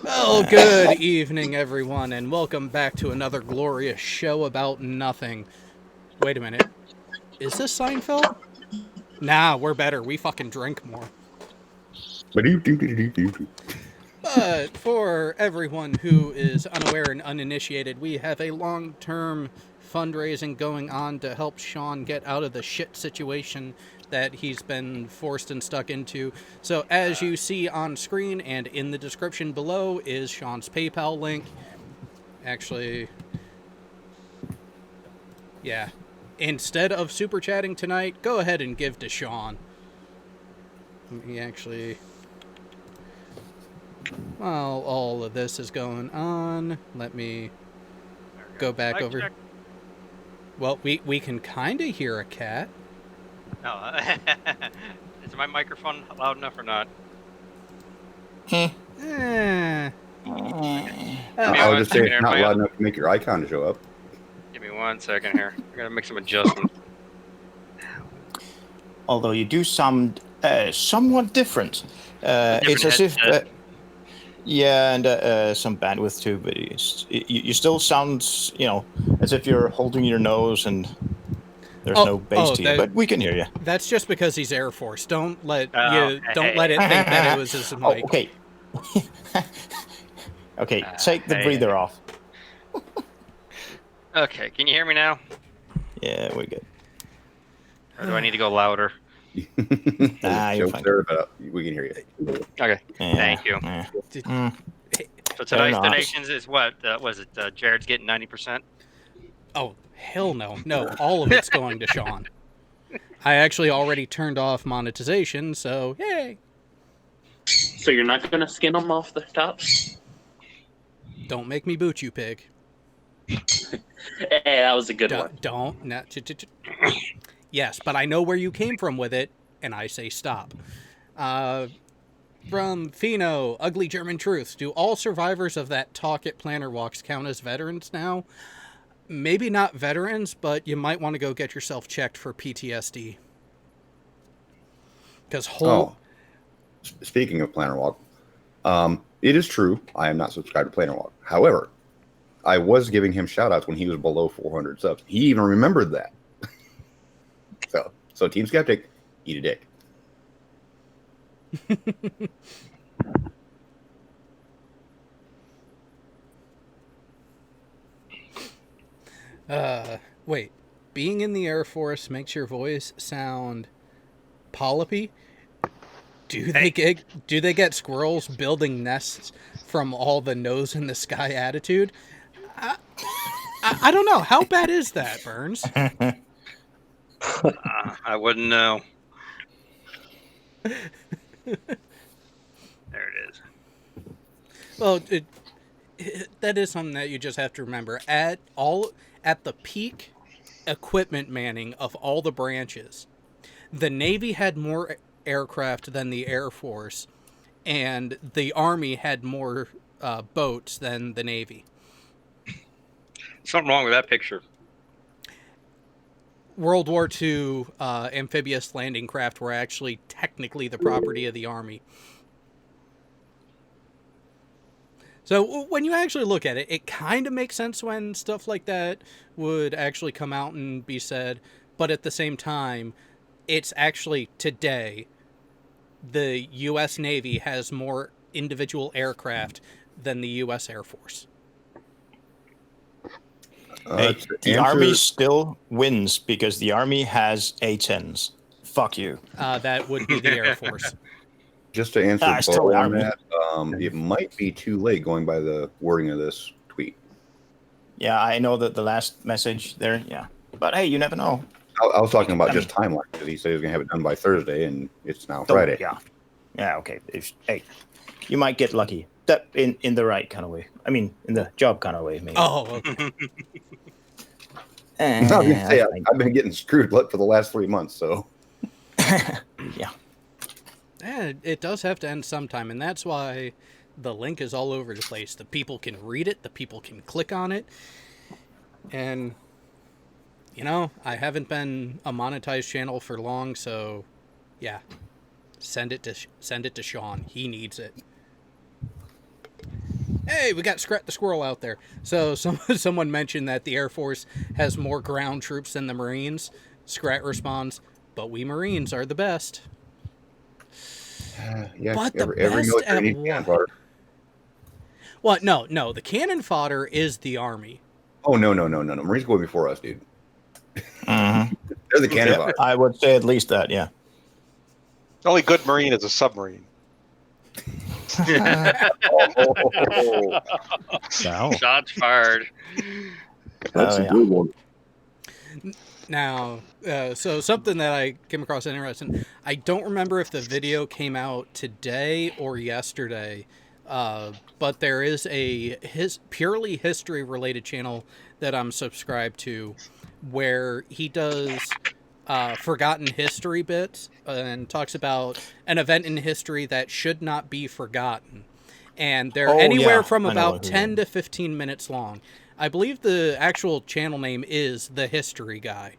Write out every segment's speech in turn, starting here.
Well, good evening, everyone, and welcome back to another glorious show about nothing. Wait a minute. Is this Seinfeld? Nah, we're better. We fucking drink more. But for everyone who is unaware and uninitiated, we have a long term fundraising going on to help Sean get out of the shit situation that he's been forced and stuck into. So, as you see on screen and in the description below, is Sean's PayPal link. Actually, yeah. Instead of super chatting tonight, go ahead and give to Sean. He actually. While all of this is going on, let me go back over. Check. Well, we can kind of hear a cat. No, is my microphone loud enough or not? Eh. Give me I'll one just say second it's here. not loud enough to make your icon to show up. Give me 1 second here. I gotta make some adjustments. Although you do sound somewhat different. It's as if, yeah, and some bandwidth too. But you still sound, as if you're holding your nose and there's no bass to you. But we can hear you. That's just because he's Air Force. Don't let Hey. it think that it was his mic. Okay. Okay, take the breather off. Okay, can you hear me now? Yeah, we're good. Or do I need to go louder? You're fine. There, but we can hear you. Okay, thank you. So tonight's donations is what? Was it Jared's getting 90%? Oh, hell no. No, all of it's going to Sean. I actually already turned off monetization, so yay. So you're not going to skin them off the tops? Don't make me boot you, pig. Hey, that was a good one. Don't. Yes, but I know where you came from with it, and I say stop. From Fino, Ugly German Truths. Do all survivors of that talk at Planner Walks count as veterans now? Maybe not veterans, but you might want to go get yourself checked for PTSD. Because Speaking of Planner Walk, it is true I am not subscribed to Planner Walk. However, I was giving him shout-outs when he was below 400 subs. He even remembered that. So Team Skeptic, eat a dick. Wait. Being in the Air Force makes your voice sound polypy? Do they get squirrels building nests from all the nose in the sky attitude? I don't know. How bad is that, Burns? I wouldn't know. There it is. Well, that is something that you just have to remember. At the peak equipment manning of all the branches, the Navy had more aircraft than the Air Force, and the Army had more boats than the Navy. Something wrong with that picture. World War II amphibious landing craft were actually technically the property of the Army. So when you actually look at it, it kind of makes sense when stuff like that would actually come out and be said. But at the same time, it's actually today, the U.S. Navy has more individual aircraft than the U.S. Air Force. The Army still wins because the Army has A-10s. Fuck you. That would be the Air Force. Just to answer Bo on that, it might be too late going by the wording of this tweet. Yeah, I know that the last message there, yeah. But hey, you never know. I was talking about just timeline, because he said he was going to have it done by Thursday, and it's now Friday. Yeah, okay. Hey, you might get lucky. That in the right kind of way. I mean, in the job kind of way, maybe. Oh, okay. I was going to say, I've been getting screwed for the last 3 months, so. Yeah. And it does have to end sometime, and that's why the link is all over the place. The people can read it, the people can click on it, and I haven't been a monetized channel for long, so yeah, send it to Sean. He needs it. hey, we got Scrat the Squirrel out there. So someone mentioned that the Air Force has more ground troops than the Marines. Scrat responds, but we Marines are the best. Yeah, But the every best military at needs cannon what? fodder. Well, no. The cannon fodder is the Army. Oh, no. Marines go before us, dude. Mhm. They're the cannon Yeah, fodder. I would say at least that. Yeah. The only good Marine is a submarine. Oh, Wow. Shots fired. That's a yeah. good one. Now, so something that I came across interesting. I don't remember if the video came out today or yesterday, but there is a purely history related channel that I'm subscribed to, where he does forgotten history bits and talks about an event in history that should not be forgotten. And they're Oh, anywhere yeah. from I know about who 10 to 15 minutes long. I believe the actual channel name is The History Guy.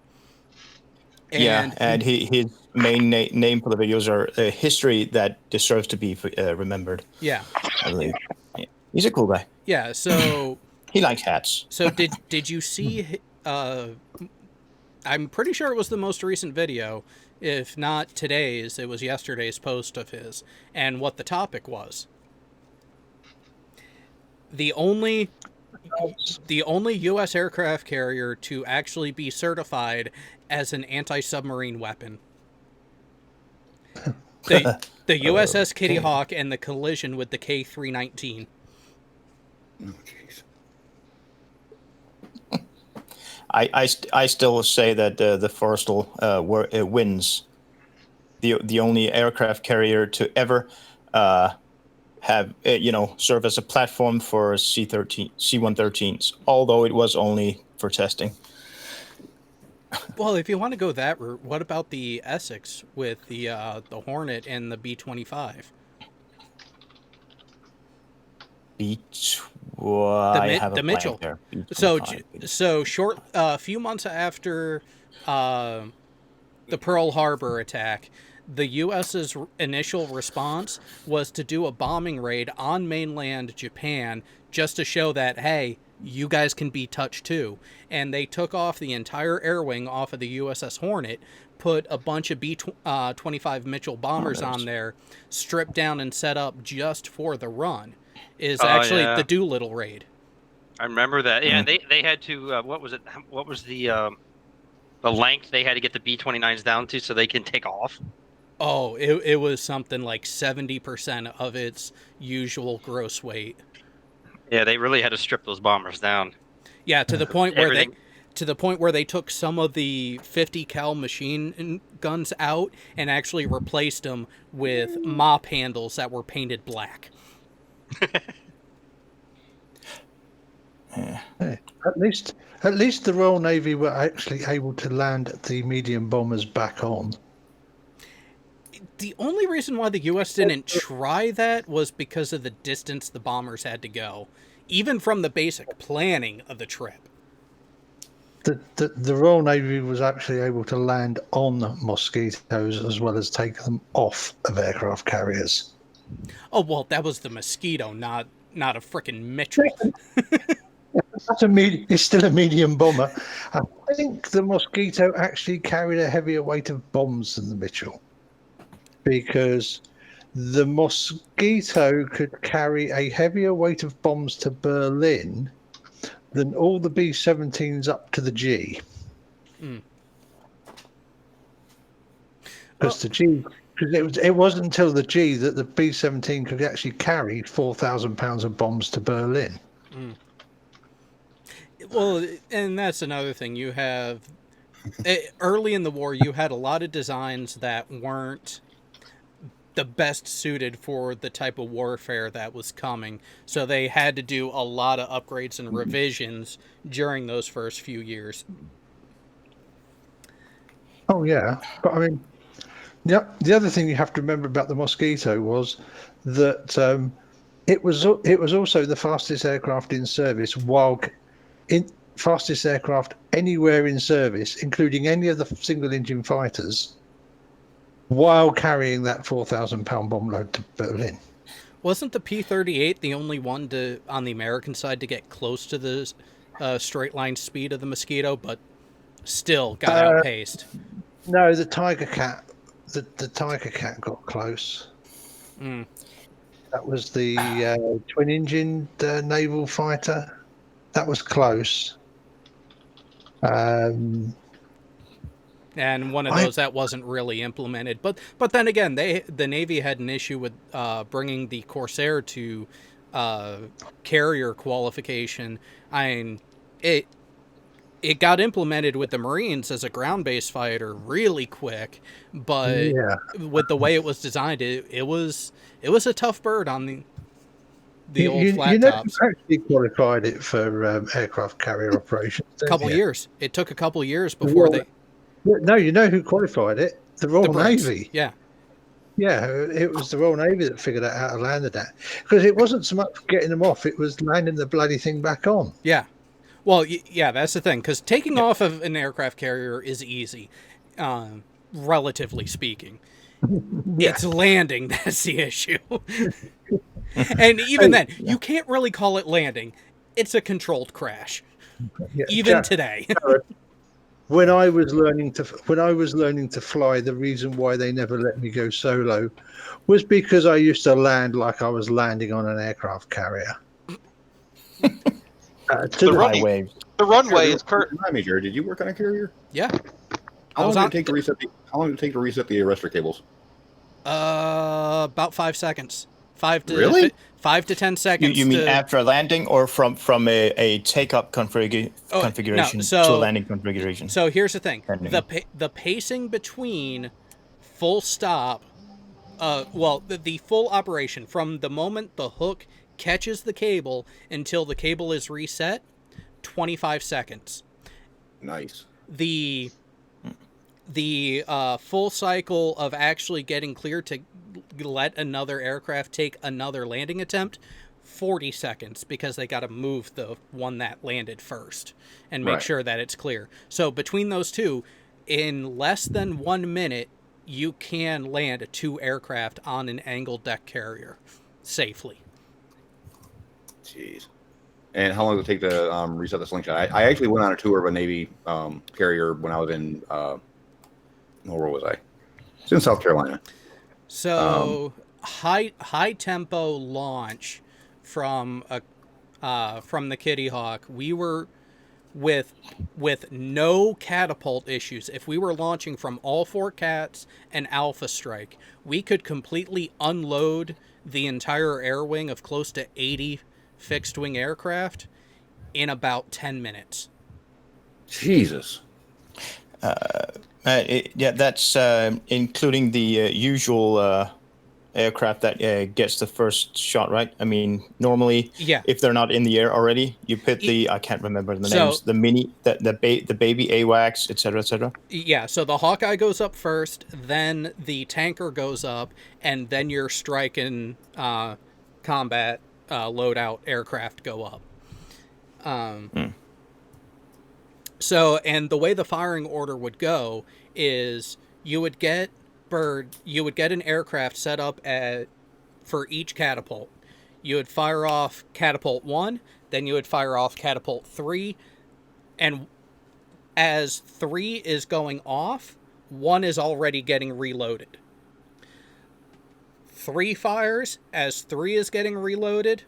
And his main name for the videos are history that deserves to be remembered. Yeah. I believe. Yeah. He's a cool guy. Yeah, so He likes hats. so did you see I'm pretty sure it was the most recent video. If not today's, it was yesterday's post of his, and what the topic was. The only U.S. aircraft carrier to actually be certified as an anti-submarine weapon. The USS Kitty Hawk and the collision with the K-319. oh, jeez. I still say that the Forrestal wins. The only aircraft carrier to ever have serve as a platform for C-113s, although it was only for testing. Well, if you want to go that route, what about the Essex with the Hornet and the B-25? The Mitchell. There. So short, a few months after the Pearl Harbor attack, the U.S.'s initial response was to do a bombing raid on mainland Japan just to show that, hey, you guys can be touched too. And they took off the entire air wing off of the USS Hornet, put a bunch of B-25 Mitchell bombers on there, stripped down and set up just for the run. Is actually the Doolittle raid. I remember that. Yeah, they had to. What was it? What was the length they had to get the B-29s down to so they can take off? Oh, it was something like 70% of its usual gross weight. Yeah, they really had to strip those bombers down. Yeah, to the point where they took some of the 50 cal machine guns out and actually replaced them with mop handles that were painted black. At least the Royal Navy were actually able to land the medium bombers back on. The only reason why the U.S. didn't try that was because of the distance the bombers had to go, even from the basic planning of the trip. The Royal Navy was actually able to land on Mosquitoes as well as take them off of aircraft carriers. Oh, well, that was the Mosquito, not a frickin' Mitchell. It's still a medium bomber. I think the Mosquito actually carried a heavier weight of bombs than the Mitchell, because the Mosquito could carry a heavier weight of bombs to Berlin than all the B-17s up to the G. Because it wasn't until the G that the B-17 could actually carry 4,000 pounds of bombs to Berlin. Well, and that's another thing. You have early in the war, you had a lot of designs that weren't the best suited for the type of warfare that was coming. So they had to do a lot of upgrades and revisions during those first few years. Oh, yeah. But I mean, the other thing you have to remember about the Mosquito was that it was also the fastest aircraft in service, fastest aircraft anywhere in service, including any of the single engine fighters, while carrying that 4,000 pound bomb load to Berlin. Wasn't the P-38 the only one on the American side to get close to the straight line speed of the Mosquito, but still got outpaced? No, the Tiger Cat. The Tiger Cat got close. Mm. That was the twin-engined naval fighter. That was close. And one of those that wasn't really implemented. But then again, the Navy had an issue with bringing the Corsair to carrier qualification. I mean, it got implemented with the Marines as a ground-based fighter really quick, but with the way it was designed, it was a tough bird on the old flat tops. You actually qualified it for aircraft carrier operations. Couple years. It took a couple years before they. No, you know who qualified it? The Royal Navy. Yeah. Yeah, it was the Royal Navy that figured out how to land that. Because it wasn't so much getting them off, it was landing the bloody thing back on. Yeah. Well, yeah, that's the thing. Because taking off of an aircraft carrier is easy, relatively speaking. It's landing that's the issue. And even then, you can't really call it landing. It's a controlled crash. Even today. When I was learning to fly, the reason why they never let me go solo was because I used to land like I was landing on an aircraft carrier. The runway is current. Jared, did you work on a carrier? Yeah. How long did it take to reset the arrestor cables? About 5 seconds. 5 to really? 5 to 10 seconds. You mean after landing or from a take-up configuration to a landing configuration? So here's the thing: the pacing between full stop, the full operation from the moment the hook catches the cable until the cable is reset, 25 seconds. Nice. The full cycle of actually getting clear to let another aircraft take another landing attempt, 40 seconds, because they got to move the one that landed first and make sure that it's clear. So between those two, in less than 1 minute, you can land 2 aircraft on an angled deck carrier safely. Jeez. And how long does it take to reset the slingshot? I actually went on a tour of a Navy carrier when I was in, where was I? It's in South Carolina. So high tempo launch from the Kitty Hawk, we were with no catapult issues. If we were launching from all 4 cats and Alpha Strike, we could completely unload the entire air wing of close to 80 fixed wing aircraft in about 10 minutes. Jesus. That's including the usual aircraft that gets the first shot, right? I mean, normally, if they're not in the air already, you put I can't remember the names, the mini, the baby AWACS, et cetera. Yeah, so the Hawkeye goes up first, then the tanker goes up, and then your strike and combat loadout aircraft go up. So, and the way the firing order would go is you would get an aircraft set up for each catapult. You would fire off catapult 1, then you would fire off catapult 3, and as 3 is going off, 1 is already getting reloaded. 3 fires, as 3 is getting reloaded,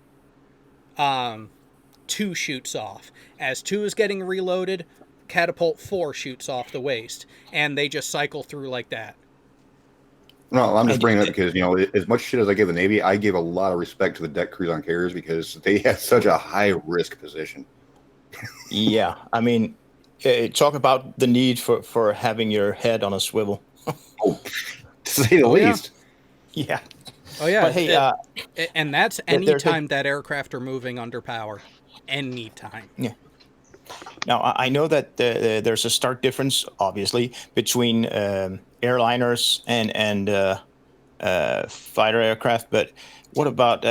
2 shoots off. As 2 is getting reloaded, catapult 4 shoots off the waist, and they just cycle through like that. No, I'm just bringing it up because, as much shit as I give the Navy, I give a lot of respect to the deck crews on carriers because they have such a high risk position. Yeah, I mean, talk about the need for having your head on a swivel. To say the least. Yeah. Oh yeah. But hey, and that's any time that aircraft are moving under power. Any time. Yeah. Now, I know that there's a stark difference, obviously, between airliners and fighter aircraft. But what about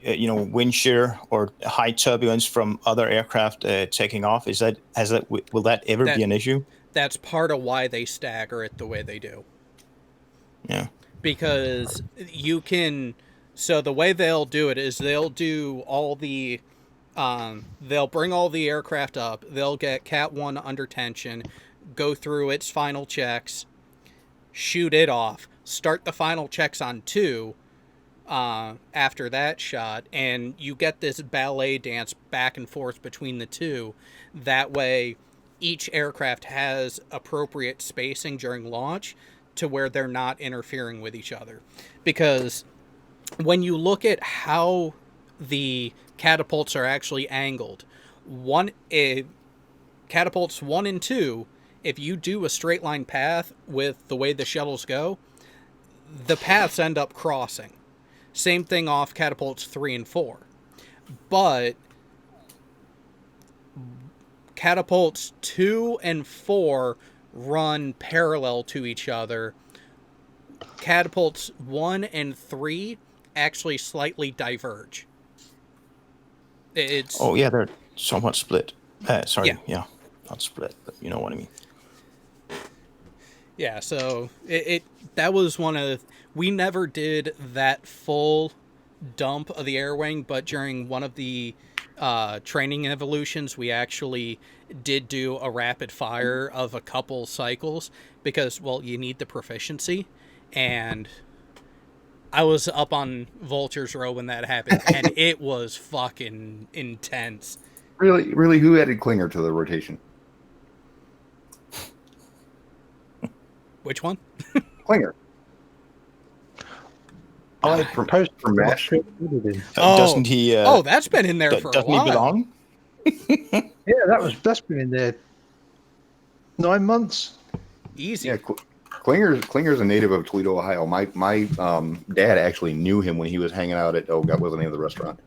wind shear or high turbulence from other aircraft taking off? Will that ever be an issue? That's part of why they stagger it the way they do. Yeah. Because you can So the way they'll do it is they'll do all the, they'll bring all the aircraft up. They'll get Cat 1 under tension, go through its final checks, shoot it off, start the final checks on 2 after that shot, and you get this ballet dance back and forth between the two. That way, each aircraft has appropriate spacing during launch to where they're not interfering with each other. Because when you look at how the catapults are actually angled, catapults 1 and 2, if you do a straight line path with the way the shuttles go, the paths end up crossing. Same thing off catapults 3 and 4. But catapults 2 and 4 run parallel to each other. Catapults 1 and 3 actually slightly diverge. It's Oh yeah, they're somewhat split. Sorry, yeah, not split, but you know what I mean. Yeah, so that was one of we never did that full dump of the air wing, but during one of the training evolutions, we actually did do a rapid fire of a couple cycles because, well, you need the proficiency, and I was up on Vulture's Row when that happened, and it was fucking intense. Really, who added Klinger to the rotation? Which one? Klinger. I from MASH. Doesn't he? That's been in there for a doesn't while. he belong? Yeah, that's been in there 9 months. Easy. Yeah, Klinger's a native of Toledo, Ohio. My dad actually knew him when he was hanging out at what was the name of the restaurant?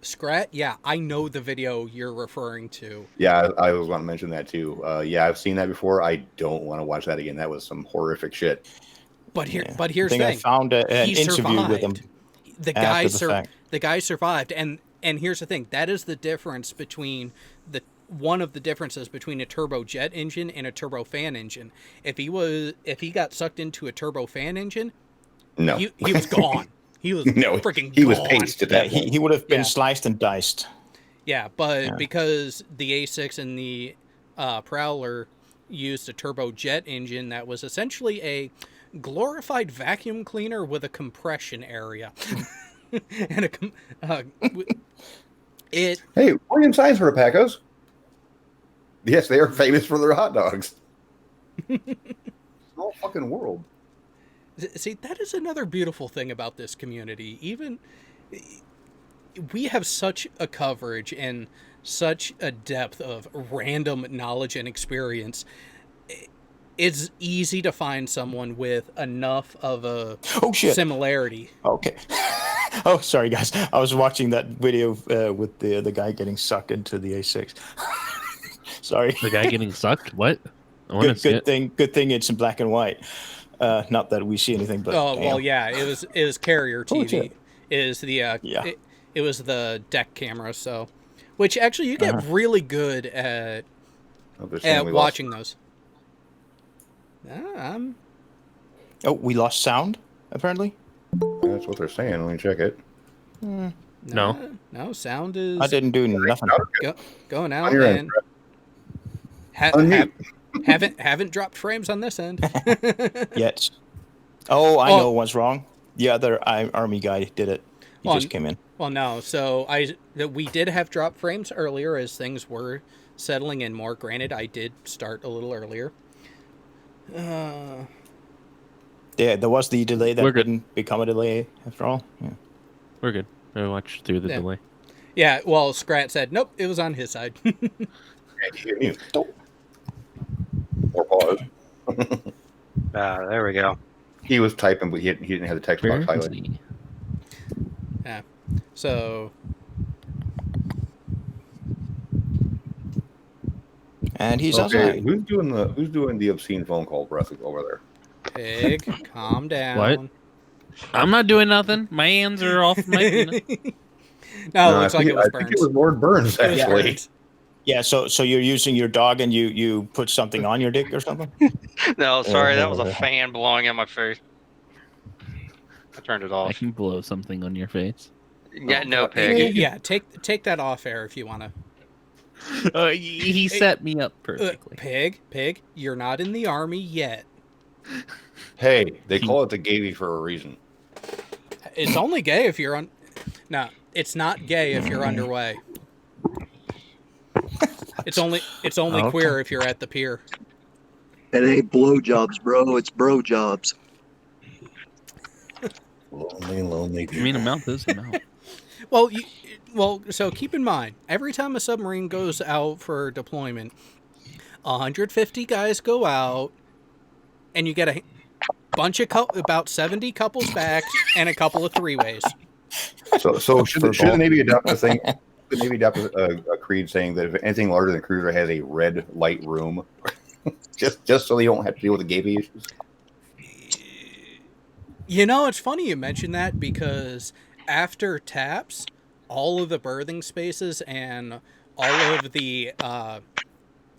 Scrat? Yeah, I know the video you're referring to. Yeah, I was want to mention that too. Yeah, I've seen that before. I don't want to watch that again. That was some horrific shit. But here's I the think I thing. found an interview survived. with him. The guy survived, and here's the thing. That is the difference between one of the differences between a turbojet engine and a turbofan engine. If he got sucked into a turbofan engine, no, he was gone. He was freaking he gone. was paced at that point. He would have been sliced and diced. Yeah, but because the A6 and the Prowler used a turbojet engine that was essentially a glorified vacuum cleaner with a compression area. And Hey, William Signs for the Pacos. Yes, they are famous for their hot dogs. Small fucking world. See, that is another beautiful thing about this community. Even we have such a coverage and such a depth of random knowledge and experience. It's easy to find someone with enough of a similarity. Okay. Oh, sorry, guys. I was watching that video with the guy getting sucked into the A6. Sorry. The guy getting sucked? What? Good thing it's in black and white. Not that we see anything, but it was carrier TV. Oh, It was the deck camera. So, which actually you get really good at watching those. We lost sound apparently. That's what they're saying. Let me check it. No, sound is. I didn't do nothing. Going out and haven't dropped frames on this end yet. Oh, I know what's wrong. The other army guy did it. He just came in. Well, no. So we did have drop frames earlier as things were settling in more. Granted, I did start a little earlier. Yeah, there was the delay that didn't become a delay after all. Yeah. We're good. I watched through the delay. Yeah, well, Scrat said, nope, it was on his side. Or pause. There we go. He was typing, but he didn't have the text box highlighted. Yeah. So. And he's outside. Who's doing the obscene phone call breath over there? Pig, calm down. What? I'm not doing nothing. My hands are off my. No, it looks like it was Burns. I think it was Lord Burns, actually. Yeah, so you're using your dog and you put something on your dick or something? No, sorry, that was a fan blowing in my face. I turned it I off. can blow something on your face. Yeah, no, Y- pig. Yeah, take that off air if you want to. He set me up perfectly. Pig, you're not in the army yet. Hey, they call it the Gavy for a reason. It's only gay if you're on. No, it's not gay if you're underway. It's only Okay. queer if you're at the pier. It ain't blowjobs, bro. It's bro jobs. Lonely, lonely. I mean, a mouth is a mouth. Well, so keep in mind, every time a submarine goes out for deployment, 150 guys go out, and you get a bunch of about 70 couples back and a couple of three-ways. So should the Navy adopt a thing? The Navy adopt a creed saying that if anything larger than a cruiser has a red light room, just so they don't have to deal with the Gavy issues. You know, it's funny you mention that because after TAPS, all of the berthing spaces and all of the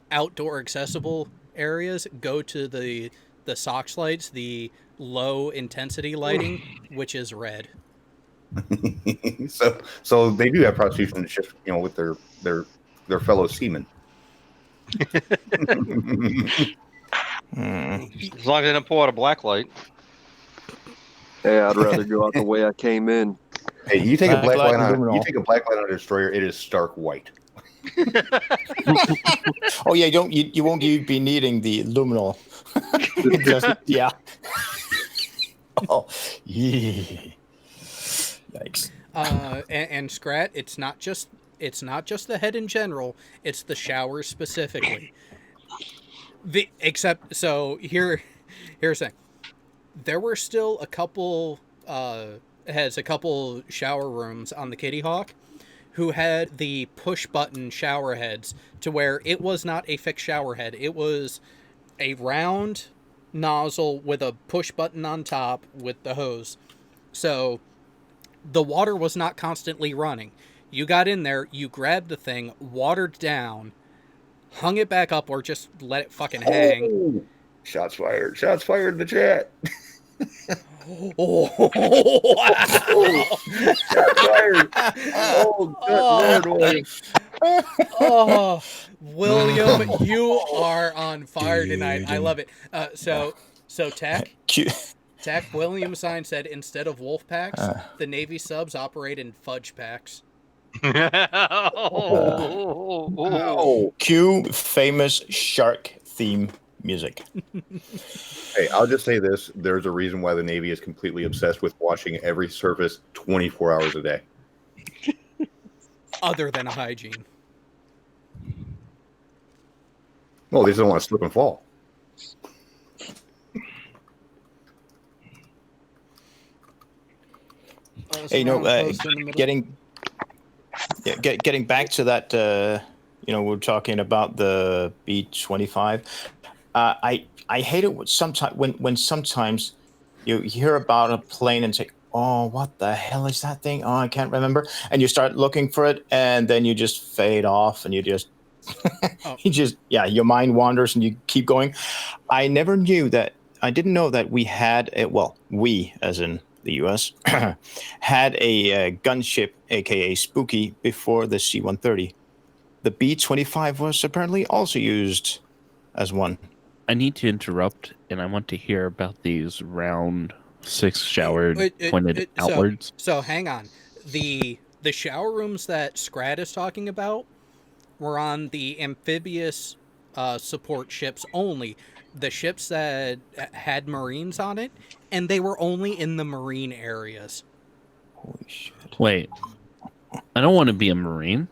outdoor accessible areas go to the SOX lights, the low intensity lighting, which is red. so they do have prostitution shifts, with their fellow seamen. As long as they don't pull out a black light. Hey, I'd rather go out the way I came in. Hey, you take a black light on luminol. you take a black light on a destroyer, it is stark white. Oh yeah, you won't be needing the luminol. Yeah. Oh, yeah. Yikes. And Scrat, it's not just the head in general, it's the shower specifically. Here's the thing. There were still a couple shower rooms on the Kitty Hawk who had the push button shower heads to where it was not a fixed shower head. It was a round nozzle with a push button on top with the hose. So the water was not constantly running. You got in there, you grabbed the thing, watered down, hung it back up, or just let it fucking hang. Oh, shots fired! Shots fired in the chat. Oh, wow. Shots fired! Oh, good Lord, William. Oh, William, you are on fire tonight. I love it. So Tech William Sign said instead of wolf packs, the Navy subs operate in fudge packs. Cue famous shark theme music. Hey, I'll just say this: there's a reason why the Navy is completely obsessed with washing every surface 24 hours a day. Other than hygiene. Well, they just don't want to slip and fall. Hey, getting back to that, we're talking about the B-25. I hate it when sometimes you hear about a plane and say, "Oh, what the hell is that thing? Oh, I can't remember." And you start looking for it, and then you just fade off, and you just your mind wanders, and you keep going. I didn't know that we had we as in the U.S. had a gunship, aka Spooky, before the C-130. The B-25 was apparently also used as one. I need to interrupt, and I want to hear about these round six showered pointed outwards. So hang on. The shower rooms that Scrat is talking about were on the amphibious support ships only. The ships that had Marines on it, and they were only in the Marine areas. Holy shit. Wait. I don't want to be a Marine,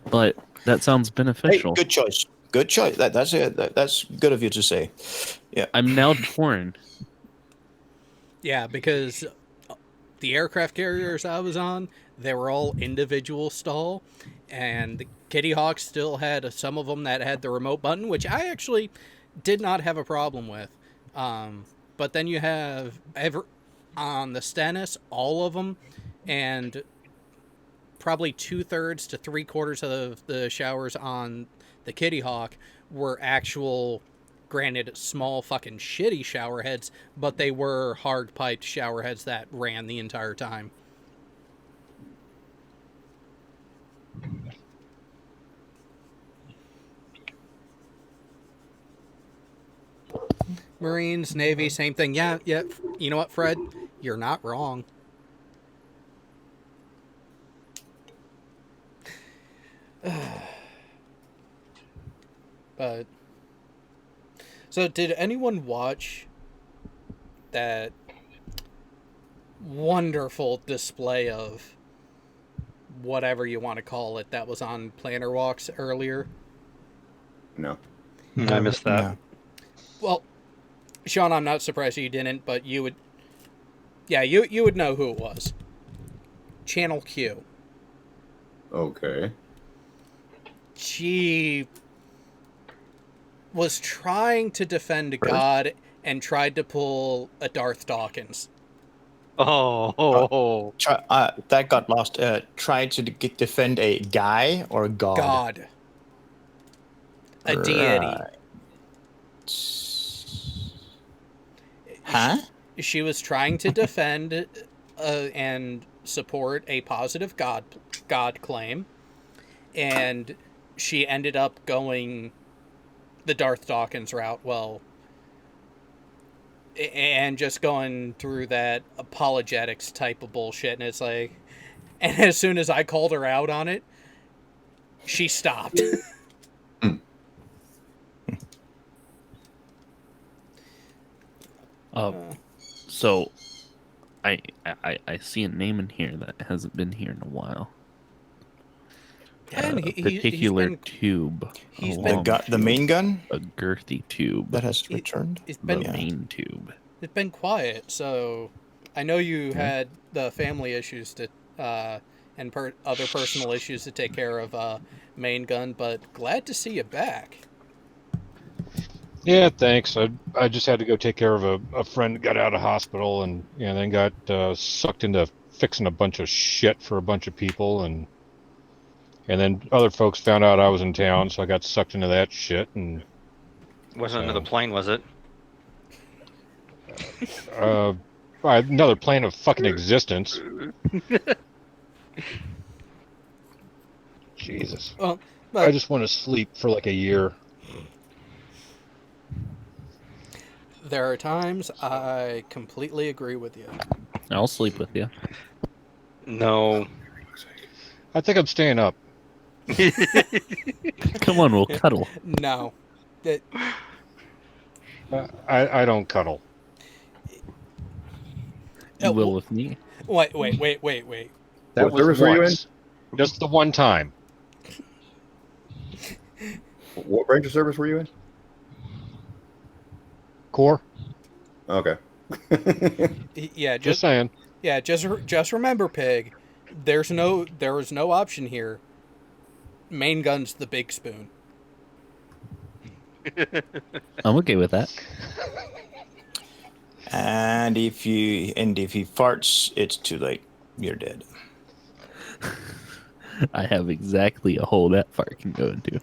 but that sounds beneficial. Hey, good choice. Good choice. That's it. That's good of you to say. Yeah. I'm now torn. Yeah, because the aircraft carriers I was on, they were all individual stall, and the Kitty Hawk still had some of them that had the remote button, which I actually did not have a problem with. But then you have on the Stennis, all of them, and probably 2/3 to 3/4 of the showers on the Kitty Hawk were actual Granted, small fucking shitty shower heads, but they were hard-piped shower heads that ran the entire time. Marines, Navy, same thing. Yeah. You know what, Fred? You're not wrong. But so, did anyone watch that wonderful display of whatever you want to call it that was on Planner Walks earlier? No. I missed that. No. Well, Sean, I'm not surprised you didn't, but you would. Yeah, you would know who it was. Channel Q. Okay. She was trying to defend God and tried to pull a Darth Dawkins. That got lost. Tried to defend a guy or a god? God. A deity. Huh? She was trying to defend and support a positive God claim, and she ended up going the Darth Dawkins route. Well, and just going through that apologetics type of bullshit, and it's like, and as soon as I called her out on it, she stopped. So, I see a name in here that hasn't been here in a while. And A particular tube. He's along been the main gun a girthy tube. that has returned. It's The been main tube. it's been quiet, so I know you had the family issues to and other personal issues to take care of, main gun, but glad to see you back. Yeah, thanks. I just had to go take care of a friend that got out of hospital and then got sucked into fixing a bunch of shit for a bunch of people, and then other folks found out I was in town, so I got sucked into that shit. And Wasn't another plane, was it? another plane of fucking existence. Jesus. Well, I just want to sleep for like a year. there are times I completely agree with you. I'll sleep with you. No. I think I'm staying up. Come on, we'll cuddle. No. I don't cuddle. You will with me. Wait. That What service were you in? Just the one time. What branch of service were you in? Core? Okay. Yeah, Just saying. Yeah, just remember, Pig. There is no option here. Main gun's the big spoon. I'm okay with that. And if he farts, it's too late. You're dead. I have exactly a hole that fart can go into.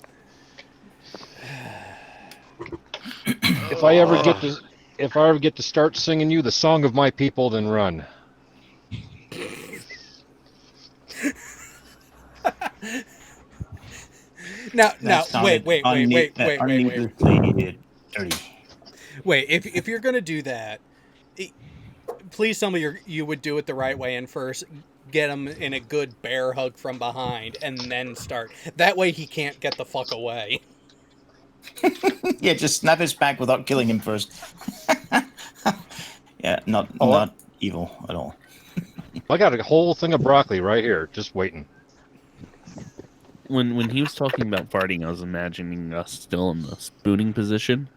If I ever get to start singing you the song of my people, then run. Now, wait. Wait, if you're gonna do that, please tell me you would do it the right way and first get him in a good bear hug from behind and then start. That way he can't get the fuck away. Yeah, just snap his back without killing him first. Yeah, not evil at all. I got a whole thing of broccoli right here, just waiting. When he was talking about farting, I was imagining us still in the spooning position,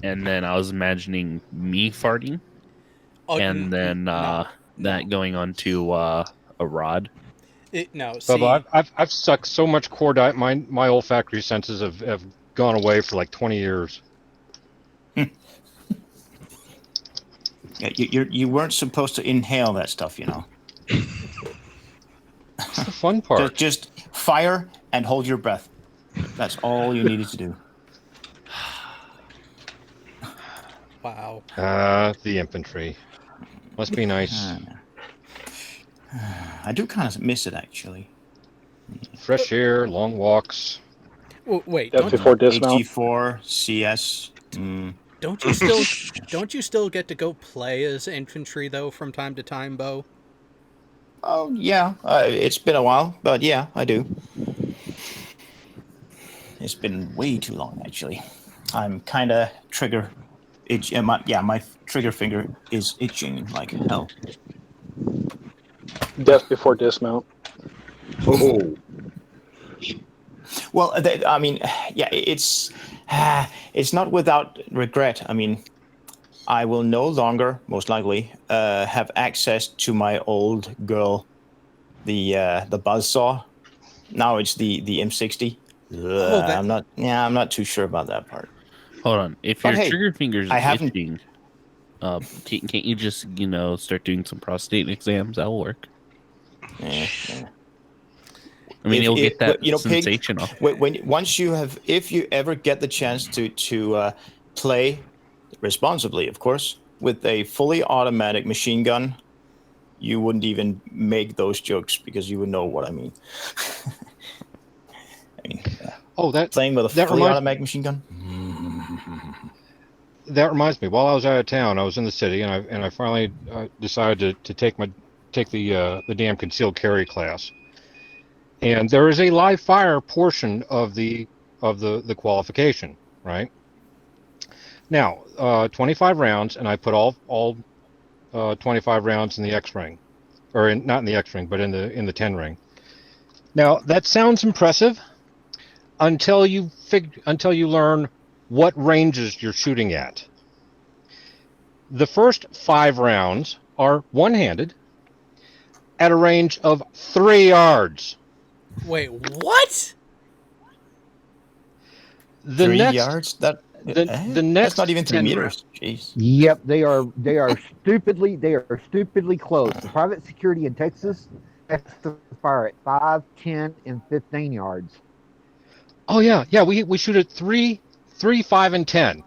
and then I was imagining me farting, and then that going on to a rod. Bubba, I've sucked so much core diet. My olfactory senses have gone away for like 20 years. Yeah, you weren't supposed to inhale that stuff, you know. That's the fun part. Just fire and hold your breath. That's all you needed to do. Wow. The infantry. Must be nice. I do kind of miss it, actually. Fresh air, long walks. Wait, Death before dismount. AG4, CS. Don't you still get to go play as infantry though from time to time, Bo? Oh yeah, it's been a while, but yeah, I do. It's been way too long, actually. I'm kind of trigger itch. My trigger finger is itching like hell. Death before dismount. Oh, Well, I mean, yeah, it's not without regret. I mean, I will no longer, most likely, have access to my old girl, the buzzsaw. Now it's the M60. I'm not too sure about that part. Hold on. If But your hey, trigger fingers I are haven't- itching, can't you just start doing some prostate exams? That'll work. Yeah. I mean, you'll get that Pig, sensation off. If you ever get the chance to play responsibly, of course, with a fully automatic machine gun, you wouldn't even make those jokes because you would know what I mean. Playing with a fully automatic machine gun. That reminds me. While I was out of town, I was in the city, and I finally decided to take the damn concealed carry class. And there is a live fire portion of the qualification, right? Now, 25 rounds, and I put all 25 rounds in the X ring, or not in the X ring, but in the 10 ring. Now that sounds impressive until you learn what ranges you're shooting at. The first 5 rounds are one-handed at a range of 3 yards. Wait, what? The 3 yards? That's not even 3 meters. Jeez. Yep, they are stupidly close. The private security in Texas has to fire at 5, 10, and 15 yards. Oh yeah. We shoot at 3, 5, and 10,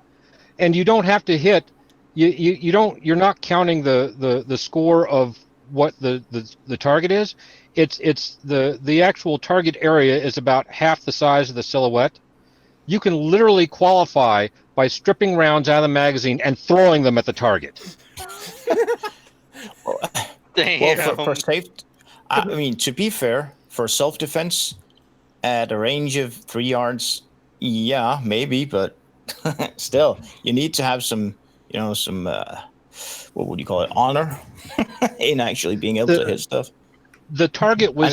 and you don't have to hit. You're not counting the score of what the target is. It's the actual target area is about half the size of the silhouette. You can literally qualify by stripping rounds out of the magazine and throwing them at the target. Damn. Well, for safe, I mean, to be fair, for self-defense, at a range of 3 yards, yeah, maybe, but still, you need to have some what would you call it, honor in actually being able to hit stuff. The target was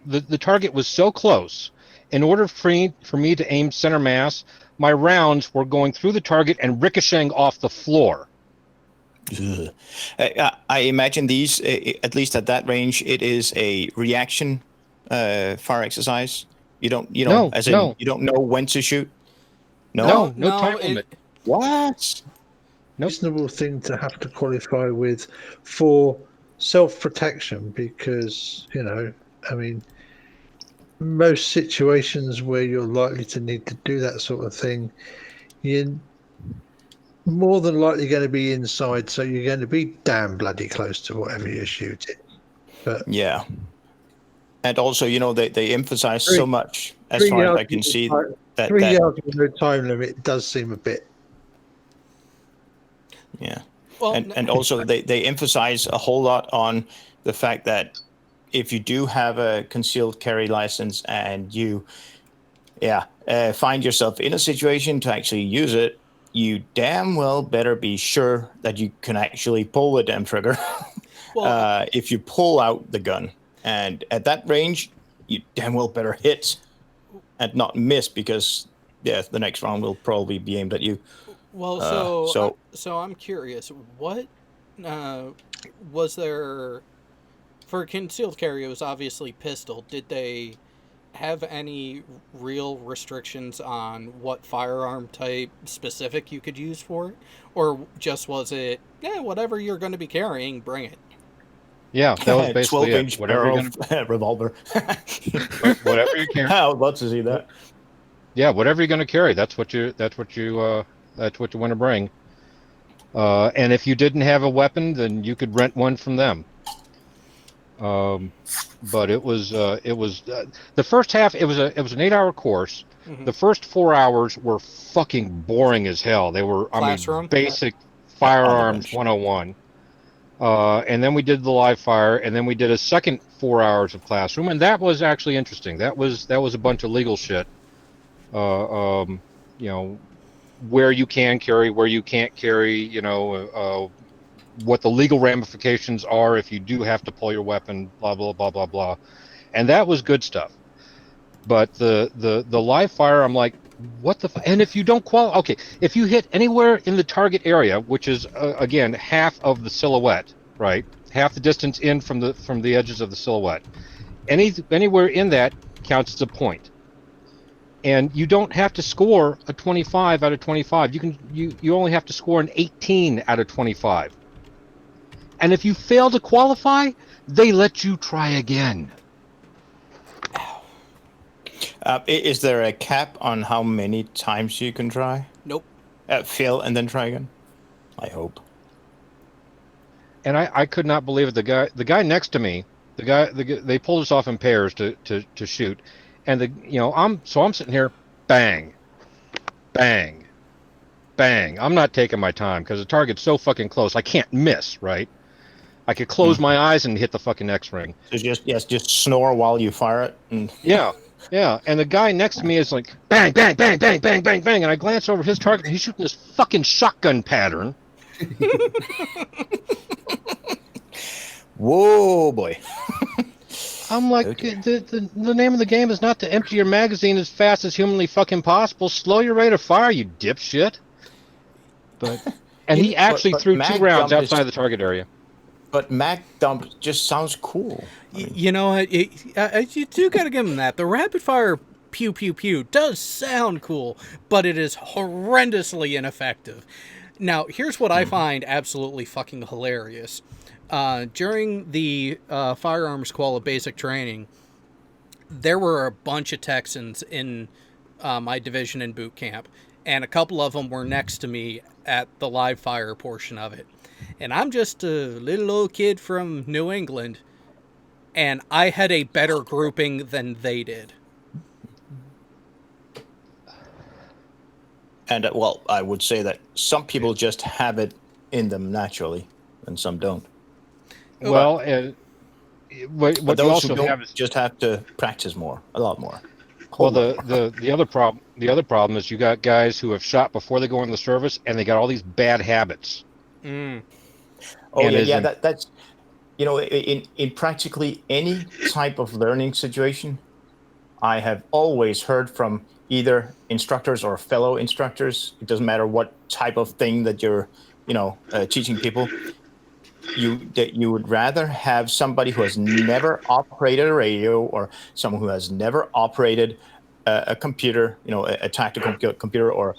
the target was so close. In order for me to aim center mass, my rounds were going through the target and ricocheting off the floor. I imagine these, at least at that range, it is a reaction fire exercise. You don't know when to shoot. No time limit. What? Reasonable thing to have to qualify with for self-protection, because I mean, most situations where you're likely to need to do that sort of thing, you're more than likely going to be inside, so you're going to be damn bloody close to whatever you're shooting. But yeah, and also they emphasize so much, as far as I can see, that 3 yards with no time limit does seem a bit. Yeah. Well, and also they emphasize a whole lot on the fact that if you do have a concealed carry license and you find yourself in a situation to actually use it, you damn well better be sure that you can actually pull the damn trigger. If you pull out the gun, and at that range, you damn well better hit and not miss, because the next round will probably be aimed at you. Well, so I'm curious, what was there for concealed carry? It was obviously pistol. Did they have any real restrictions on what firearm type specific you could use for it, or just was it whatever you're going to be carrying, bring it? Yeah, that was basically 12-inch barrel revolver. Whatever you carry. I would love to see that. Yeah, whatever you're going to carry, that's what you want to bring. And if you didn't have a weapon, then you could rent one from them. But it was the first half. It was an 8-hour course. Mhm. The first 4 hours were fucking boring as hell. They were, Classroom? basic On the firearms bench. 101. And then we did the live fire, and then we did a second 4 hours of classroom, and that was actually interesting. That was a bunch of legal shit. You know, where you can carry, where you can't carry. You know, what the legal ramifications are if you do have to pull your weapon. Blah blah blah blah blah, and that was good stuff. But the live fire, I'm like, what the? And if you don't qualify, okay, if you hit anywhere in the target area, which is again half of the silhouette, right? Half the distance in from the edges of the silhouette. Anywhere in that counts as a point. And you don't have to score a 25 out of 25. You only have to score an 18 out of 25. And if you fail to qualify, they let you try again. Is there a cap on how many times you can try? Nope. Fail and then try again? I hope. And I could not believe it. The guy next to me, they pulled us off in pairs to shoot, and I'm sitting here, bang, bang, bang. I'm not taking my time because the target's so fucking close. I can't miss, right? I could close my eyes and hit the fucking X ring. So just snore while you fire it. And... Yeah. And the guy next to me is like, bang, bang, bang, bang, bang, bang, bang, and I glance over his target, and he's shooting this fucking shotgun pattern. Whoa, boy. I'm like, Okay. the name of the game is not to empty your magazine as fast as humanly fucking possible. Slow your rate of fire, you dipshit. And he actually threw 2 rounds outside the target area. But mag dump just sounds cool. You know, you do got to give him that. The rapid fire pew pew pew does sound cool, but it is horrendously ineffective. Now, here's what I find absolutely fucking hilarious. During the firearms qual basic training, there were a bunch of Texans in my division in boot camp, and a couple of them were next to me at the live fire portion of it. And I'm just a little old kid from New England, and I had a better grouping than they did. And, well, I would say that some people just have it in them naturally, and some don't. Well, what but you those also who don't have is just have to practice more, a lot more. Well, the other problem is you got guys who have shot before they go in the service, and they got all these bad habits. Oh, And yeah, that's in practically any type of learning situation, I have always heard from either instructors or fellow instructors. It doesn't matter what type of thing that you're, teaching people. You would rather have somebody who has never operated a radio or someone who has never operated a computer, a tactical computer or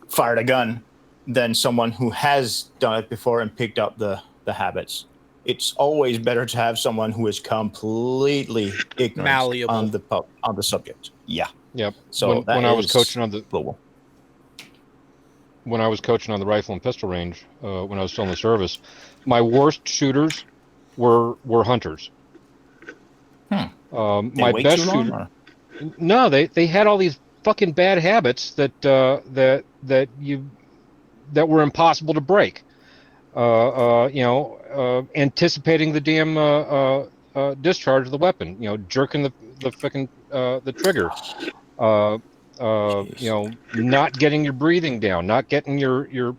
fired a gun, than someone who has done it before and picked up the habits. It's always better to have someone who is completely ignorant malleable on the subject. Yeah. Yep. So when I was coaching on the global. When I was coaching on the rifle and pistol range, when I was still in the service, my worst shooters were hunters. My best shooter. No, they had all these fucking bad habits that were impossible to break. Anticipating the damn discharge of the weapon. Jerking the fucking the trigger. Not getting your breathing down, not getting your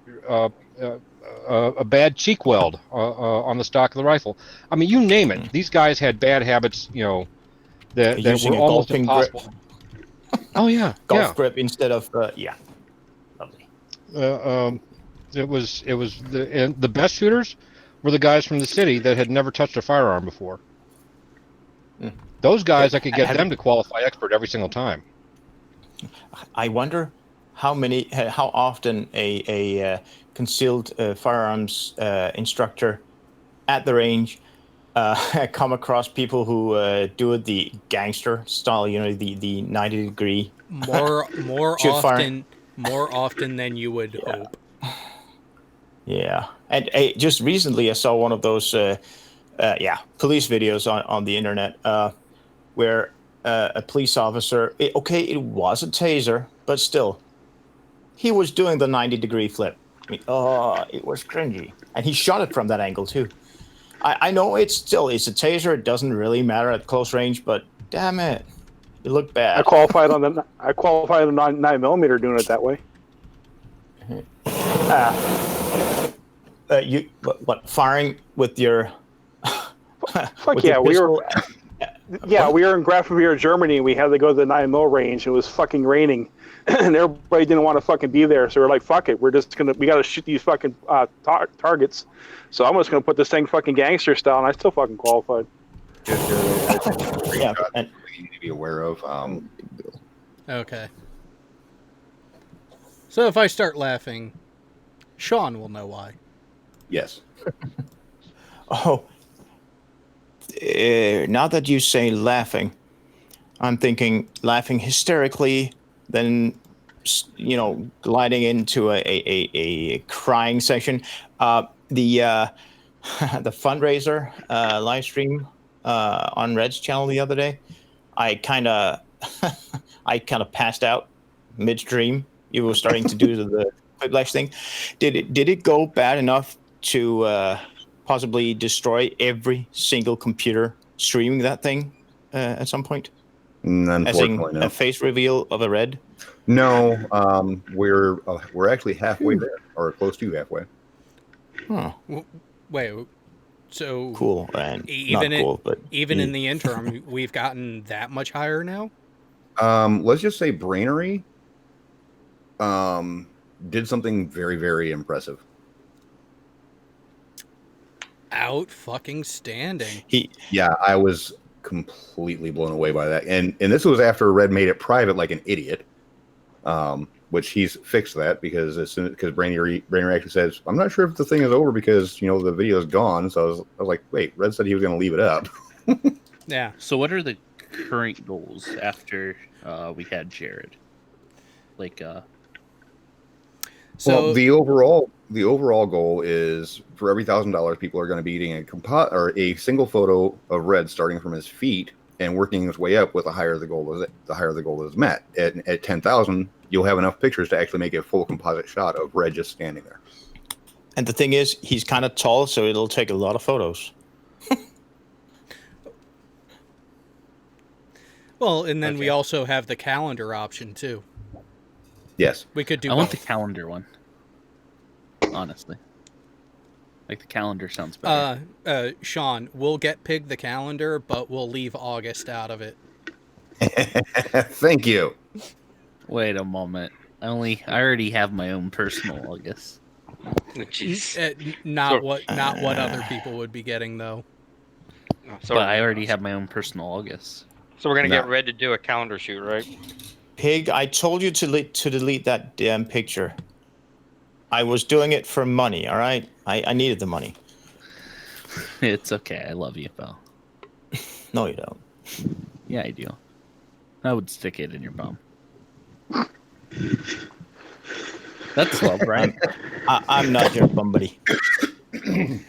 a bad cheek weld on the stock of the rifle. I mean, you name it. These guys had bad habits, that were almost impossible. Grip. Oh yeah, golf grip instead of lovely. It was the best shooters were the guys from the city that had never touched a firearm before. Those guys, I could get them to qualify expert every single time. I wonder how often a concealed firearms instructor at the range come across people who do it the gangster style, the 90-degree. More often than you would hope. Yeah, and just recently I saw one of those police videos on the internet where a police officer. It was a taser, but still, he was doing the 90-degree flip. I mean, it was cringy, and he shot it from that angle too. I know it's a taser. It doesn't really matter at close range, but damn it, it looked bad. I qualified on the 9mm doing it that way. You what firing with your? Fuck yeah, we were. Yeah, we were in Grafenwehr, Germany, and we had to go to the 9mm range. It was fucking raining, and everybody didn't want to fucking be there. So we're like, fuck it, we got to shoot these fucking targets. So I'm just gonna put this thing fucking gangster style, and I still fucking qualified. Yeah, and you need to be aware of. Okay. So if I start laughing, Sean will know why. Yes. Now that you say laughing, I'm thinking laughing hysterically, then gliding into a crying section. The fundraiser live stream on Red's channel the other day, I kind of passed out midstream. You were starting to do the quiplash thing. Did it go bad enough to possibly destroy every single computer streaming that thing at some point? Unfortunately, no. A face reveal of a Red? No, we're actually halfway there, or close to halfway. Huh. Wait, so cool, and even not cool, but in the interim, we've gotten that much higher now. Let's just say Brainery did something very, very impressive. Out fucking standing. I was completely blown away by that, and this was after Red made it private like an idiot, which he's fixed that because Brainery actually says, I'm not sure if the thing is over because the video is gone. So I was like, wait, Red said he was going to leave it up. Yeah. So what are the current goals after we had Jared? So the overall goal is for every $1,000, people are going to be eating a single photo of Red starting from his feet and working his way up. With the higher the goal is met. At 10,000, you'll have enough pictures to actually make a full composite shot of Red just standing there. And the thing is, he's kind of tall, so it'll take a lot of photos. Well, and then we also have the calendar option too. Yes. We could do I want the calendar one. Honestly. Like the calendar sounds better. Sean, we'll get Pig the calendar, but we'll leave August out of it. Thank you. Wait a moment. I already have my own personal August. Not what other people would be getting though. But I already have my own personal August. So we're gonna get Red to do a calendar shoot, right? Pig, I told you to delete that damn picture. I was doing it for money, all right? I needed the money. It's okay. I love you, pal. No, you don't. Yeah, I do. I would stick it in your bum. That's love, right? I'm not your bum buddy.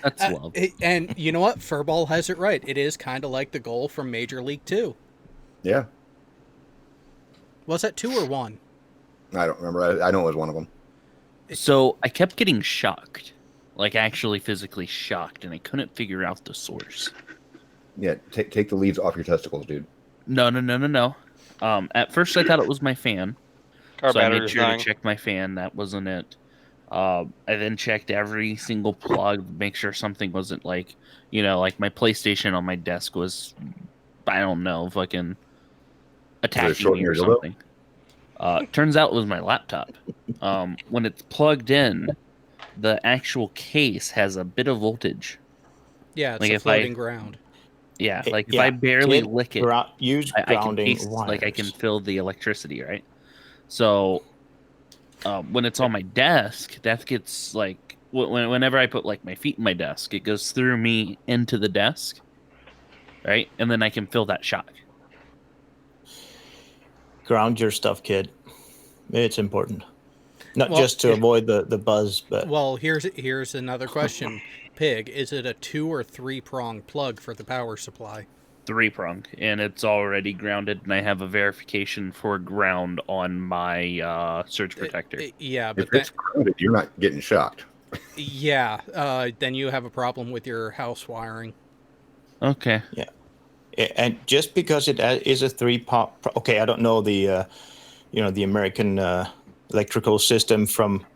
That's love. And you know what? Furball has it right. It is kind of like the goal from Major League 2. Yeah. Was that 2 or 1? I don't remember. I know it was one of them. So I kept getting shocked. Like actually physically shocked, and I couldn't figure out the source. Yeah, take the leaves off your testicles, dude. No. At first I thought it was my fan. So I made sure to check my fan. That wasn't it. I then checked every single plug, make sure something wasn't like my PlayStation on my desk was, I don't know, fucking attacking me or something. Turns out it was my laptop. When it's plugged in, the actual case has a bit of voltage. Yeah, it's a floating ground. Yeah, if I barely lick it, I can taste, I can feel the electricity, right? So when it's on my desk, that gets whenever I put my feet in my desk, it goes through me into the desk, right? And then I can feel that shock. Ground your stuff, kid. It's important. Not just to avoid the buzz, but... Well, here's another question. Pig, is it a 2 or 3 prong plug for the power supply? 3-prong, and it's already grounded, and I have a verification for ground on my surge protector. Yeah, but if it's grounded, you're not getting shocked. Yeah, then you have a problem with your house wiring. Okay. Yeah, and just because it is a 3-pop... Okay, I don't know the, the American electrical system from,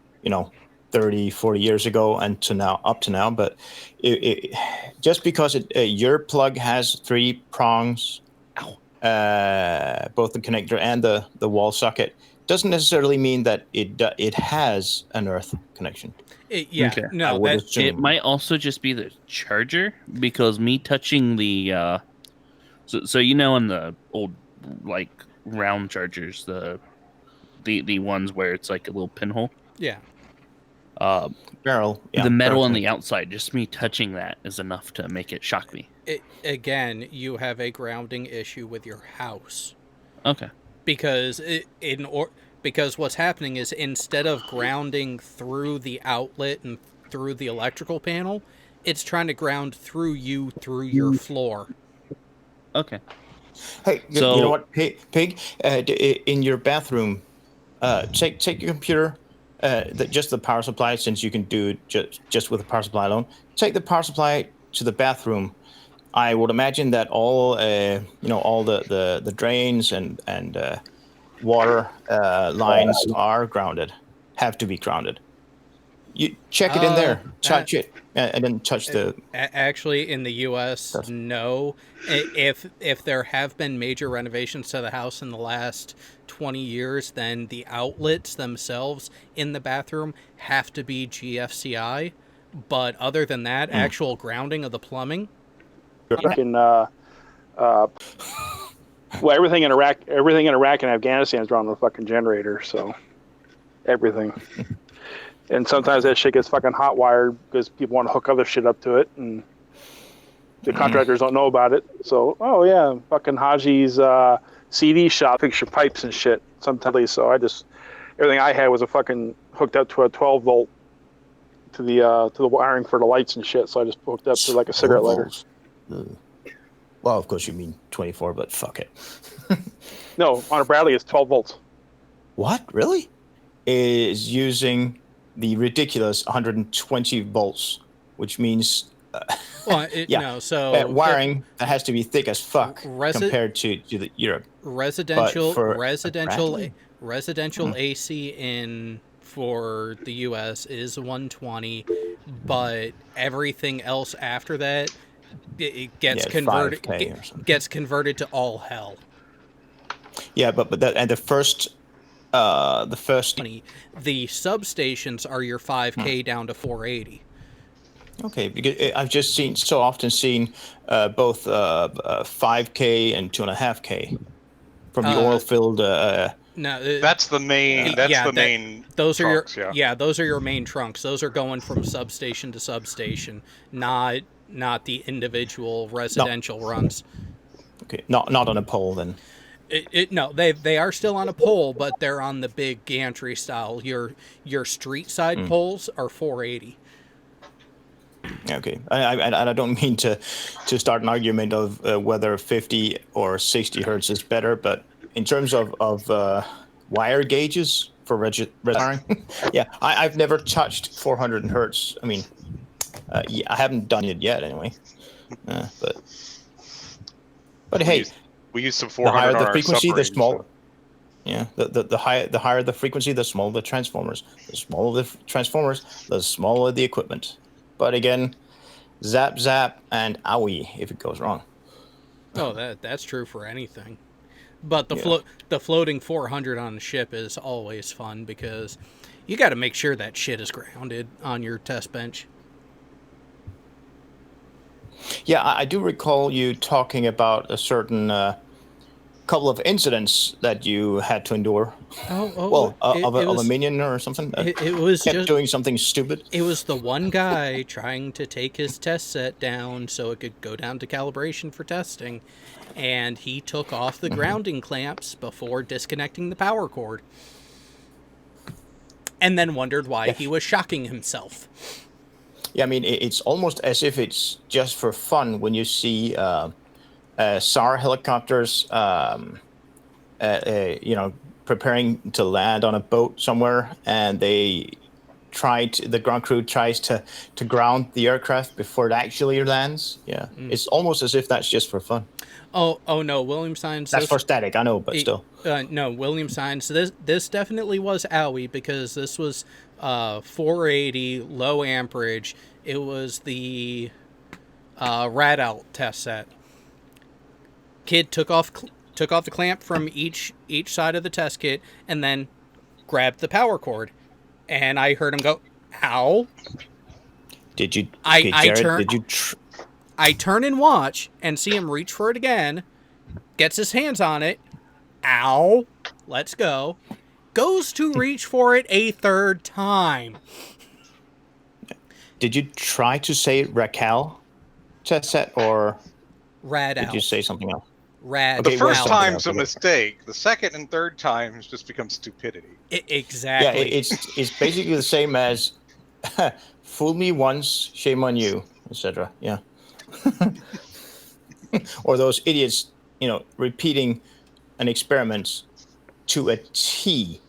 30, 40 years ago and up to now, but just because your plug has 3 prongs, both the connector and the wall socket, doesn't necessarily mean that it has an earth connection. No, it might also just be the charger, because me touching the so in the old round chargers, the ones where it's like a little pinhole. Yeah. Barrel. Yeah, the metal on the outside, just me touching that is enough to make it shock me. Again, you have a grounding issue with your house. Okay. Because because what's happening is, instead of grounding through the outlet and through the electrical panel, it's trying to ground through your floor. Okay. Hey, so, you know what, Pig? In your bathroom, take your computer, just the power supply, since you can do it just with the power supply alone. Take the power supply to the bathroom. I would imagine that all the drains and water lines are grounded, have to be grounded. You check it in there, touch it, and then touch the... Actually, in the U.S., no. If there have been major renovations to the house in the last 20 years, then the outlets themselves in the bathroom have to be GFCI. But other than that, actual grounding of the plumbing... everything in Iraq and Afghanistan is run on a fucking generator, so everything. And sometimes that shit gets fucking hot wired because people want to hook other shit up to it, and the contractors don't know about it. So, fucking Haji's CD shop, fix your pipes and shit. Sometimes, so everything I had was a fucking hooked up to a 12 volt to the wiring for the lights and shit. So I just hooked up to like a cigarette lighter. Well, of course you mean 24, but fuck it. No, on a Bradley it's 12 volts. What? Really? Is using the ridiculous 120 volts, which means wiring that has to be thick as fuck compared to the Europe. Residential AC for the US is 120, but everything else after that, it gets converted to all hell. Yeah, but the first the substations are your 5K down to 480. Okay, because I've just so often seen both 5K and 2.5K from the oil-filled. No, that's the main. Main. Those trunks, are those are your main trunks. Those are going from substation to substation, not the individual residential runs. Okay, not on a pole then. No, they are still on a pole, but they're on the big gantry style. Your street side poles are 480. Okay, I don't mean to start an argument of whether 50 or 60 hertz is better, but in terms of wire gauges for wiring, I've never touched 400 hertz. I mean, I haven't done it yet anyway. But hey. We use some 400 the higher on the frequency, the smaller. So. Yeah, the higher the frequency, the smaller the transformers. The smaller the transformers, the smaller the equipment. But again, zap, and owie if it goes wrong. Oh, that's true for anything. But the floating 400 on the ship is always fun because you got to make sure that shit is grounded on your test bench. Yeah, I do recall you talking about a certain couple of incidents that you had to endure. Of a minion or something. It was kept doing something stupid. It was the one guy trying to take his test set down so it could go down to calibration for testing, and he took off the grounding clamps before disconnecting the power cord. and then wondered why he was shocking himself. Yeah, I mean, it's almost as if it's just for fun when you see SAR helicopters, preparing to land on a boat somewhere, and the ground crew tries to ground the aircraft before it actually lands. Yeah, it's almost as if that's just for fun. Oh no, William Signs. That's for static, I know, but still. No, William Signs. This definitely was owie because this was 480 low amperage. It was the Rad Out test set. Kid took off the clamp from each side of the test kit and then grabbed the power cord, and I heard him go, "Ow!" Did you? I turn and watch and see him reach for it again, gets his hands on it, ow, let's go, goes to reach for it a third time. Did you try to say Raquel test set or Rad Out? Did you say something else? The first time's a mistake. The second and third times just becomes stupidity. Exactly. Yeah, it's basically the same as fool me once, shame on you, etc. Yeah. Or those idiots, repeating an experiment to a T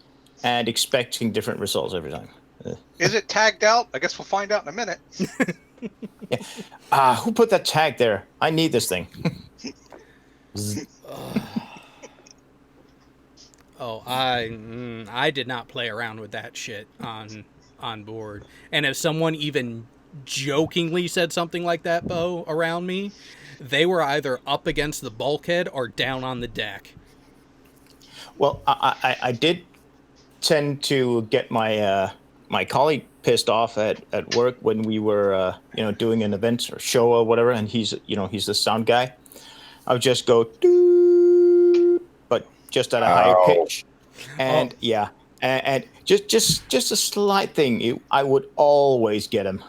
and expecting different results every time. Is it tagged out? I guess we'll find out in a minute. Yeah. Who put that tag there? I need this thing. I did not play around with that shit on board. And if someone even jokingly said something like that, Bo, around me, they were either up against the bulkhead or down on the deck. Well, I did tend to get my my colleague pissed off at work when we were doing an event or show or whatever, and he's the sound guy. I would just go doo, but just at a higher pitch, and and just a slight thing. I would always get him.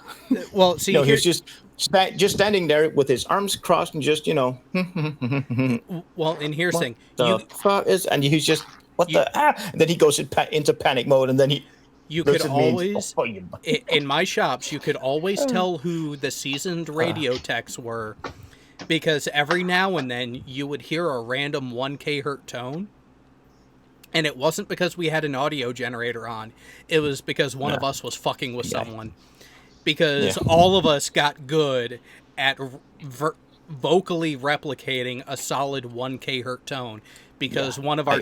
Well, see, he's just standing there with his arms crossed and just Well, and here's the thing. And he's just and then he goes into panic mode, and then he. You could always, in my shops, you could always tell who the seasoned radio techs were, because every now and then you would hear a random 1 kHz tone, and it wasn't because we had an audio generator on. It was because one of us was fucking with someone. Because all of us got good at vocally replicating a solid 1 kHz tone, because one of our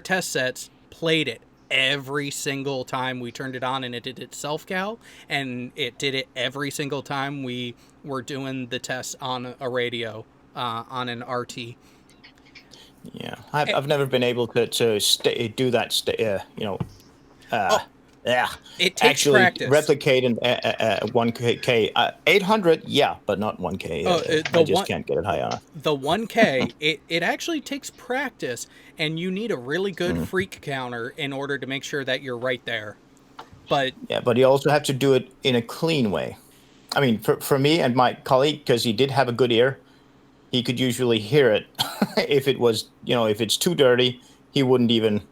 test sets played it every single time we turned it on, and it did it self-cal, and it did it every single time we were doing the tests on a radio, on an RT. Yeah, I've never been able to do that. It takes actually practice. Replicate in 1K, 800, but not 1K. I just can't get it high enough. The 1K, it actually takes practice, and you need a really good freak counter in order to make sure that you're right there. But you also have to do it in a clean way. I mean, for me and my colleague, because he did have a good ear, he could usually hear it. If it was, if it's too dirty, he wouldn't even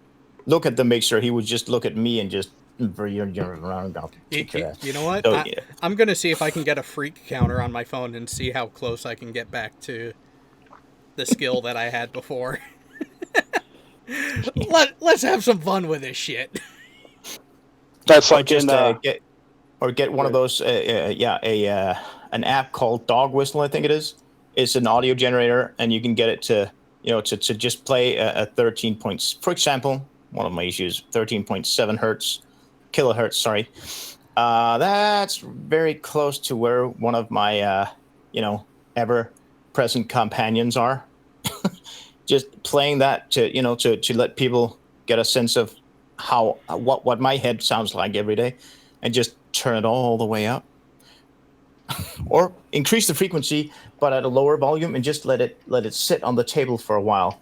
look at the mixer. He would just look at me and just. You know what? So, I'm going to see if I can get a freak counter on my phone and see how close I can get back to the skill that I had before. Let's have some fun with this shit. That's like get one of those an app called Dog Whistle, I think it is. It's an audio generator, and you can get it to to just play a 13 points. For example, one of my issues, 13.7 kilohertz. Sorry, that's very close to where one of my ever-present companions are. Just playing that to let people get a sense of what my head sounds like every day, and just turn it all the way up, or increase the frequency but at a lower volume, and just let it sit on the table for a while.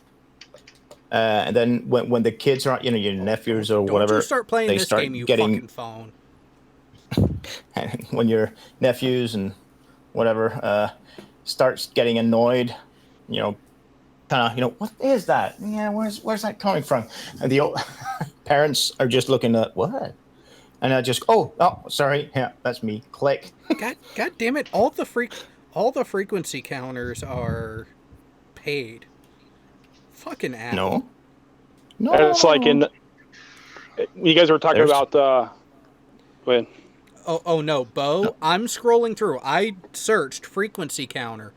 And then when the kids are, your nephews or whatever, you start playing this game, you fucking phone. And when your nephews and whatever starts getting annoyed, what is that? Yeah, where's that coming from? And the old parents are just looking at what, and I just oh sorry, yeah, that's me. Click. God damn it! All the frequency counters are paid. Fucking Apple. No. It's like in. You guys were talking about. When. Oh no, Bo! I'm scrolling through. I searched frequency counter,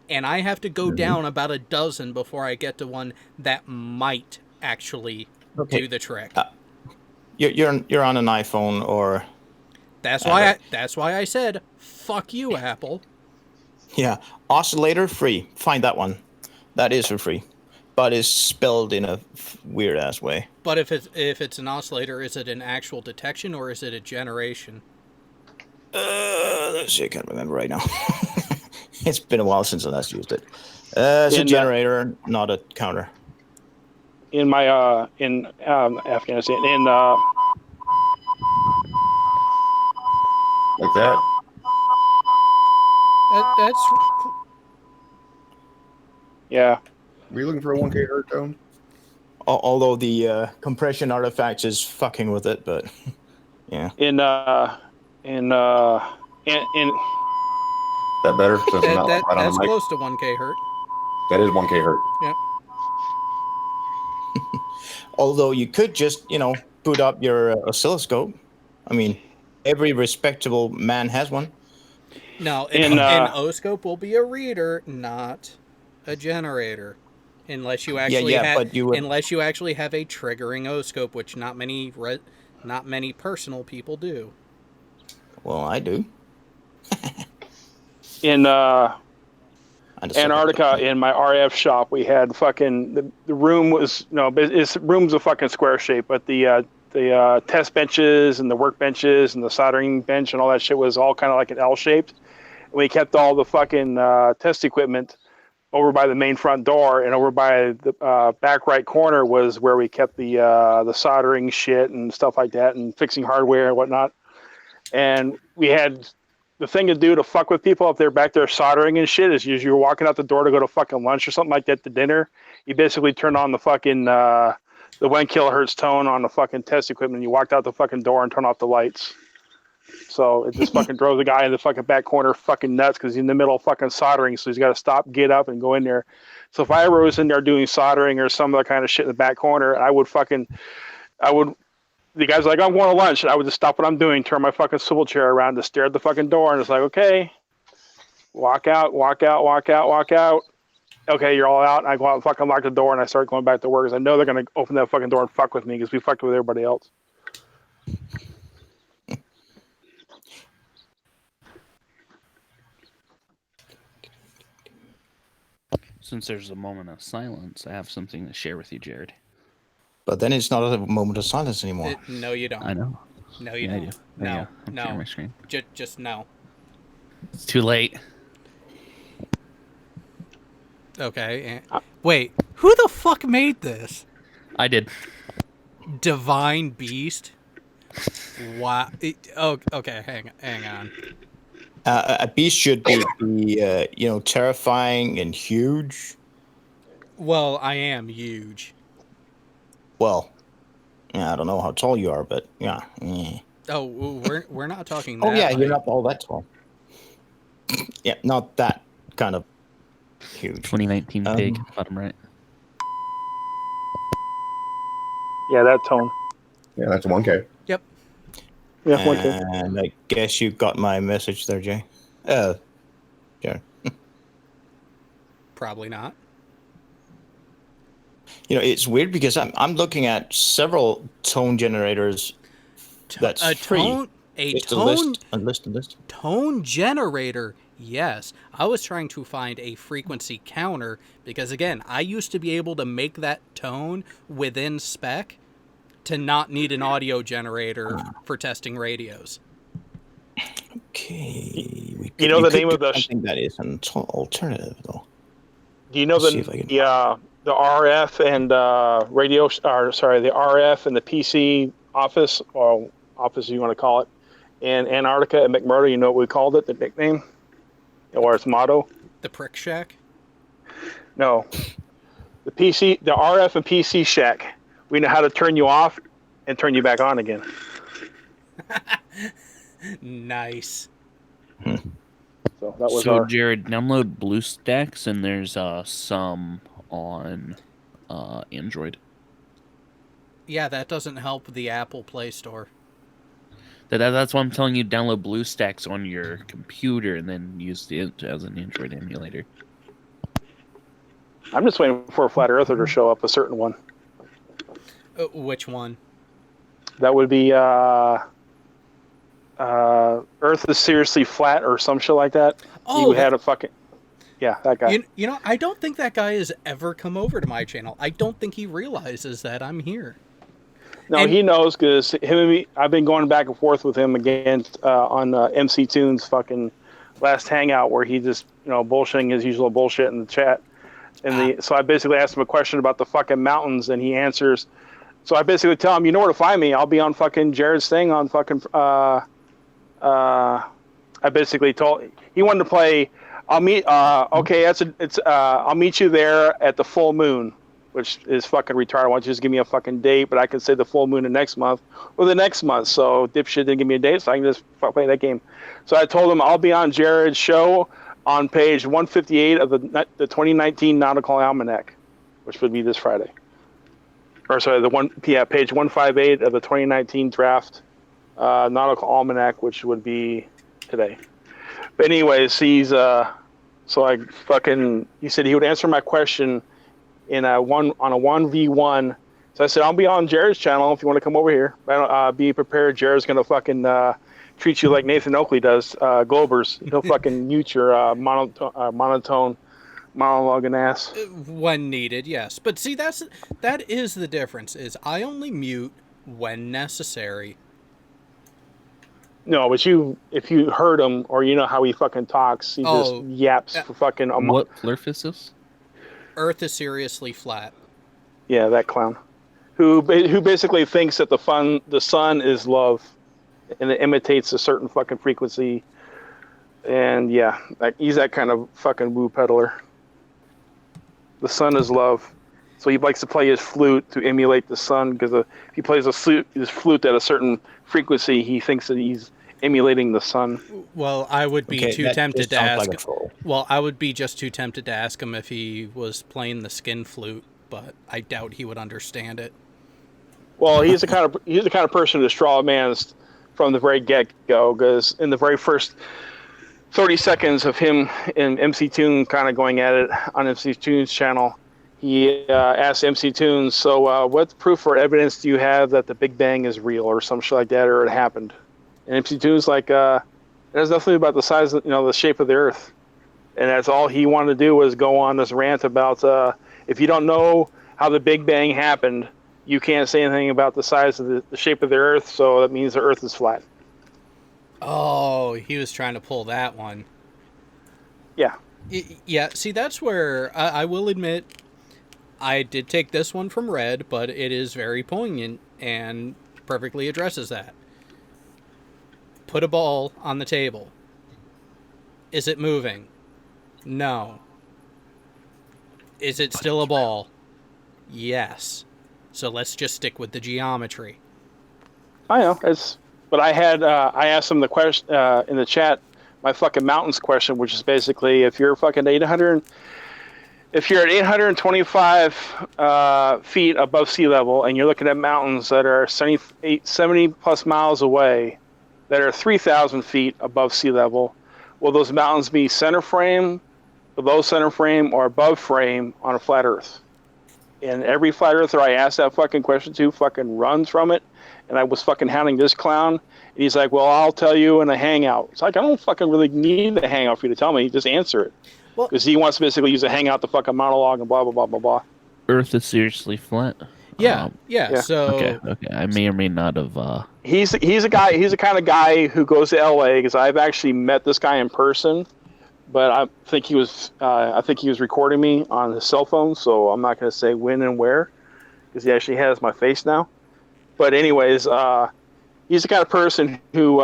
and I have to go down about a dozen before I get to one that might actually do the trick. You're on an iPhone or. That's why I said fuck you, Apple. Yeah, oscillator free. Find that one. That is for free, but it's spelled in a weird ass way. But if it's an oscillator, is it an actual detection or is it a generation? Let's see. I can't remember right now. It's been a while since I last used it. It's a generator, not a counter. In my in Afghanistan, like that. That's. Yeah. Were you looking for a 1K hertz tone? Although the compression artifacts is fucking with it, but yeah. Is that better? That's close to 1K hertz. That is 1K hertz. Yep. Although you could just, boot up your oscilloscope. I mean, every respectable man has one. No, an oscope will be a reader, not a generator, unless you actually unless you actually have a triggering oscope, which not many personal people do. Well, I do. In Antarctica, in my RF shop, we had fucking the room was room's a fucking square shape, but the test benches and the work benches and the soldering bench and all that shit was all kind of like an L shaped. And we kept all the fucking test equipment over by the main front door, and over by the back right corner was where we kept the soldering shit and stuff like that, and fixing hardware and whatnot. And we had the thing to do to fuck with people if they're back there soldering and shit is you're walking out the door to go to fucking lunch or something like that to dinner. You basically turn on the fucking the 1 kilohertz tone on the fucking test equipment. You walked out the fucking door and turn off the lights. So it just fucking drove the guy in the fucking back corner fucking nuts because he's in the middle of fucking soldering. So he's got to stop, get up, and go in there. So if I ever was in there doing soldering or some other kind of shit in the back corner, the guy's like, I'm going to lunch. And I would just stop what I'm doing, turn my fucking swivel chair around to stare at the fucking door. And it's like, okay, walk out. Okay, you're all out. And I go out and fucking lock the door and I start going back to work because I know they're going to open that fucking door and fuck with me because we fucked with everybody else. Since there's a moment of silence, I have something to share with you, Jared. But then it's not a moment of silence anymore. No, you don't. I know. No, you don't. I do. No, no. My screen. Just no. It's too late. Okay. Wait, who the fuck made this? I did. Divine Beast? Wow. Okay, hang on. A beast should be terrifying and huge. Well, I am huge. Well, yeah, I don't know how tall you are, but yeah. Oh, we're not talking that. Oh yeah, you're not all that tall. Yeah, not that kind of huge. 2019 pig, bottom right. Yeah, that tone. Yeah, that's 1K. Yep. Yeah, 1K. And I guess you got my message there, Jay. Yeah. Probably not. It's weird because I'm looking at several tone generators. That's free. Tone generator. Yes, I was trying to find a frequency counter because again, I used to be able to make that tone within spec to not need an audio generator for testing radios. Okay. The name of the something that is an alternative though. Do you know the RF and the RF and the PC office, or office you want to call it, in Antarctica at McMurdo? You know what we called it, the nickname, or its motto? The Prick Shack? No. The RF and PC shack. We know how to turn you off and turn you back on again. Nice. So that was Jared, download BlueStacks, and there's some on Android. Yeah, that doesn't help the Apple Play Store. That's why I'm telling you, download BlueStacks on your computer and then use it as an Android emulator. I'm just waiting for a flat earther to show up, a certain one. Which one? That would be Earth is seriously flat or some shit like that. Oh, he had a fucking that guy. You know, I don't think that guy has ever come over to my channel. I don't think he realizes that I'm here. No, he knows because him and me. I've been going back and forth with him again on MC Tunes fucking last hangout where he just bullshitting his usual bullshit in the chat. So I basically asked him a question about the fucking mountains, and he answers. So I basically tell him, you know where to find me. I'll be on fucking Jared's thing on fucking. I basically told he wanted to play. I'll meet. Okay, I'll meet you there at the full moon, which is fucking retarded. Why don't you just give me a fucking date? But I can say the full moon the next month or the next month. So dipshit didn't give me a date, so I can just play that game. So I told him I'll be on Jared's show on page 158 of the 2019 Nautical Almanac, which would be this Friday. Or sorry, page 158 of the 2019 draft Nautical Almanac, which would be today. But anyways, he's so I fucking he said he would answer my question on a 1v1. So I said I'll be on Jared's channel if you want to come over here. Be prepared. Jared's gonna fucking treat you like Nathan Oakley does, Globers. He'll fucking mute your monotone monologuing ass. When needed, yes. But see, that is the difference, is I only mute when necessary. No, but if you heard him or you know how he fucking talks, he just yaps for fucking a month. What plurf is this? Earth is seriously flat. Yeah, that clown. Who basically thinks that the sun is love. And it imitates a certain fucking frequency, and he's that kind of fucking woo peddler. The sun is love, so he likes to play his flute to emulate the sun. Because if he plays his flute at a certain frequency, he thinks that he's emulating the sun. Well, I would be too tempted to ask. I would be just too tempted to ask him if he was playing the skin flute, but I doubt he would understand it. Well, he's the kind of person to straw man's from the very get-go, because in the very first 30 seconds of him and MC Toon kind of going at it on MC Toon's channel, he asked MC Toon, so what proof or evidence do you have that the Big Bang is real or some shit like that, or it happened? And MC Toon's like, it has nothing about the size of, the shape of the Earth. And that's all he wanted to do was go on this rant about, if you don't know how the Big Bang happened, you can't say anything about the size of the shape of the Earth, so that means the Earth is flat. Oh, he was trying to pull that one. Yeah. Yeah, see, that's where I will admit I did take this one from Red, but it is very poignant and perfectly addresses that. Put a ball on the table. Is it moving? No. Is it still a ball? Yes. So let's just stick with the geometry. I know. But I asked him the question in the chat, my fucking mountains question, which is basically if you're fucking 800, if you're at 825 feet above sea level and you're looking at mountains that are 70 plus miles away, that are 3,000 feet above sea level, will those mountains be center frame, below center frame, or above frame on a flat Earth? And every flat earther I asked that fucking question to fucking runs from it. And I was fucking hounding this clown. And he's like, well, I'll tell you in a hangout. It's like, I don't fucking really need a hangout for you to tell me. Just answer it. Because he wants to basically use a hangout to fucking monologue and blah, blah, blah, blah, blah. Earth is seriously flat? Yeah, so... Okay, I may or may not have... He's a guy, he's the kind of guy who goes to LA, because I've actually met this guy in person. But I think he was recording me on his cell phone, so I'm not going to say when and where, because he actually has my face now. But anyways, he's the kind of person who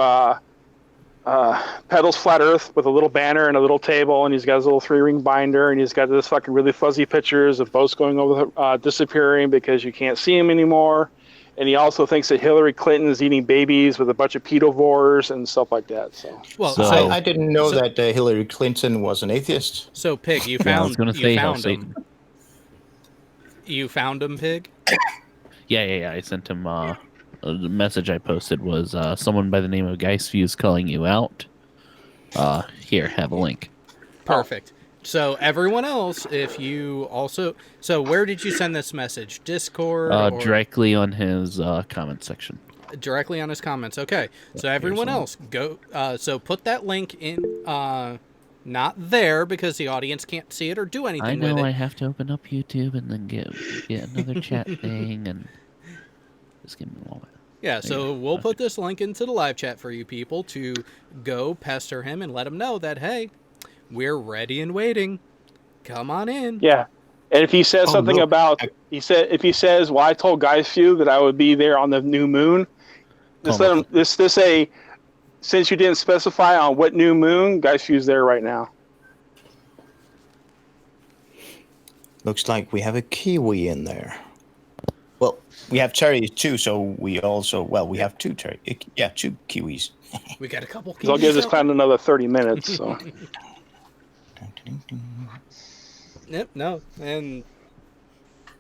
peddles flat Earth with a little banner and a little table, and he's got his little 3-ring binder, and he's got this fucking really fuzzy pictures of boats going over, disappearing because you can't see him anymore. and he also thinks that Hillary Clinton is eating babies with a bunch of pedovores and stuff like that. So, I didn't know that Hillary Clinton was an atheist. So, Pig, you Yeah, I was found gonna say found Satan. him. You found him, Pig? Yeah. I sent him the message I posted was someone by the name of Geistfuse calling you out. Here, have a link. Perfect. So everyone else, if you also, so where did you send this message? Discord or Directly on his comment section. Directly on his comments. Okay. So everyone else, go. So put that link in. Not there because the audience can't see it or do anything with it. I know I have to open up YouTube and then get another chat thing and just give me a moment. Yeah, so we'll put this link into the live chat for you people to go pester him and let him know that, hey, we're ready and waiting. Come on in. Yeah. And if he says something about, if he says, well, I told Geistfuse that I would be there on the new moon, just let him, this say, since you didn't specify on what new moon, Geistfuse there right now. Looks like we have a Kiwi in there. Well, we have cherries too, so we also, we have two cherries. Yeah, two Kiwis. We got a couple Kiwis. So I'll give this clown another 30 minutes. So. Yep, no, and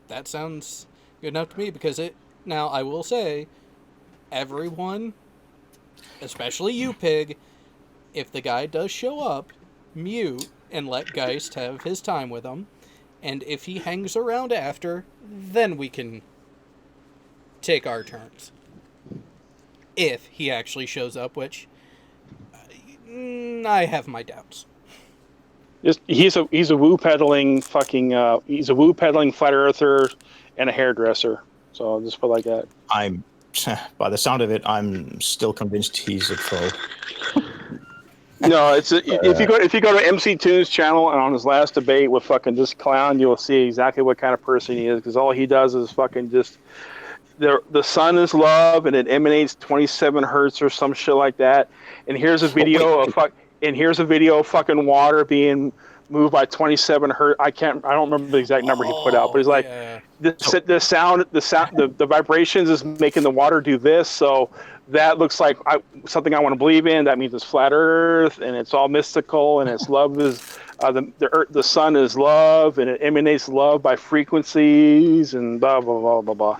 that sounds good enough to me because now I will say, everyone, especially you, Pig, if the guy does show up, mute and let Geist have his time with him, and if he hangs around after, then we can take our turns. If he actually shows up, which I have my doubts. He's a woo peddling fucking he's a woo peddling flat earther and a hairdresser. So I'll just put it like that. By the sound of it, I'm still convinced he's a troll. No, if you go to MC Tunes channel and on his last debate with fucking this clown, you will see exactly what kind of person he is, because all he does is fucking just the sun is love and it emanates 27 hertz or some shit like that. And here's a video of fucking water being moved by 27 hertz. I don't remember the exact number he put out, but he's like, the vibrations is making the water do this. So that looks like something I want to believe in. That means it's flat Earth and it's all mystical and it's love is the sun is love and it emanates love by frequencies and blah blah blah blah blah.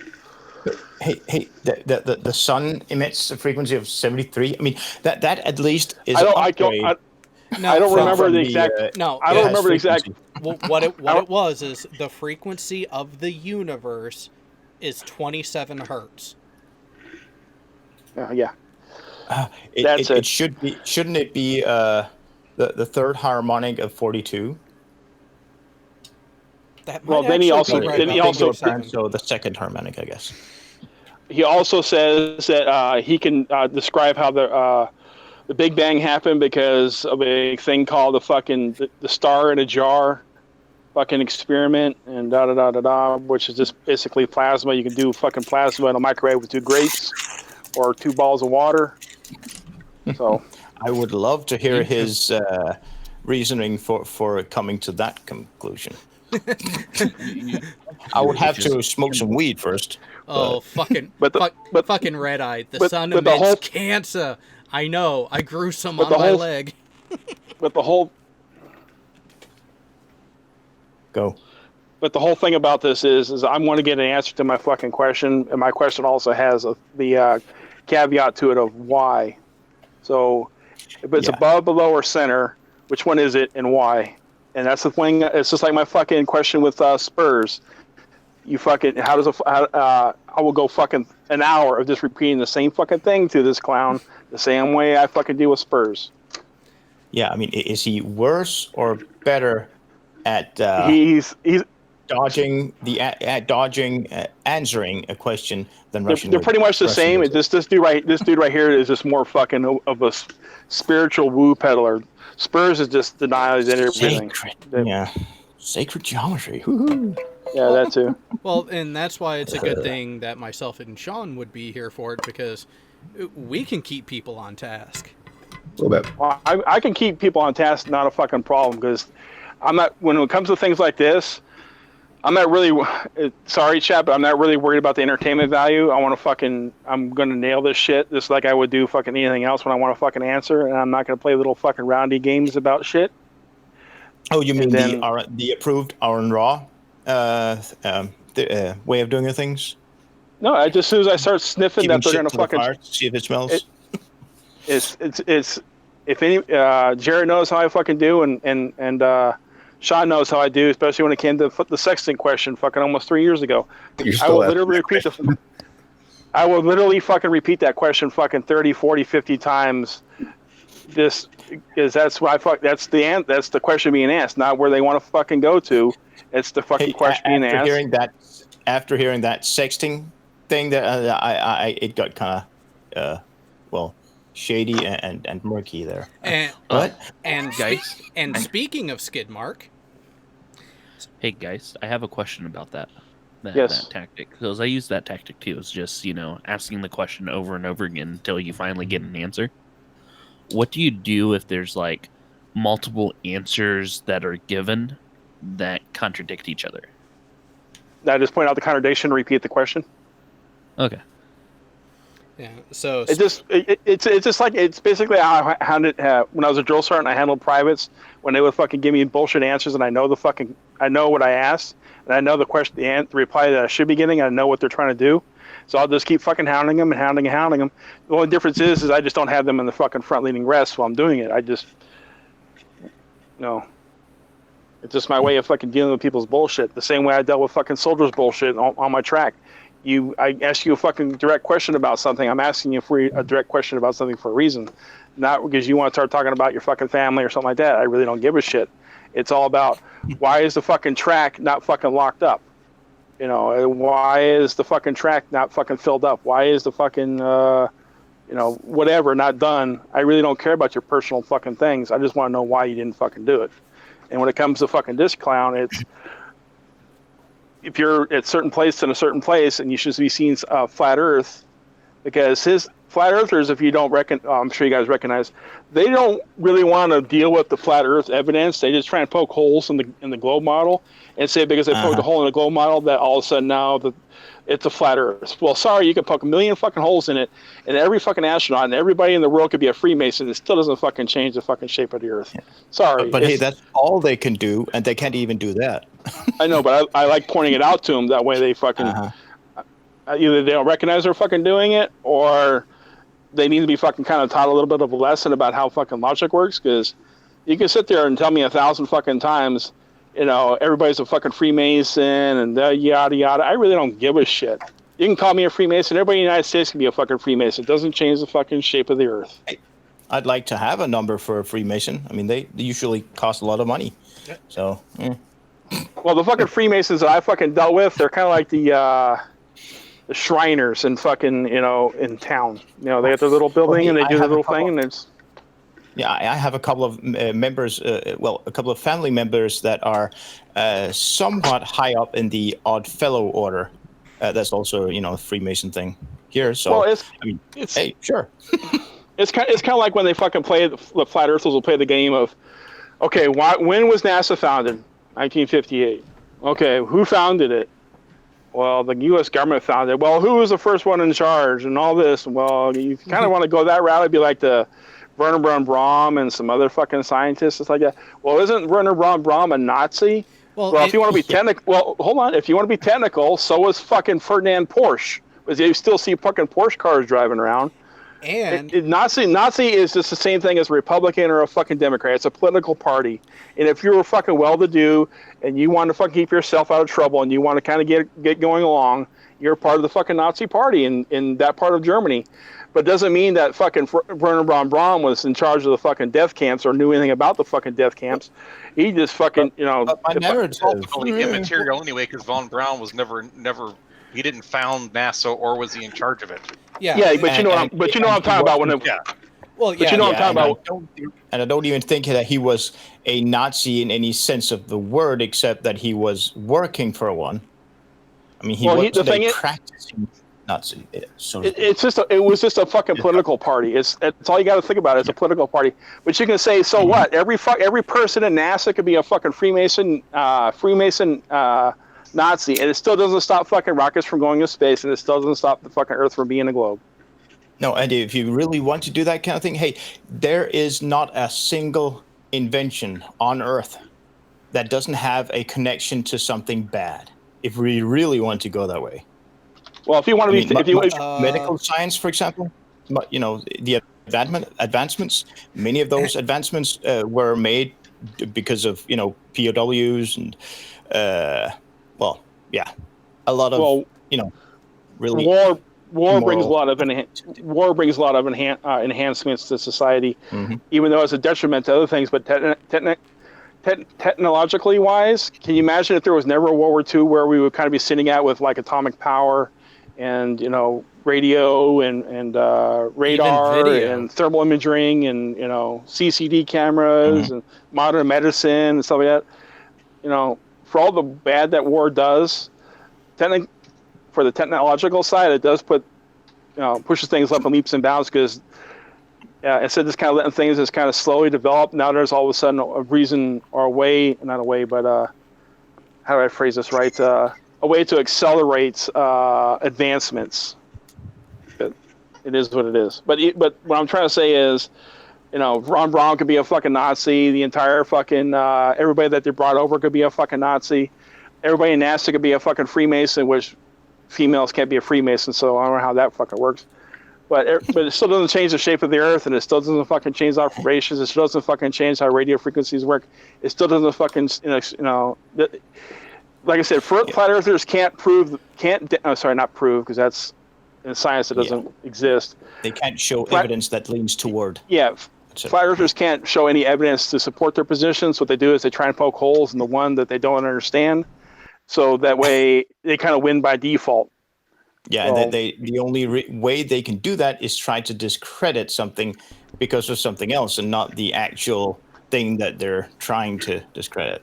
Hey, the sun emits a frequency of 73. I mean, that at least is. I don't remember the exact. I don't remember the exact. Well, what it was is the frequency of the universe is 27 hertz. Yeah. It should be. Shouldn't it be the third harmonic of 42? Then he also so the second harmonic, I guess. He also says that he can describe how the Big Bang happened because of a thing called the star in a jar fucking experiment and which is just basically plasma. You can do fucking plasma in a microwave with 2 grapes or 2 balls of water. So I would love to hear his reasoning for coming to that conclusion. I would have to smoke some weed first. Oh, fucking red-eyed. The sun emits cancer. I know. I grew some on my leg. But the whole... Go. But the whole thing about this is I want to get an answer to my fucking question, and my question also has the caveat to it of why. So, if it's above, below, or center, which one is it and why? And that's the thing. It's just like my fucking question with Spurs. You fucking I will go fucking an hour of just repeating the same fucking thing to this clown the same way I fucking deal with Spurs. Yeah, I mean, is he worse or better at he's dodging answering a question than Russian? They're pretty much the same. This dude right here is just more fucking of a spiritual woo peddler. Spurs is just denies everything. Sacred geometry. Woo-hoo. Yeah, that too. Well, and that's why it's a good thing that myself and Sean would be here for it, because we can keep people on task. A little bit. Well, I can keep people on task, not a fucking problem, because I'm not. When it comes to things like this, I'm not really sorry, chat, but I'm not really worried about the entertainment value. I'm gonna nail this shit just like I would do fucking anything else when I want to fucking answer, and I'm not gonna play little fucking roundy games about shit. Oh, you mean the approved Aaron Raw way of doing things? No, as soon as I start sniffing that they're gonna fucking see if it smells. It's if any Jared knows how I fucking do, and Sean knows how I do, especially when it came to the sexting question fucking almost 3 years ago. I will literally fucking repeat that question fucking 30, 40, 50 times. This is that's the question being asked, not where they want to fucking go to. It's the fucking question being asked. After hearing that sexting thing, that it got kind of shady and murky there. And what? And guys, and speaking of skid mark. Hey guys, I have a question about that tactic, because I use that tactic too. It's just, asking the question over and over again until you finally get an answer. What do you do if there's like multiple answers that are given that contradict each other? I just point out the contradiction and repeat the question. Okay. Yeah. So it's basically how I handled when I was a drill sergeant. I handled privates when they would fucking give me bullshit answers, and I know what I asked, and I know the question, the reply that I should be getting, and I know what they're trying to do. So I'll just keep fucking hounding them and hounding them. The only difference is I just don't have them in the fucking front leaning rest while I'm doing it. I just, it's just my way of fucking dealing with people's bullshit. The same way I dealt with fucking soldiers' bullshit on my track. I ask you a fucking direct question about something. I'm asking you a direct question about something for a reason, not because you want to start talking about your fucking family or something like that. I really don't give a shit. It's all about why is the fucking track not fucking locked up? Why is the fucking track not fucking filled up? Why is the fucking, whatever not done? I really don't care about your personal fucking things. I just want to know why you didn't fucking do it. And when it comes to fucking this clown, it's if you're at certain place in a certain place and you should be seeing flat Earth, because his flat earthers, if you don't I'm sure you guys recognize, they don't really want to deal with the flat Earth evidence. They just try and poke holes in the globe model and say because they poked a hole in the globe model that all of a sudden now it's a flat Earth. Well, sorry, you can poke a million fucking holes in it, and every fucking astronaut and everybody in the world could be a Freemason. It still doesn't fucking change the fucking shape of the Earth. Sorry, but hey, that's all they can do, and they can't even do that. I know, but I like pointing it out to them. That way, they fucking either they don't recognize they're fucking doing it, or they need to be fucking kind of taught a little bit of a lesson about how fucking logic works. Because you can sit there and tell me 1,000 fucking times, everybody's a fucking Freemason and yada yada. I really don't give a shit. You can call me a Freemason. Everybody in the United States can be a fucking Freemason. It doesn't change the fucking shape of the Earth. I'd like to have a number for a Freemason. I mean, they usually cost a lot of money. So, Well, the fucking Freemasons that I fucking dealt with, they're kind of like the Shriners in fucking, in town. They got their little building and they do their little thing, and it's. Yeah, I have a couple of members, a couple of family members that are somewhat high up in the Odd Fellow order. That's also, a Freemason thing here. So, well, hey, sure. It's kind of like when they fucking play, the Flat Earthers will play the game of, okay, when was NASA founded? 1958. Okay, who founded it? Well, the U.S. government founded it. Well, who was the first one in charge and all this? Well, you kind of want to go that route. It'd be like the Werner von Braun and some other fucking scientists. It's like that. Well, isn't Werner von Braun a Nazi? Well, if you want to be technical, well, hold on. If you want to be technical, so was fucking Ferdinand Porsche. Because you still see fucking Porsche cars driving around. And Nazi is just the same thing as a Republican or a fucking Democrat. It's a political party. And if you're fucking well-to-do and you want to fucking keep yourself out of trouble and you want to kind of get going along, you're part of the fucking Nazi party in that part of Germany. But doesn't mean that fucking Werner von Braun was in charge of the fucking death camps or knew anything about the fucking death camps. He just fucking, It's ultimately immaterial anyway, because von Braun was never. He didn't found NASA, or was he in charge of it? Yeah, but you know what I'm talking about when. Well, yeah, but you know what I'm talking about. And I don't even think that he was a Nazi in any sense of the word, except that he was working for one. I mean, he wasn't practicing Nazi. So it was just a fucking political party. It's all you got to think about. It's a political party. But you can say, so what? Every person in NASA could be a fucking Freemason Nazi, and it still doesn't stop fucking rockets from going to space, and it still doesn't stop the fucking Earth from being a globe. No, and if you really want to do that kind of thing, hey, there is not a single invention on Earth that doesn't have a connection to something bad. If we really want to go that way. Well, if you want to medical science, for example, the advancements, many of those advancements were made because of POWs and a lot of really war brings a lot of enhancements to society, even though it's a detriment to other things. But technologically wise, can you imagine if there was never a World War II where we would kind of be sitting at with like atomic power and radio and radar and thermal imaging and CCD cameras and modern medicine and stuff like that? For all the bad that war does, for the technological side, it does pushes things up in leaps and bounds, because instead of just kind of letting things just kind of slowly develop, now there's all of a sudden a reason or a way, not a way, but how do I phrase this right? A way to accelerate advancements. It is what it is. But what I'm trying to say is, Ron Braun could be a fucking Nazi. The entire fucking everybody that they brought over could be a fucking Nazi. Everybody in NASA could be a fucking Freemason, which females can't be a Freemason, so I don't know how that fucking works. But it still doesn't change the shape of the Earth, and it still doesn't fucking change operations. It still doesn't fucking change how radio frequencies work. It still doesn't fucking like I said, flat earthers not prove, because that's in science it doesn't exist. They can't show evidence that leans toward. Yeah, flat earthers can't show any evidence to support their positions. What they do is they try and poke holes in the one that they don't understand, so that way they kind of win by default. Yeah, well, the only way they can do that is try to discredit something because of something else, and not the actual thing that they're trying to discredit.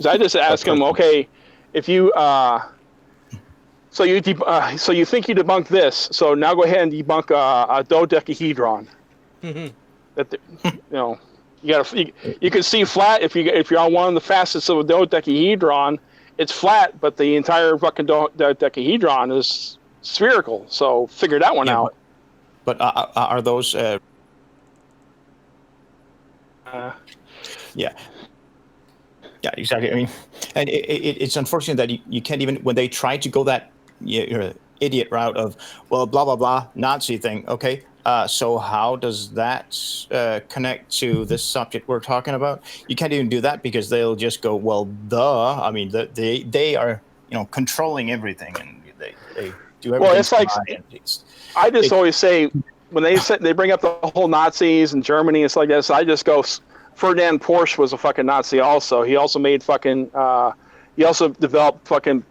So I just ask them, okay, if you so you think you debunked this, so now go ahead and debunk a dodecahedron. That you can see flat if you're on one of the facets of a dodecahedron, it's flat, but the entire fucking dodecahedron is spherical. So figure that one out. But are those? Yeah, exactly. I mean, and it's unfortunate that you can't even, when they try to go that idiot route of, well, blah blah blah, Nazi thing. Okay, so how does that connect to this subject we're talking about? You can't even do that, because they'll just go, well, I mean, they are controlling everything, and they do everything. Well, it's like I just always say, when they bring up the whole Nazis and Germany and stuff like that, so I just go, Ferdinand Porsche was a fucking Nazi also. He also made fucking he also developed fucking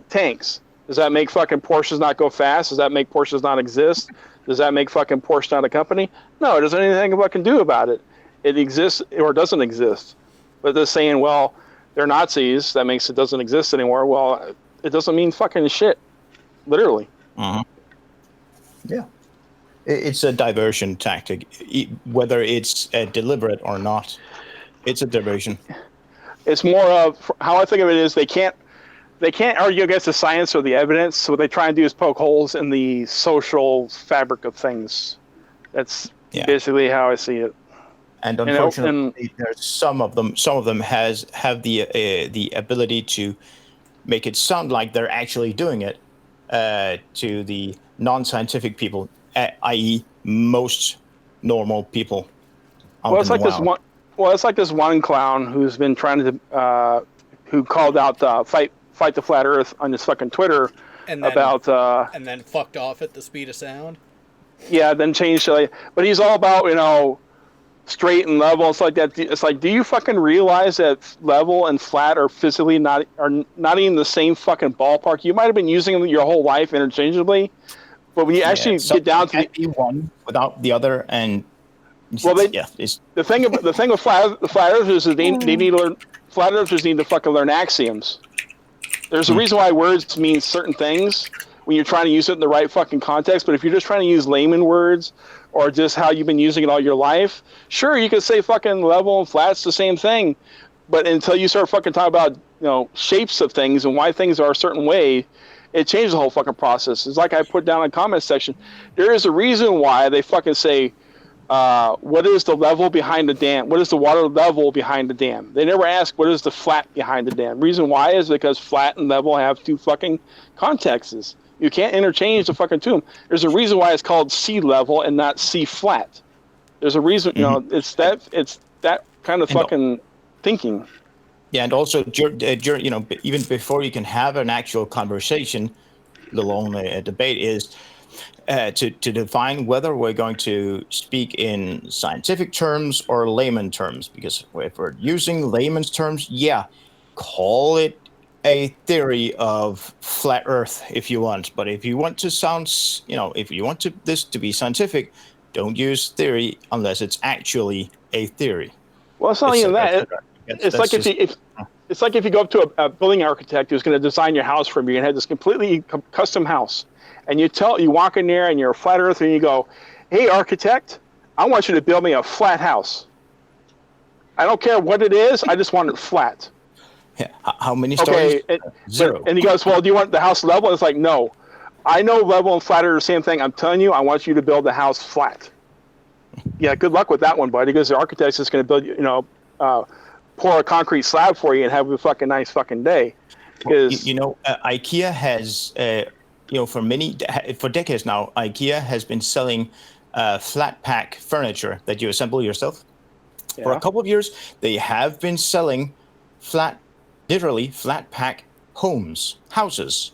tanks. Does that make fucking Porsches not go fast? Does that make Porsches not exist? Does that make fucking Porsche not a company? No, it doesn't anything fucking do about it. It exists or it doesn't exist. But they're saying, well, they're Nazis, that makes it doesn't exist anymore. Well, it doesn't mean fucking shit. Literally. Yeah. It's a diversion tactic, whether it's deliberate or not. It's a diversion. It's more of, how I think of it is, they can't argue against the science or the evidence. So what they try and do is poke holes in the social fabric of things. That's basically how I see it. And unfortunately, there's some of them have the ability to make it sound like they're actually doing it to the non-scientific people, i.e., most normal people. Well, it's like this one clown who's been trying to, who called out fight the flat Earth on his fucking Twitter, and then fucked off at the speed of sound. Yeah, then changed. But he's all about straight and level. It's like that. It's like, do you fucking realize that level and flat are physically not even the same fucking ballpark? You might have been using them your whole life interchangeably. But when you actually get down to the one without the other, and well, the thing with flat earthers is they need to learn. Flat earthers need to fucking learn axioms. There's a reason why words mean certain things when you're trying to use it in the right fucking context. But if you're just trying to use layman words or just how you've been using it all your life, sure, you could say fucking level and flat's the same thing. But until you start fucking talking about shapes of things and why things are a certain way, it changes the whole fucking process. It's like I put down in the comment section. There is a reason why they fucking say, what is the level behind the dam? What is the water level behind the dam? They never ask what is the flat behind the dam. Reason why is because flat and level have two fucking contexts. You can't interchange the fucking two. There's a reason why it's called sea level and not sea flat. There's a reason, it's that kind of fucking thinking. Yeah, and also, even before you can have an actual conversation, let alone a debate, is to define whether we're going to speak in scientific terms or layman terms. Because if we're using layman's terms, call it a theory of flat Earth if you want. But if you want to sound, if you want this to be scientific, don't use theory unless it's actually a theory. Well, it's not even that. It's like if you go up to a building architect who's going to design your house for you and have this completely custom house, and you walk in there and you're a flat earther and you go, "Hey, architect, I want you to build me a flat house. I don't care what it is. I just want it flat." Yeah. How many stories? Okay. Zero. And he goes, "Well, do you want the house level?" It's like, no. I know level and flat are the same thing. I'm telling you, I want you to build the house flat. Yeah, good luck with that one, buddy, because the architect's just going to build, pour a concrete slab for you and have a fucking nice fucking day. IKEA has, for decades now, IKEA has been selling flat pack furniture that you assemble yourself. Yeah. For a couple of years, they have been selling literally flat pack houses.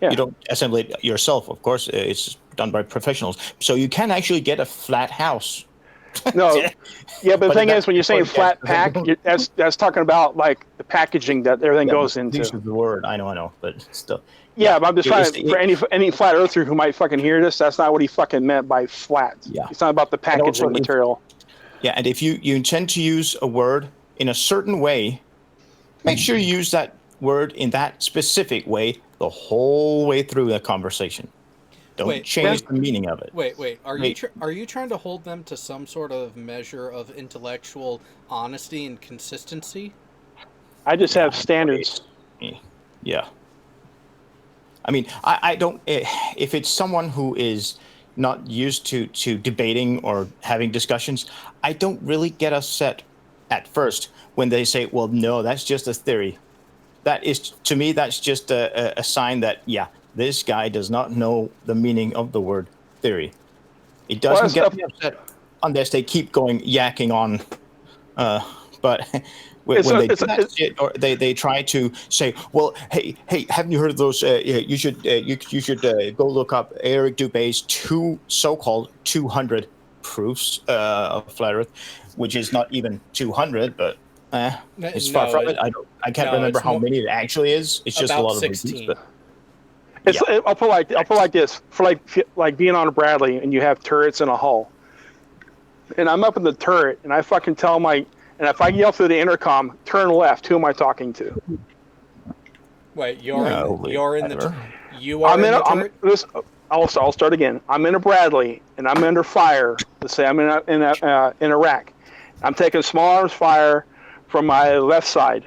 Yeah. You don't assemble it yourself, of course. It's done by professionals. So you can actually get a flat house. No, yeah, but the thing is, when you're saying flat pack, that's talking about like the packaging that everything goes into. Use of the word, I know, but still. Yeah, but I'm just trying to, for any flat earther who might fucking hear this, that's not what he fucking meant by flat. Yeah, it's not about the packaging material. And if you intend to use a word in a certain way, make sure you use that word in that specific way the whole way through the conversation. Don't change the meaning of it. Wait. Are you trying to hold them to some sort of measure of intellectual honesty and consistency? I just have standards. Yeah. I mean, I don't. If it's someone who is not used to debating or having discussions, I don't really get upset at first when they say, "Well, no, that's just a theory." That is, to me, that's just a sign that, this guy does not know the meaning of the word theory. It doesn't get me upset unless they keep yakking on. But when they do that shit, or they try to say, "Well, hey, haven't you heard of those? You should go look up Eric Dubé's so-called 200 proofs of flat Earth," which is not even 200, but. It's far from it. I can't remember how many it actually is. It's just a lot of 16. reviews, but I'll put like this for like being on a Bradley and you have turrets and a hull, and I'm up in the turret and I fucking tell and if I yell through the intercom, turn left. Who am I talking to? Wait, you are in the turret. I'll start again. I'm in a Bradley and I'm under fire. Let's say I'm in Iraq. I'm taking small arms fire from my left side,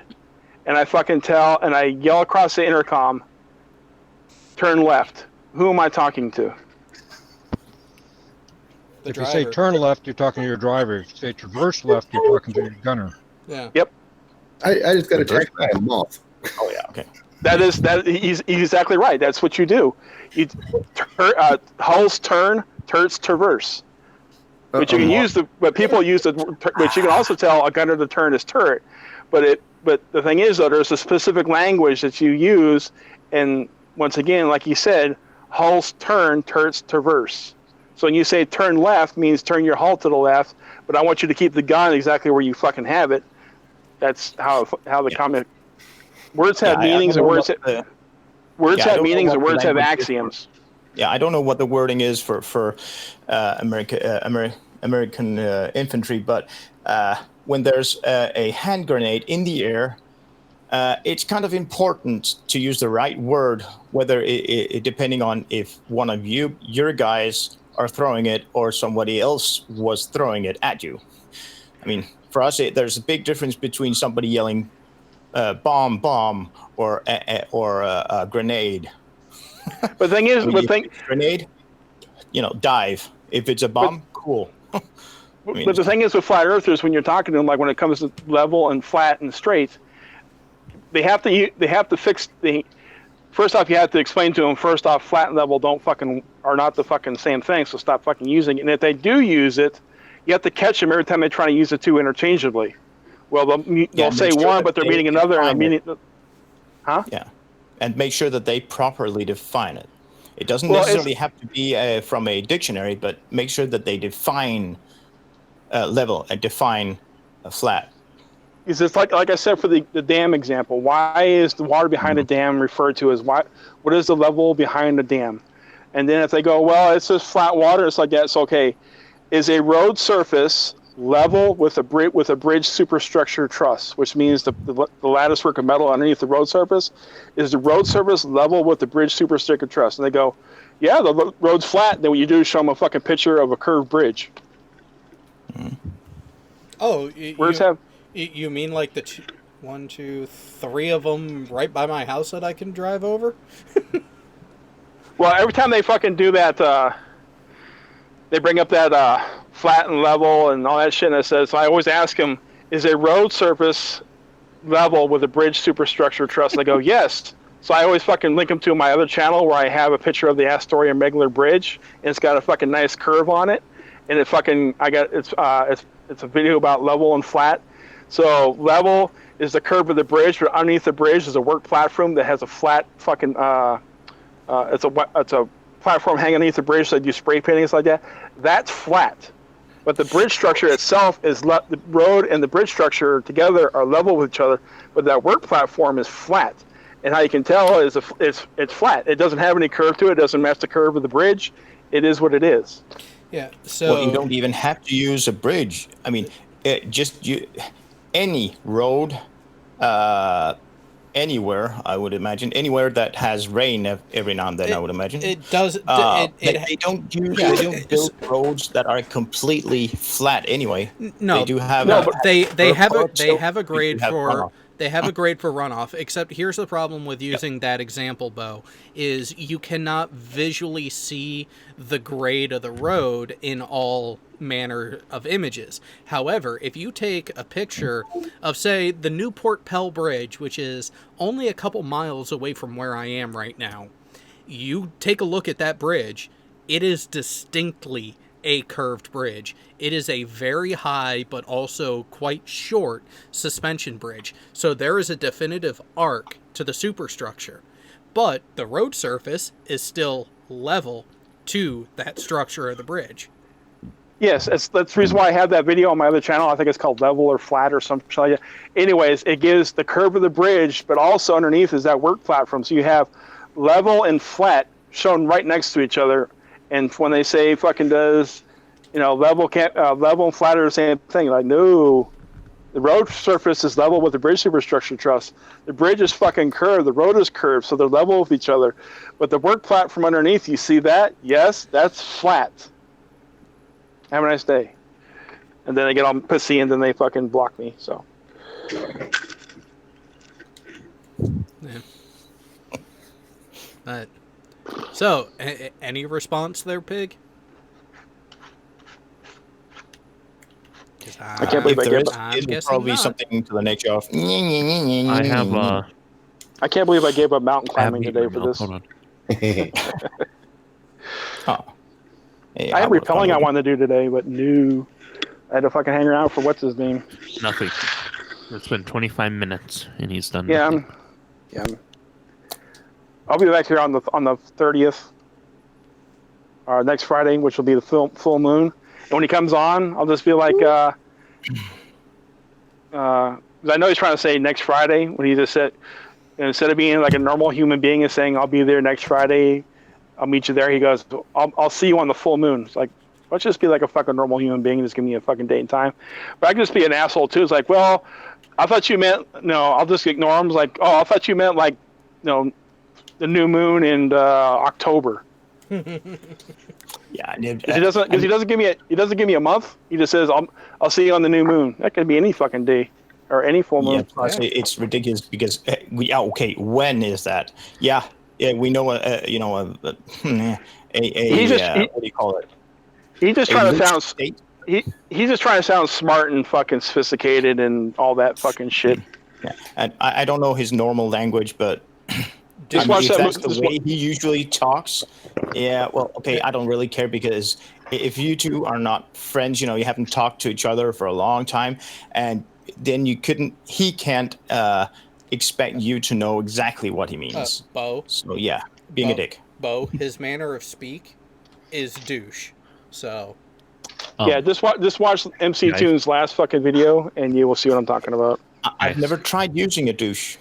and I fucking and I yell across the intercom, turn left. Who am I talking to? If you say turn left, you're talking to your driver. If you say traverse left, you're talking to your gunner. Yeah. Yep. I just got to check that off. Oh yeah. Okay. He's exactly right. That's what you do. You hulls turn, turrets traverse. But you can use but people use which you can also tell a gunner to turn is turret. But the thing is though, there's a specific language that you use, and once again, like you said, hulls turn, turrets traverse. So when you say turn left, means turn your hull to the left, but I want you to keep the gun exactly where you fucking have it. That's how the comment. Words have meanings, and words have meanings, and words have axioms. Yeah, I don't know what the wording is for American infantry, but when there's a hand grenade in the air, it's kind of important to use the right word, whether it depending on if one of your guys are throwing it or somebody else was throwing it at you. I mean, for us, there's a big difference between somebody yelling bomb, bomb, or a grenade. But the thing is, grenade, dive. If it's a bomb, cool. But the thing is with flat earthers, when you're talking to them, like when it comes to level and flat and straight, they have to fix the. First off, you have to explain to them. First off, flat and level are not the fucking same thing. So stop fucking using it. And if they do use it, you have to catch them every time they try to use the two interchangeably. Well, they'll say one, but they're meaning another, and meaning. Huh? Yeah, and make sure that they properly define it. It doesn't necessarily have to be from a dictionary, but make sure that they define level and define a flat. Is this like I said for the dam example? Why is the water behind a dam referred to as what is the level behind the dam? And then if they go, well, it's just flat water, it's like that. It's okay. Is a road surface level with a bridge superstructure truss, which means the lattice work of metal underneath the road surface? Is the road surface level with the bridge superstructure truss? And they go, yeah, the road's flat. Then what you do is show them a fucking picture of a curved bridge. Oh, you mean like the 1, 2, 3 of them right by my house that I can drive over? Well, every time they fucking do that, they bring up that flat and level and all that shit, and it says, so I always ask them, is a road surface level with a bridge superstructure truss? And they go, yes. So I always fucking link them to my other channel where I have a picture of the Astoria Megler Bridge, and it's got a fucking nice curve on it, and it's a video about level and flat. So level is the curve of the bridge, but underneath the bridge is a work platform that has a flat fucking it's a platform hanging underneath the bridge, so they do spray paintings like that. That's flat. But the bridge structure itself is the road and the bridge structure together are level with each other, but that work platform is flat. And how you can tell is it's flat. It doesn't have any curve to it. It doesn't match the curve of the bridge. It is what it is. Yeah. So you don't even have to use a bridge. I mean, any road, anywhere, I would imagine, anywhere that has rain every now and then, I would imagine. It does. They don't build roads that are completely flat anyway. No, they do have. They have a grade for. They have a grade for runoff, except here's the problem with using that example, Bo, is you cannot visually see the grade of the road in all manner of images. However, if you take a picture of, say, the Newport Pell Bridge, which is only a couple miles away from where I am right now, you take a look at that bridge, it is distinctly a curved bridge. It is a very high but also quite short suspension bridge. So there is a definitive arc to the superstructure. But the road surface is still level to that structure of the bridge. Yes, that's the reason why I have that video on my other channel. I think it's called Level or Flat or something like that. Anyways, it gives the curve of the bridge, but also underneath is that work platform. So you have level and flat shown right next to each other. And when they say fucking does, level and flat are the same thing. Like, no, the road surface is level with the bridge superstructure truss. The bridge is fucking curved. The road is curved, so they're level with each other. But the work platform underneath, you see that? Yes, that's flat. Have a nice day. And then they get all pissy, and then they fucking block me. So. Yeah. But. So, any response there, Pig? I can't believe it's probably something to the nature of. I have. I can't believe I gave up mountain climbing today for this. Hold on. Hey, I had repelling I wanted to do today, but no. I had to fucking hang around for what's his name. Nothing. It's been 25 minutes, and he's done. Yeah, nothing. I'll be back here on the 30th, next Friday, which will be the full moon. And when he comes on, I'll just be like, I know he's trying to say next Friday when he just said, instead of being like a normal human being and saying I'll be there next Friday, I'll meet you there. He goes, I'll see you on the full moon. It's like, let's just be like a fucking normal human being and just give me a fucking date and time. But I can just be an asshole too. It's like, well, I thought you meant I'll just ignore him. It's like, oh, I thought you meant like the new moon in October. Yeah, because he doesn't give me a month. He just says I'll see you on the new moon. That could be any fucking day, or any full moon. Yeah, plus it's ridiculous because when is that? Yeah, we know what do you call it? He's just trying to sound he's just trying to sound smart and fucking sophisticated and all that fucking shit. Yeah, and I don't know his normal language, but if that's the way he usually talks, yeah, well, okay, I don't really care because if you two are not friends, you haven't talked to each other for a long time, and then he can't expect you to know exactly what he means. Bo. So yeah, being a dick. Bo, his manner of speak is douche. So. Yeah, just watch MC Tune's last fucking video, and you will see what I'm talking about. I've never tried using a douche,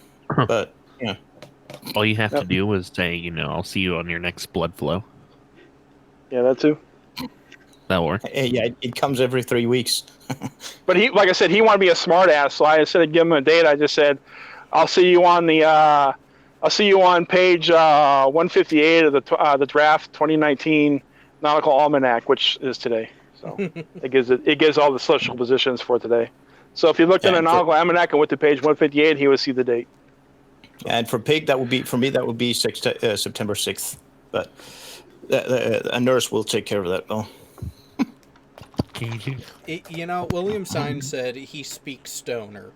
but yeah. All you have to do is say, I'll see you on your next blood flow. Yeah, that too. That'll work. Yeah, it comes every 3 weeks. But like I said, he wanted to be a smart ass, so I instead of giving him a date, I just said, I'll see you on page 158 of the draft 2019 Nautical Almanac, which is today. So it gives all the social positions for today. So if you looked in the Nautical Almanac and went to page 158, he would see the date. And for pig, that would be September 6th. But a nurse will take care of that, though. William Stein said he speaks stoner.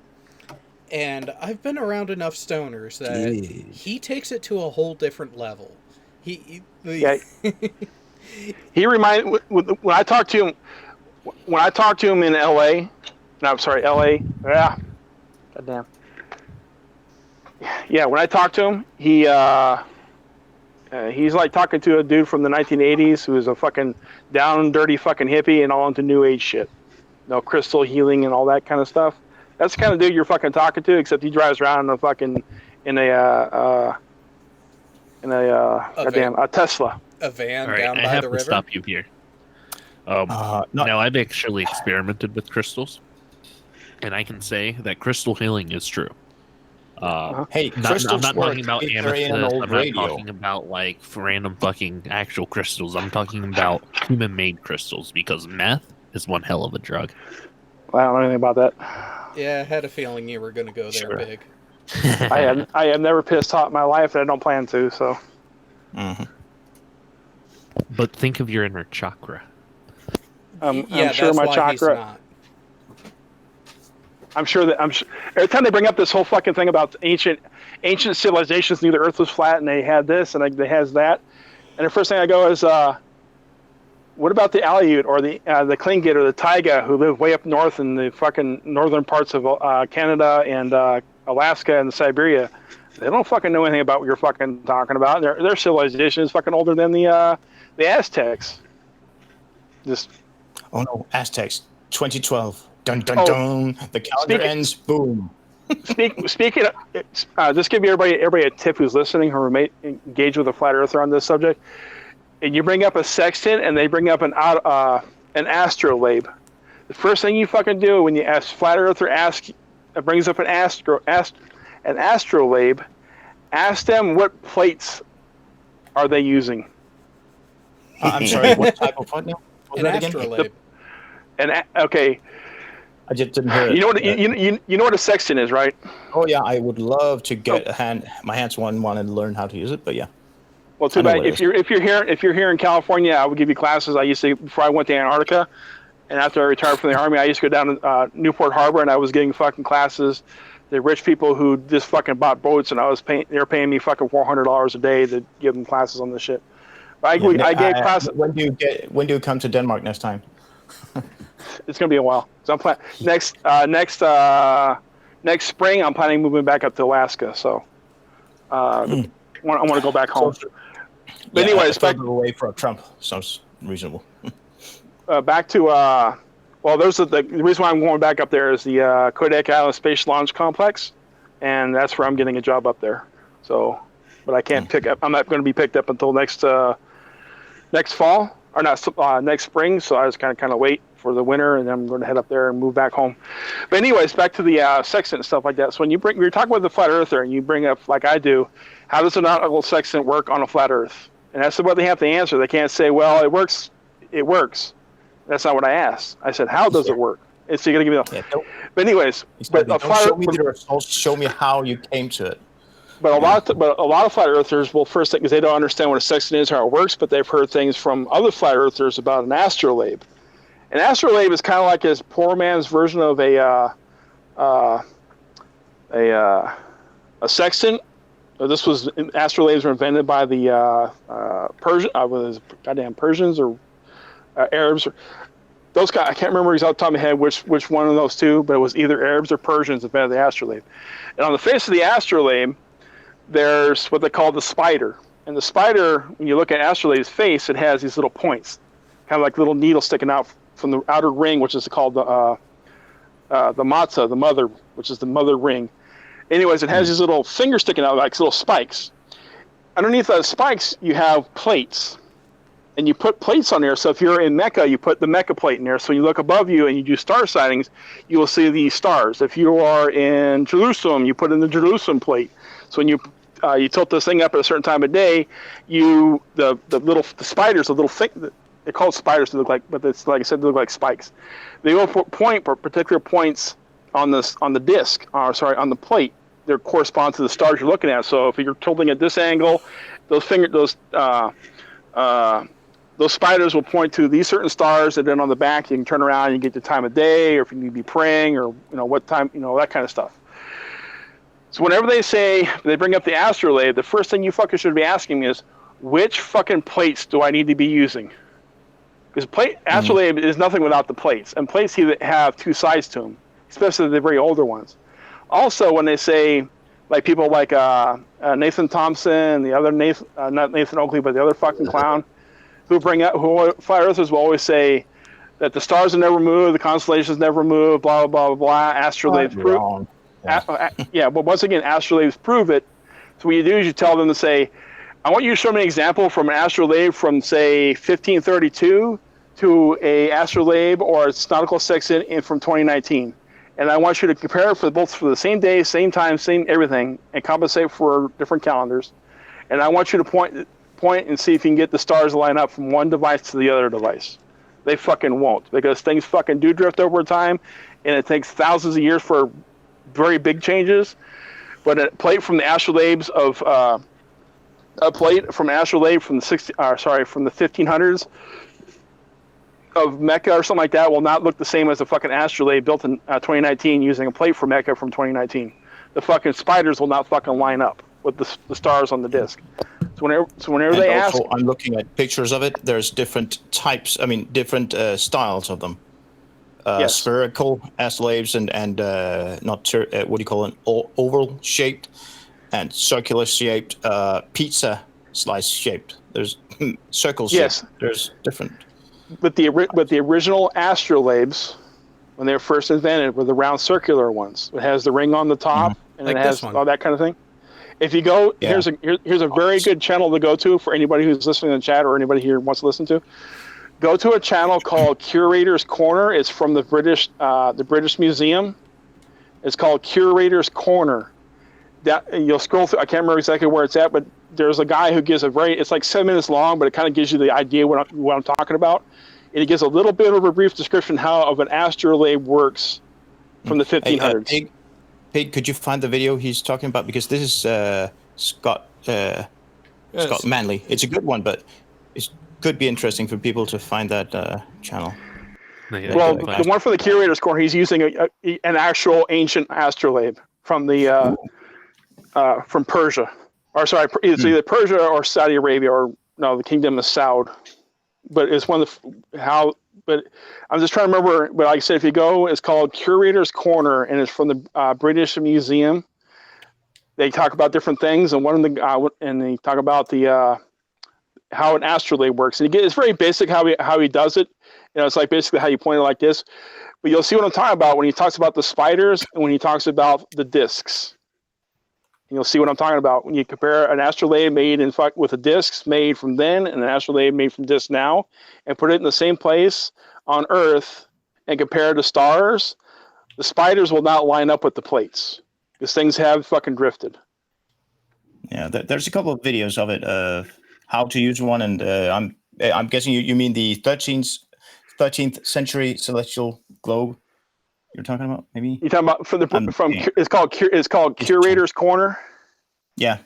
And I've been around enough stoners that he takes it to a whole different level. He reminds when I talked to him in L.A. No, I'm sorry, L.A. Yeah, goddamn. Yeah, when I talked to him, he's like talking to a dude from the 1980s who is a fucking down and dirty fucking hippie and all into new age shit. Crystal healing and all that kind of stuff. That's the kind of dude you're fucking talking to, except he drives around in a fucking a Tesla. A van right, down by the river. I have to stop you here. Now, I've actually experimented with crystals, and I can say that crystal healing is true. Hey, I'm not talking about amethyst. I'm not talking about like random fucking actual crystals. I'm talking about human-made crystals because meth is one hell of a drug. Well, I don't know anything about that. Yeah, I had a feeling you were going to go there, Big. I have never pissed hot in my life, and I don't plan to. So. Mm-hmm. But think of your inner chakra. I'm sure my chakra. I'm sure every time they bring up this whole fucking thing about ancient civilizations, knew the Earth was flat, and they had this and they has that, and the first thing I go is, what about the Aleut or the Tlingit or the Taiga who live way up north in the fucking northern parts of Canada and Alaska and Siberia? They don't fucking know anything about what you're fucking talking about. Their civilization is fucking older than the Aztecs. Oh no, Aztecs, 2012. Dun dun dun. The calendar ends. Boom. Speaking of, just give everybody a tip who's listening who may engage with a flat earther on this subject. And you bring up a sextant, and they bring up an astrolabe. The first thing you fucking do when you ask flat earther brings up an astrolabe, ask them what plates are they using. I'm sorry, what type of what now? An astrolabe. Okay. I just didn't hear it. You know what a sextant is, right? Oh yeah, I would love to get my hands on one and learn how to use it, but yeah. Well, too bad. If you're here in California, I would give you classes. I used to before I went to Antarctica, and after I retired from the Army, I used to go down to Newport Harbor, and I was getting fucking classes. The rich people who just fucking bought boats, and they were paying me fucking $400 a day to give them classes on this shit. But I gave classes. When do you come to Denmark next time? It's gonna be a while. So I'm planning next spring. I'm planning moving back up to Alaska. So I want to go back home. But anyways, back away from Trump sounds reasonable. Back to there's the reason why I'm going back up there is the Kodak Island Space Launch Complex, and that's where I'm getting a job up there. So, but I can't pick up. I'm not going to be picked up until next fall or not next spring. So I was kind of wait for the winter, and then I'm going to head up there and move back home. But anyways, back to the sextant and stuff like that. So when you're talking with the flat earther and you bring up, like I do, how does a nautical sextant work on a flat Earth? And that's what they have to answer. They can't say, well, it works it works. That's not what I asked. I said, how does it work? And so you're gonna give me but anyways, don't show me the results. Show me how you came to it. But a lot of flat earthers will first think, because they don't understand what a sextant is, how it works, but they've heard things from other flat earthers about an astrolabe. An astrolabe is kind of like this poor man's version of a sextant. Astrolabes were invented by the Persians or Arabs or those guys. I can't remember exactly off the top of my head which one of those two, but it was either Arabs or Persians that invented the astrolabe. And on the face of the astrolabe, there's what they call the spider. And the spider, when you look at astrolabe's face, it has these little points, kind of like little needles sticking out from the outer ring, which is called the matzah, the mother, which is the mother ring. Anyways, it has these little fingers sticking out, like little spikes. Underneath those spikes, you have plates. And you put plates on there. So if you're in Mecca, you put the Mecca plate in there. So when you look above you and you do star sightings, you will see these stars. If you are in Jerusalem, you put in the Jerusalem plate. So when you tilt this thing up at a certain time of day, the spiders, the little thing, they're called spiders to look like, but it's like I said, they look like spikes. They will point for particular points on the disc, on the plate. They correspond to the stars you're looking at. So if you're tilting at this angle, those spiders will point to these certain stars, and then on the back you can turn around and you get the time of day, or if you need to be praying, or what time, that kind of stuff. So whenever they bring up the astrolabe, the first thing you fuckers should be asking me is, which fucking plates do I need to be using? Because astrolabe is nothing without the plates, and plates have two sides to them, especially the very older ones. Also, when they say, like people like Nathan Thompson, the other not Nathan Oakley, but the other fucking clown, who flat earthers will always say that the stars are never moved, the constellations never move, blah blah blah blah. Astrolabes prove. Yeah, but once again, astrolabes prove it. So what you do is you tell them to say, I want you to show me an example from an astrolabe from say 1532 to a astrolabe or a nautical sextant from 2019, and I want you to compare it for the same day, same time, same everything, and compensate for different calendars. And I want you to point and see if you can get the stars to line up from one device to the other device. They fucking won't, because things fucking do drift over time, and it takes thousands of years for very big changes. But a plate from the astrolabes of a plate from an astrolabe from the 1500s of Mecca or something like that will not look the same as a fucking astrolabe built in 2019 using a plate from Mecca from 2019. The fucking spiders will not fucking line up with the stars on the disc. So whenever they ask, I'm looking at pictures of it. There's different types. different styles of them. Yes. Spherical astrolabes and not what do you call it? Oval shaped and circular shaped, pizza slice shaped. There's circle shaped. Yes. There's different. But the original astrolabes, when they were first invented, were the round circular ones. It has the ring on the top, and like it has all that kind of thing. If you go, here's a very good channel to go to for anybody who's listening in the chat or anybody here wants to listen to. Go to a channel called Curator's Corner. It's from the British Museum. It's called Curator's Corner. You'll scroll through. I can't remember exactly where it's at, but there's a guy who gives it's like 7 minutes long, but it kind of gives you the idea what I'm talking about. And he gives a little bit of a brief description of an astrolabe works from the 1500s. Hey, Pete, could you find the video he's talking about? Because this is Scott Manley. It's a good one, but it could be interesting for people to find that channel. Well, the one for the Curator's Corner, he's using an actual ancient astrolabe from from Persia. It's either Persia or Saudi Arabia, or no, the Kingdom of Saud. But it's one of but I'm just trying to remember. But like I said, if you go, it's called Curator's Corner, and it's from the British Museum. They talk about different things, and and they talk about how an astrolabe works. And it's very basic how he does it. It's like basically how you point it like this. But you'll see what I'm talking about when he talks about the spiders and when he talks about the discs. And you'll see what I'm talking about when you compare an astrolabe made with the discs made from then and an astrolabe made from discs now, and put it in the same place on Earth and compare the stars. The spiders will not line up with the plates because things have fucking drifted. Yeah, there's a couple of videos of it, how to use one, and I'm I'm guessing you mean the 13th century celestial globe you're talking about, maybe? You're talking about it's called Curator's Corner. Yeah.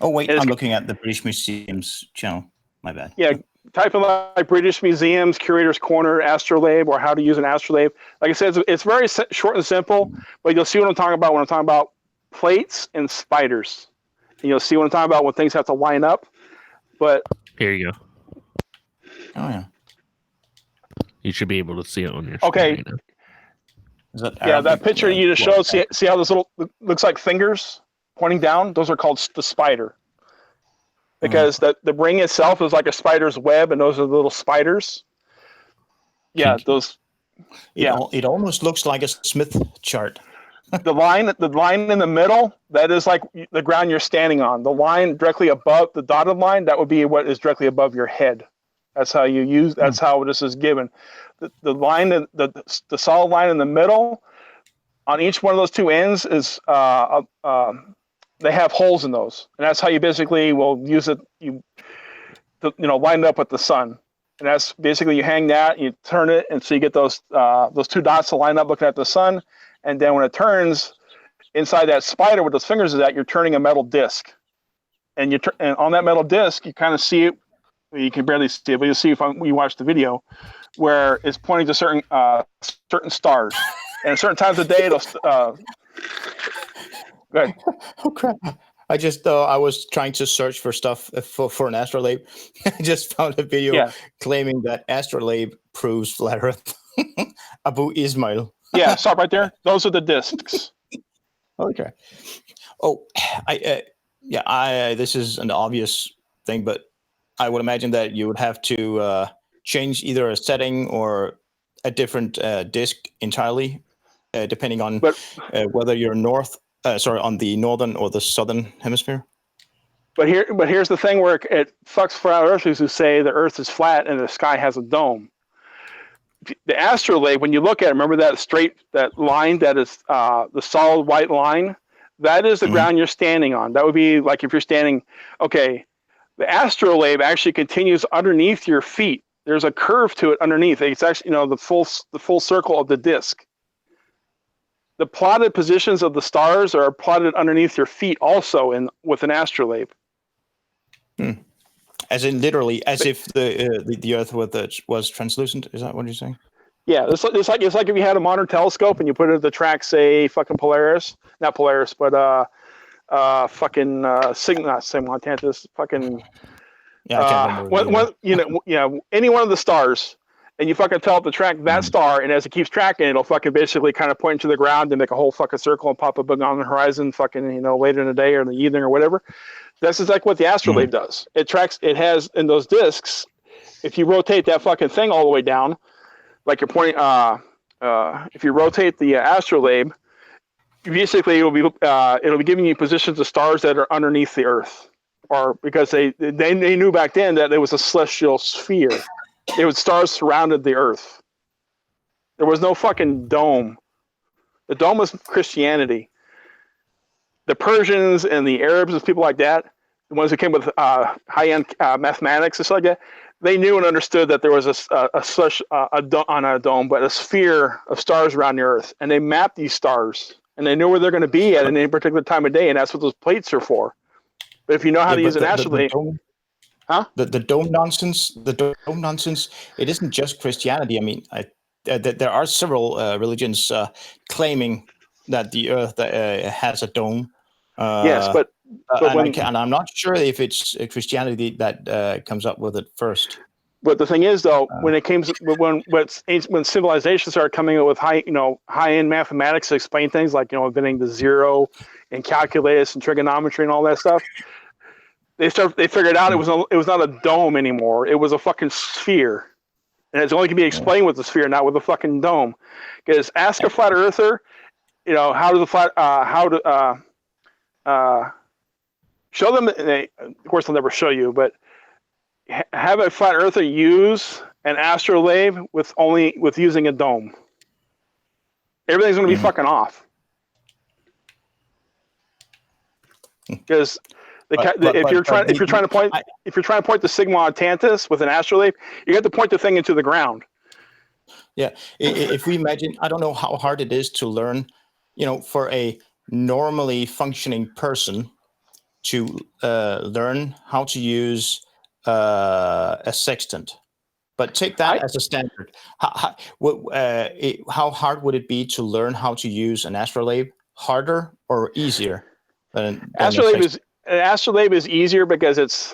Oh wait, I'm looking at the British Museum's channel. My bad. Yeah, type in like British Museums, Curator's Corner, astrolabe, or how to use an astrolabe. Like I said, it's very short and simple, but you'll see what I'm talking about when I'm talking about plates and spiders. And you'll see what I'm talking about when things have to line up. But here you go. Oh yeah. You should be able to see it on your screen right now. Is that that picture you just showed. See how those little looks like fingers pointing down? Those are called the spider. Because the ring itself is like a spider's web, and those are the little spiders. Yeah, those. It almost looks like a Smith chart. The line in the middle, that is like the ground you're standing on. The line directly above the dotted line, that would be what is directly above your head. That's how you use. That's how this is given. The line, the solid line in the middle, on each one of those two ends is they have holes in those, and that's how you basically will use it. Line it up with the sun, and that's basically you hang that, you turn it, and so you get those two dots to line up looking at the sun, and then when it turns inside that spider with those fingers is that you're turning a metal disc, and and on that metal disc you kind of see it. You can barely see it, but you'll see if you watch the video, where it's pointing to certain stars, and at certain times of day it'll. Go ahead. Oh crap! I was trying to search for stuff for an astrolabe. I just found a video claiming that astrolabe proves flat Earth. Abu Ismail. Yeah, stop right there. Those are the discs. Okay. Oh, this is an obvious thing, but I would imagine that you would have to change either a setting or a different disc entirely, depending on whether you're on the northern or the southern hemisphere. But here's the thing where it fucks flat earthers who say the Earth is flat and the sky has a dome. The astrolabe, when you look at it, remember that line that is the solid white line? That is the ground you're standing on. That would be like if you're standing. Okay, the astrolabe actually continues underneath your feet. There's a curve to it underneath. It's actually the full circle of the disc. The plotted positions of the stars are plotted underneath your feet also with an astrolabe. As in literally, as if the Earth was translucent. Is that what you're saying? Yeah, it's like if you had a modern telescope and you put it at the track, say fucking Polaris, not Polaris, but not Montana, fucking I can't remember. any one of the stars. And you fucking tell it to track that star, and as it keeps tracking, it'll fucking basically kind of point to the ground and make a whole fucking circle and pop up on the horizon, fucking later in the day or in the evening or whatever. That's exactly what the astrolabe does. It tracks. It has in those discs. If you rotate that fucking thing all the way down, like you're pointing, if you rotate the astrolabe, basically it'll be giving you positions of stars that are underneath the Earth, or because they knew back then that there was a celestial sphere. It was stars surrounded the Earth. There was no fucking dome. The dome was Christianity. The Persians and the Arabs and people like that, the ones who came with high-end mathematics and stuff like that, they knew and understood that there was a dome, but a sphere of stars around the Earth, and they mapped these stars, and they knew where they're going to be at any particular time of day, and that's what those plates are for. But if you know how to use an astrolabe. The dome nonsense. It isn't just Christianity. I mean, there are several religions claiming that the Earth has a dome. Yes, but I'm not sure if it's Christianity that comes up with it first. But the thing is, though, when civilizations started coming up with high-end mathematics to explain things like inventing the zero and calculus and trigonometry and all that stuff. They figured out it was not a dome anymore. It was a fucking sphere, and it only can be explained with the sphere, not with a fucking dome. Because ask a flat earther, show them. Of course, they'll never show you, but have a flat earther use an astrolabe with using a dome. Everything's going to be fucking off. Because If you're trying to point the Sigma Octantis with an astrolabe, you have to point the thing into the ground. Yeah, if we imagine, I don't know how hard it is to learn, for a normally functioning person to learn how to use a sextant. But take that as a standard. How hard would it be to learn how to use an astrolabe? Harder or easier? Astrolabe is easier because it's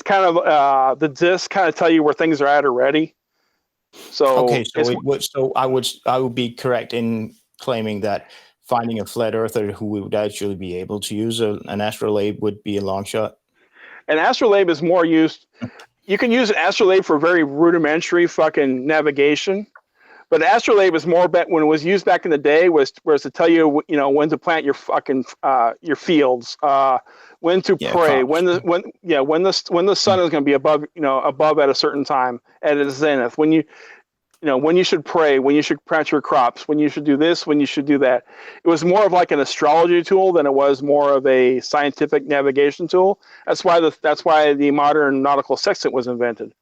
kind of the discs kind of tell you where things are at already. So okay, I would be correct in claiming that finding a flat earther who would actually be able to use an astrolabe would be a long shot. An astrolabe is more used. You can use an astrolabe for very rudimentary fucking navigation, but an astrolabe is more when it was used back in the day was to tell you when to plant your fucking your fields, when to pray, when the sun is going to be above at a certain time at its zenith, when you should pray, when you should plant your crops, when you should do this, when you should do that. It was more of like an astrology tool than it was more of a scientific navigation tool. That's why the modern nautical sextant was invented.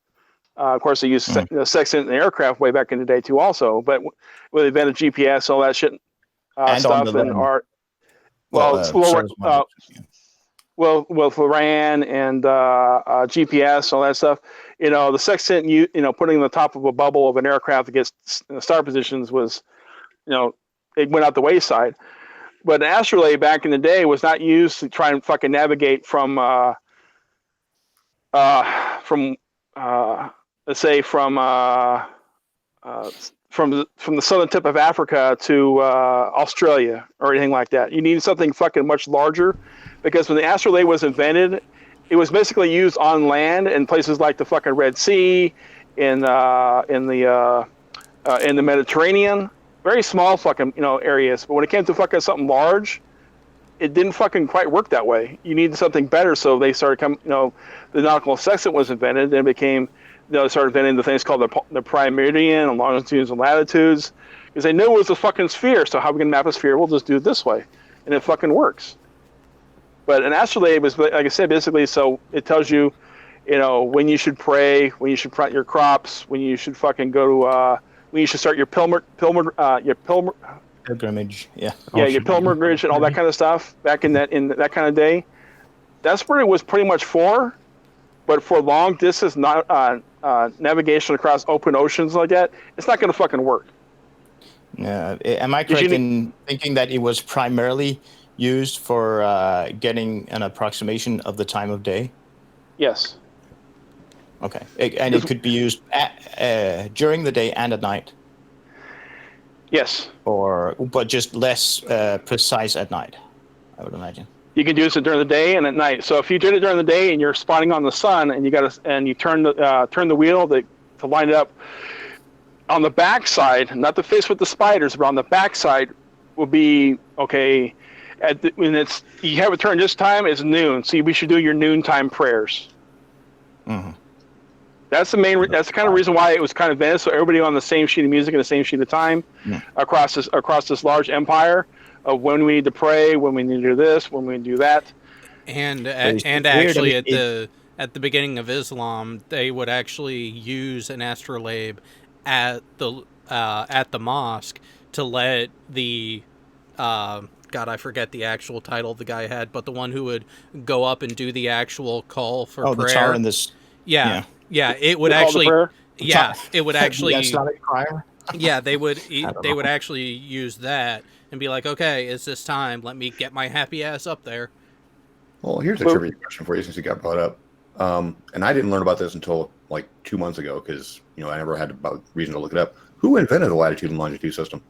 Of course, they used sextant in aircraft way back in the day too, also. But when they invented GPS, all that shit stuff, and art. With RAN and GPS, all that stuff. The sextant, putting on the top of a bubble of an aircraft against star positions was, it went out the wayside. But an astrolabe back in the day was not used to try and fucking navigate from let's say from the southern tip of Africa to Australia or anything like that. You need something fucking much larger, because when the astrolabe was invented, it was basically used on land in places like the fucking Red Sea, in the Mediterranean, very small fucking areas. But when it came to fucking something large, it didn't fucking quite work that way. You needed something better, so they started coming. The nautical sextant was invented, then it became. They started inventing the things called the prime meridian and longitudes and latitudes, because they knew it was a fucking sphere. So how we can map a sphere? We'll just do it this way, and it fucking works. But an astrolabe is, like I said, basically so it tells you, when you should pray, when you should plant your crops, when you should fucking go to, when you should start your pilgrimage, your pilgrimage and all that kind of stuff back in that kind of day. That's what it was pretty much for. But for long distance navigation across open oceans like that, it's not going to fucking work. Yeah, am I correct in thinking that it was primarily used for getting an approximation of the time of day? Yes. Okay, and it could be used during the day and at night? Yes. But just less precise at night, I would imagine. You can use it during the day and at night. So if you did it during the day and you're spotting on the sun, and you turn the wheel to line it up on the back side, not the face with the spiders, but on the back side will be okay. When you have it turned this time, it's noon. So we should do your noontime prayers. Mm-hmm. That's the main. That's the kind of reason why it was kind of invented. So everybody on the same sheet of music and the same sheet of time across this large empire. Of when we need to pray, when we need to do this, when we need to do that, and actually at the beginning of Islam, they would actually use an astrolabe at the mosque to let the God, I forget the actual title the guy had, but the one who would go up and do the actual call for prayer. The tar in this. Yeah, it would actually. Yeah, it would actually. That's not a crier. Yeah, they would actually use that and be like, okay, it's this time. Let me get my happy ass up there. Well, here's a trivia question for you since you got brought up. And I didn't learn about this until like 2 months ago because I never had reason to look it up. Who invented the latitude and longitude system?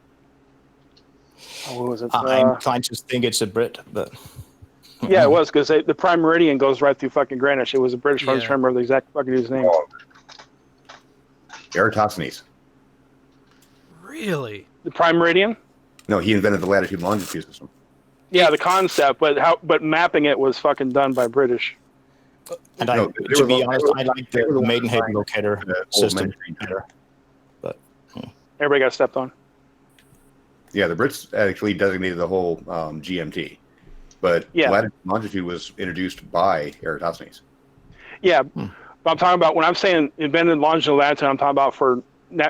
What was it? I'm inclined to think it's a Brit, but yeah, it was because the prime meridian goes right through fucking Greenwich. It was a British. I just remember the exact fucking dude's name. Eratosthenes. Really? The prime meridian? No, he invented the latitude and longitude system. Yeah, the concept, but mapping it was fucking done by British. And to be honest, I like the Maidenhead locator system better. But everybody got stepped on. Yeah, the Brits actually designated the whole GMT. But Yeah. latitude and longitude was introduced by Eratosthenes. Yeah, but I'm talking about when I'm saying invented longitude and latitude, I'm talking about for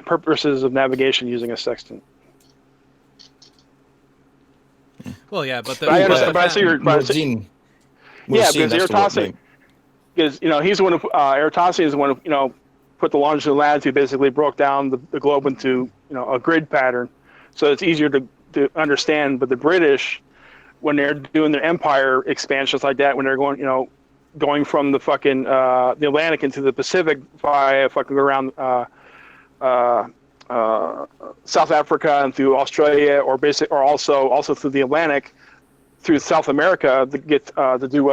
purposes of navigation using a sextant. Well, yeah, but I understand. But I see your. Yeah, because Eratosthenes, because he's the one who Eratosthenes is the one who put the longitude and latitude, basically broke down the globe into a grid pattern, so it's easier to understand. But the British, when they're doing their empire expansions like that, when they're going from the fucking the Atlantic into the Pacific via fucking around South Africa and through Australia, or also through the Atlantic, through South America to get to do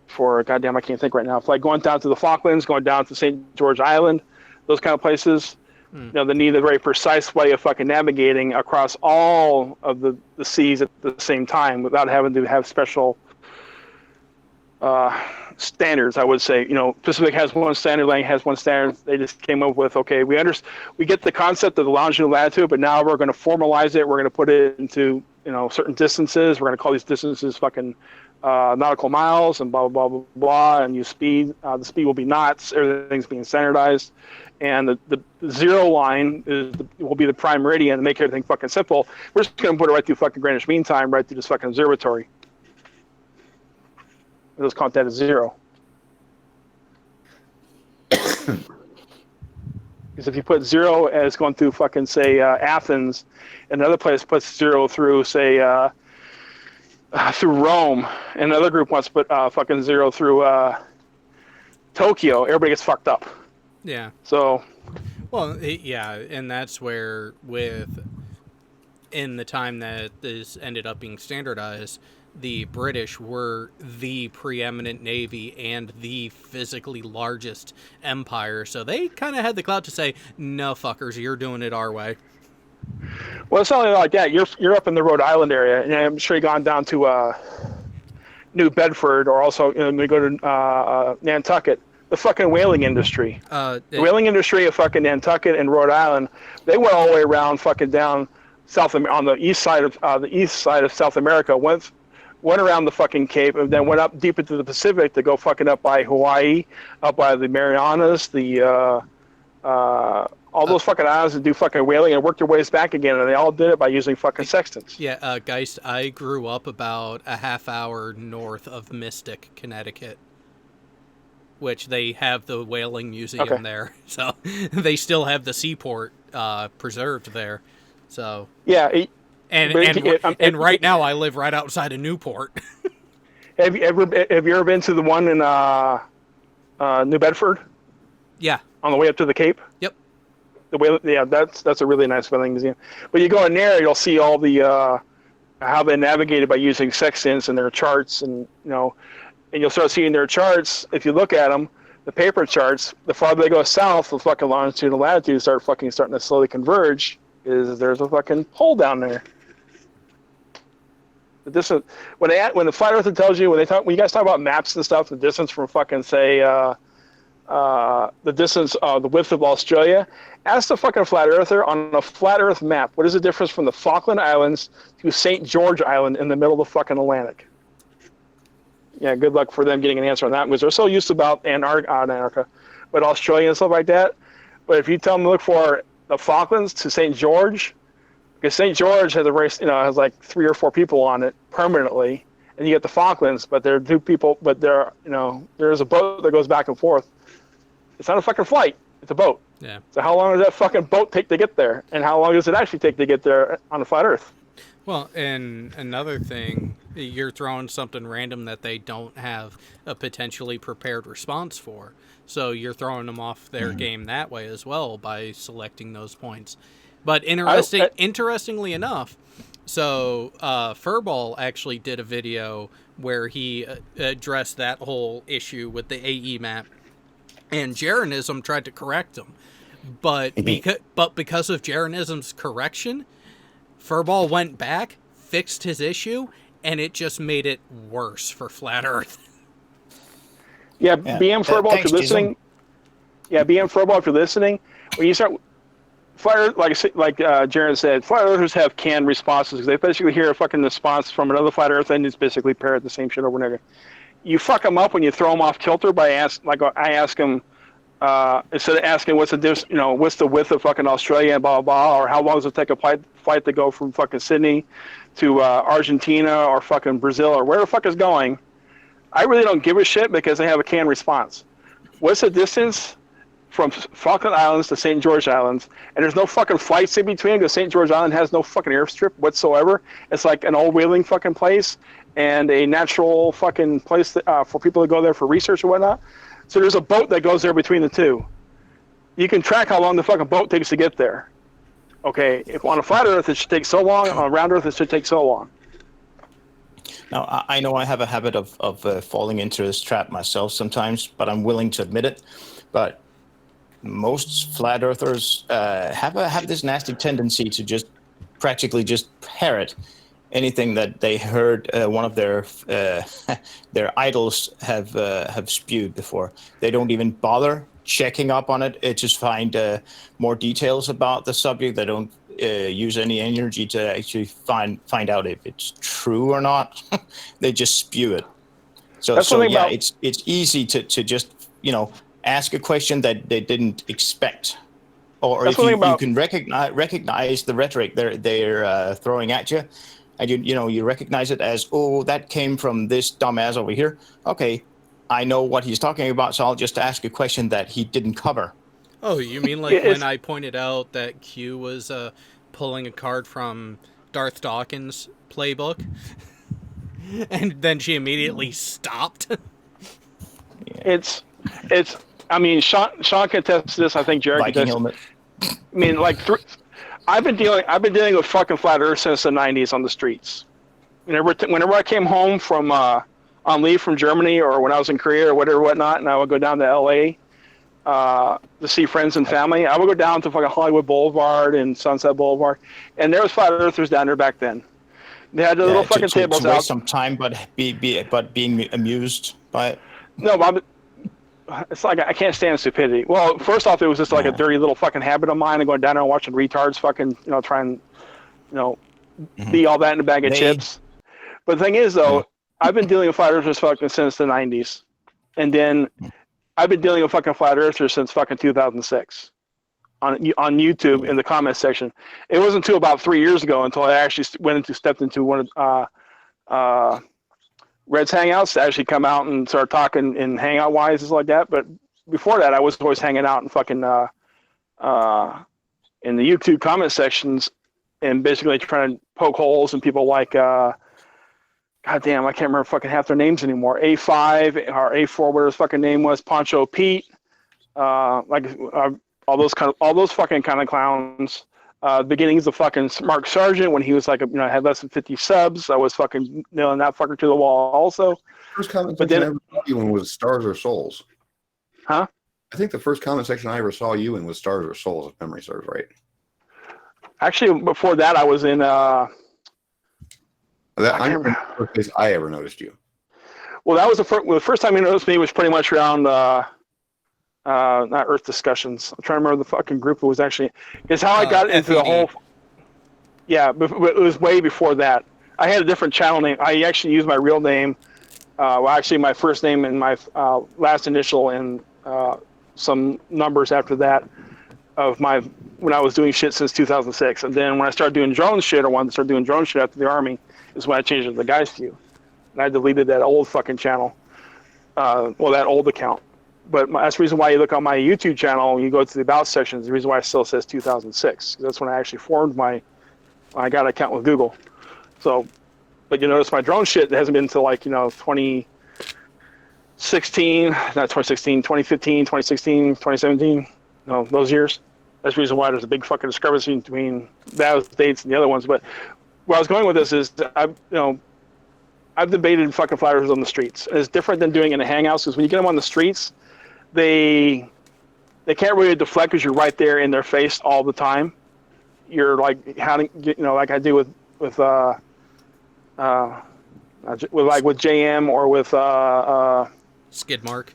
for goddamn, I can't think right now. It's like going down to the Falklands, going down to St. George Island, those kind of places. They need a very precise way of fucking navigating across all of the seas at the same time without having to have special standards. I would say, Pacific has one standard, Lang has one standard. They just came up with, okay, we get the concept of the longitude and latitude, but now we're going to formalize it. We're going to put it into certain distances. We're going to call these distances fucking nautical miles and blah blah blah blah blah, and use speed. The speed will be knots. Everything's being standardized, and the zero line will be the prime meridian to make everything fucking simple. We're just going to put it right through fucking Greenwich Mean Time, right through this fucking observatory. Let's count that as zero. Because if you put zero as going through fucking say Athens, and another place puts zero through say through Rome, and another group wants to put fucking zero through Tokyo, everybody gets fucked up. Yeah. So. Well, yeah, and that's where in the time that this ended up being standardized, the British were the preeminent navy and the physically largest empire, so they kind of had the clout to say, no fuckers, you're doing it our way. Well, it's not only like that. You're up in the Rhode Island area, and I'm sure you've gone down to New Bedford, or also we go to Nantucket. The fucking whaling industry. The whaling industry of fucking Nantucket and Rhode Island, they went all the way around fucking down on the east side of South America, went around the fucking Cape, and then went up deep into the Pacific to go fucking up by Hawaii, up by the Marianas, all those fucking islands, and do fucking whaling and work their ways back again, and they all did it by using fucking sextants. Yeah, Geist, I grew up about a half hour north of Mystic, Connecticut, which they have the whaling museum there, so they still have the seaport preserved there. So yeah, and right now I live right outside of Newport. Have you ever been to the one in New Bedford? Yeah, on the way up to the Cape. Yep. That's a really nice whaling museum. But you go in there, you'll see all the how they navigated by using sextants and their charts, and and you'll start seeing their charts. If you look at them, the paper charts, the farther they go south, the fucking longitude and latitude starting to slowly converge. There's a fucking hole down there. The distance when the flat earther tells you when you guys talk about maps and stuff, the distance from fucking say the distance, the width of Australia, ask the fucking flat earther on a flat Earth map, what is the difference from the Falkland Islands to St. George Island in the middle of the fucking Atlantic? Yeah, good luck for them getting an answer on that, because they're so used to about Antarctica, but Australia and stuff like that. But if you tell them to look for the Falklands to St. George, because St. George has has like 3 or 4 people on it permanently, and you get the Falklands, but there are 2 people, but there's a boat that goes back and forth. It's not a fucking flight; it's a boat. Yeah. So how long does that fucking boat take to get there, and how long does it actually take to get there on a flat Earth? Well, and another thing, you're throwing something random that they don't have a potentially prepared response for. So you're throwing them off their game that way as well by selecting those points. But interestingly enough, so Furball actually did a video where he addressed that whole issue with the AE map, and Jeranism tried to correct him. But because of Jeranism's correction, Furball went back, fixed his issue, and it just made it worse for Flat Earth. BM Furball, if you're listening. Yeah, BM Furball, if you're listening, when you start, like Jaron said, flat earthers have canned responses because they basically hear a fucking response from another flat earth and it's basically parrot the same shit over and over. You fuck them up when you throw them off kilter by I ask them instead of asking what's the width of fucking Australia and blah blah blah, or how long does it take a flight to go from fucking Sydney to Argentina or fucking Brazil or where the fuck is going. I really don't give a shit because they have a canned response. What's the distance from Falkland Islands to St. George Islands? And there's no fucking flights in between because St. George Island has no fucking airstrip whatsoever. It's like an old whaling fucking place and a natural fucking place for people to go there for research and whatnot. So there's a boat that goes there between the two. You can track how long the fucking boat takes to get there. Okay, if on a flat Earth it should take so long, on a round Earth it should take so long. Now, I know I have a habit of falling into this trap myself sometimes, but I'm willing to admit it. But most flat earthers have this nasty tendency to just practically just parrot anything that they heard one of their idols have spewed before. They don't even bother checking up on it. They just find more details about the subject. They don't use any energy to actually find out if it's true or not. They just spew it. So yeah, it's easy to just ask a question that they didn't expect, or if you can recognize the rhetoric they're throwing at you, and you recognize it as, oh, that came from this dumbass over here. Okay, I know what he's talking about, so I'll just ask a question that he didn't cover. Oh, you mean like when I pointed out that Q was pulling a card from Darth Dawkins' playbook, and then she immediately stopped? It's. I mean, Sean can attest to this. I think Jared can attest. I mean, I've been dealing with fucking flat Earth since the '90s on the streets. Whenever I came home from on leave from Germany, or when I was in Korea or whatnot, and I would go down to LA to see friends and family, I would go down to fucking Hollywood Boulevard and Sunset Boulevard, and there was flat Earthers down there back then. They had the little fucking tables to out. Waste some time, but being amused by it. No, but it's like I can't stand stupidity. Well, first off, it was just like a dirty little fucking habit of mine of going down there and watching retards fucking, try and, be all that in a bag of chips. But the thing is, though, I've been dealing with flat earthers fucking since the 90s. And then I've been dealing with fucking flat earthers since fucking 2006 on YouTube in the comment section. It wasn't until about 3 years ago until I actually stepped into one of Red's Hangouts to actually come out and start talking in hangout wise and like that. But before that, I was always hanging out in fucking in the YouTube comment sections and basically trying to poke holes in people like goddamn, I can't remember fucking half their names anymore. A5 or A4, whatever his fucking name was, Poncho Pete, all those fucking kind of clowns. Beginnings of fucking Mark Sargent when he was like, had less than 50 subs. I was fucking nailing that fucker to the wall also. First comment section I ever saw you in was Stars or Souls. Huh? I think the first comment section I ever saw you in was Stars or Souls, if memory serves right. Actually, before that, I was in. I'm the first place I ever noticed you. Well, that was the first time you noticed me was pretty much around. Not Earth Discussions. I'm trying to remember the fucking group it was actually. It's how I got into the whole. Yeah, but it was way before that. I had a different channel name. I actually used my real name. Actually, my first name and my last initial and some numbers after that of when I was doing shit since 2006. And then when I started doing drone shit, or wanted to start doing drone shit after the Army, is when I changed it to the Guys View. And I deleted that old fucking channel. That old account. But that's the reason why you look on my YouTube channel and you go to the About section. The reason why it still says 2006. That's when I actually formed I got an account with Google. So, but you notice my drone shit hasn't been until 2016, not 2016, 2015, 2016, 2017. Those years. That's the reason why there's a big fucking discrepancy between those dates and the other ones. But where I was going with this is I've debated fucking flat earthers on the streets. It's different than doing it in the hangouts, because when you get them on the streets, they can't really deflect because you're right there in their face all the time. You're like like I do with JM or with Skidmark.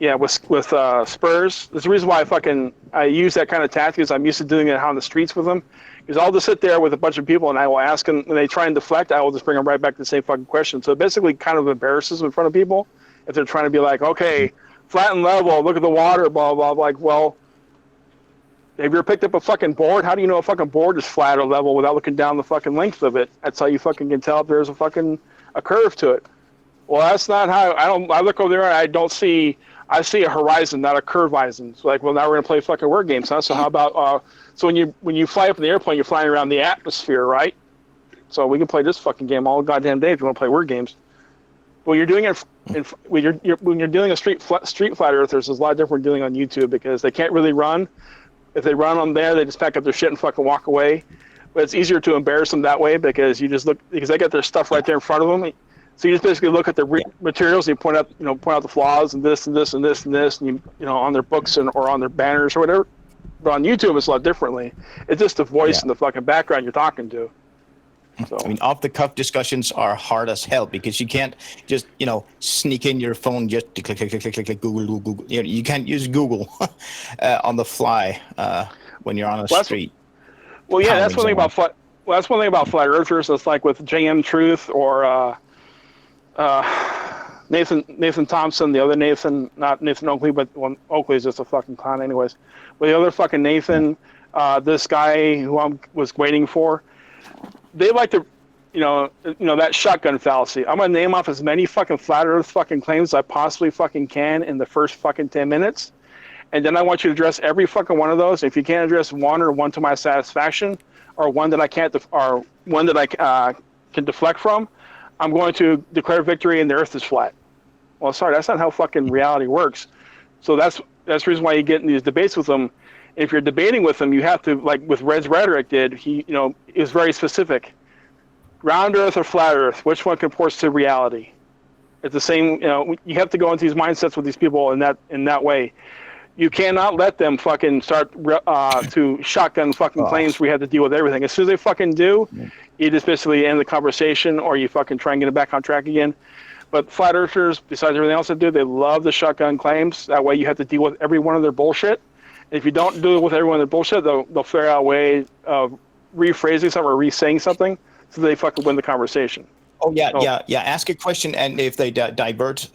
Yeah, with Spurs. There's a reason why I use that kind of tactic is I'm used to doing it out on the streets with them. Because I'll just sit there with a bunch of people and I will ask them, when they try and deflect, I will just bring them right back to the same fucking question. So it basically kind of embarrasses them in front of people if they're trying to be like, okay, flat and level, look at the water, blah, blah, blah. Like, well, have you ever picked up a fucking board? How do you know a fucking board is flat or level without looking down the fucking length of it? That's how you fucking can tell if there's a curve to it. Well, that's not how I look over there and I see a horizon, not a curve horizon. So like, well, now we're gonna play fucking word games, huh? So how about so when you fly up in the airplane, you're flying around the atmosphere, right? So we can play this fucking game all goddamn day if you want to play word games. When you're doing it, when you're dealing a street flat earthers, there's a lot different dealing on YouTube because they can't really run. If they run on there, they just pack up their shit and fucking walk away. But it's easier to embarrass them that way because because they got their stuff right there in front of them. So you just basically look at the materials and you point out the flaws and this and this and this and this, and you know on their books or on their banners or whatever. But on YouTube, it's a lot differently. It's just the voice and the fucking background you're talking to. So. I mean, off-the-cuff discussions are hard as hell because you can't just, sneak in your phone just to click, Google. You can't use Google on the fly when you're on a street. Well, yeah, that's one thing about flat earthers. It's like with JM Truth or Nathan Thompson, the other Nathan, not Nathan Oakley, but Oakley is just a fucking clown, anyways. But the other fucking Nathan, this guy who I was waiting for. They like to, that shotgun fallacy. I'm gonna name off as many fucking flat Earth fucking claims as I possibly fucking can in the first fucking 10 minutes, and then I want you to address every fucking one of those. If you can't address one or one to my satisfaction, or one that I can't, or one that I can deflect from, I'm going to declare victory and the Earth is flat. Well, sorry, that's not how fucking reality works. So that's the reason why you get in these debates with them. If you're debating with him, you have to, like with Red's rhetoric did, he is very specific. Round Earth or flat Earth, which one comports to reality? It's the same, you have to go into these mindsets with these people in that way. You cannot let them fucking start to shotgun fucking claims where you have to deal with everything. As soon as they fucking do, you just basically end the conversation or you fucking try and get it back on track again. But flat Earthers, besides everything else they do, they love the shotgun claims. That way you have to deal with every one of their bullshit. If you don't do it with everyone their bullshit, they'll figure out a way of rephrasing something or re-saying something so they fucking win the conversation. Oh, yeah. Ask a question, and if they divert,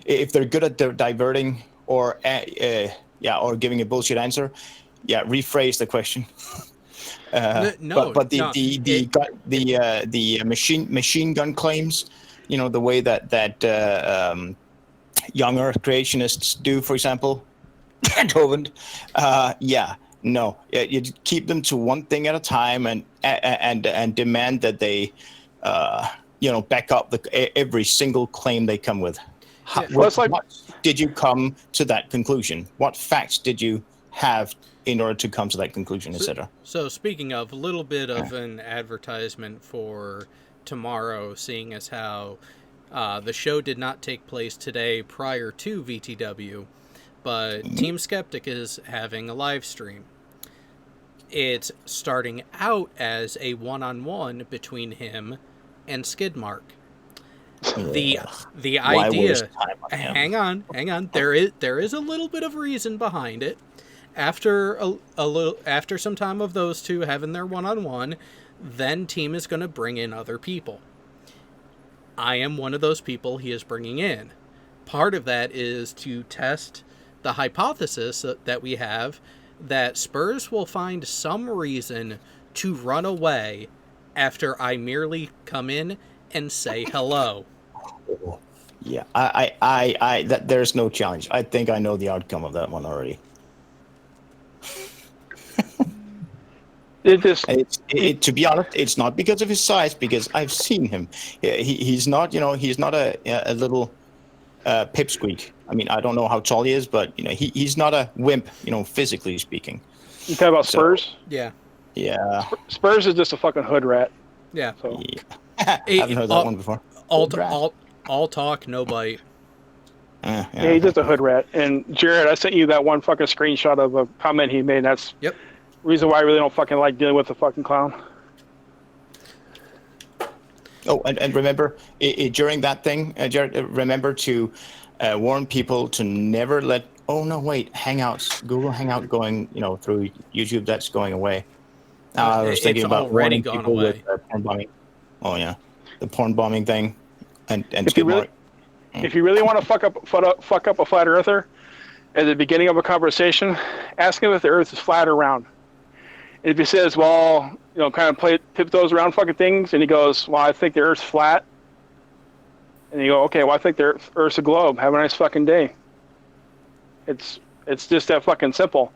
if they're good at diverting or giving a bullshit answer, rephrase the question. The machine gun claims, the way that younger creationists do, for example. You keep them to one thing at a time and demand that they back up every single claim they come with. What did you come to that conclusion? What facts did you have in order to come to that conclusion, etc.? So speaking of, a little bit of an advertisement for tomorrow, seeing as how the show did not take place today prior to VTW. But Team Skeptic is having a live stream. It's starting out as a one-on-one between him and Skidmark. The idea. Hang on. There is a little bit of reason behind it. After after some time of those two having their one-on-one, then Team is going to bring in other people. I am one of those people he is bringing in. Part of that is to test the hypothesis that we have that Spurs will find some reason to run away after I merely come in and say hello. Yeah, I there's no challenge. I think I know the outcome of that one already. To be honest, it's not because of his size, because I've seen him. He's not a little pipsqueak. I mean, I don't know how tall he is, but he's not a wimp, physically speaking. You talking about Spurs? Yeah. Spurs is just a fucking hood rat. Yeah. So. I haven't heard that one before. All talk, no bite. Yeah, he's just a hood rat. And Jared, I sent you that one fucking screenshot of a comment he made. That's the reason why I really don't fucking like dealing with the fucking clown. Oh, and remember, during that thing, Jared, remember to warn people to never let. Oh no, wait, Hangouts, Google Hangout going, through YouTube. That's going away. I was thinking about warning people with porn bombing. Oh yeah, the porn bombing thing, and if you really want to fuck up a flat earther, at the beginning of a conversation, ask him if the Earth is flat or round. And if he says, well, kind of tip those around fucking things, and he goes, well, I think the Earth's flat. And you go, okay, well, I think the Earth's a globe. Have a nice fucking day. It's just that fucking simple.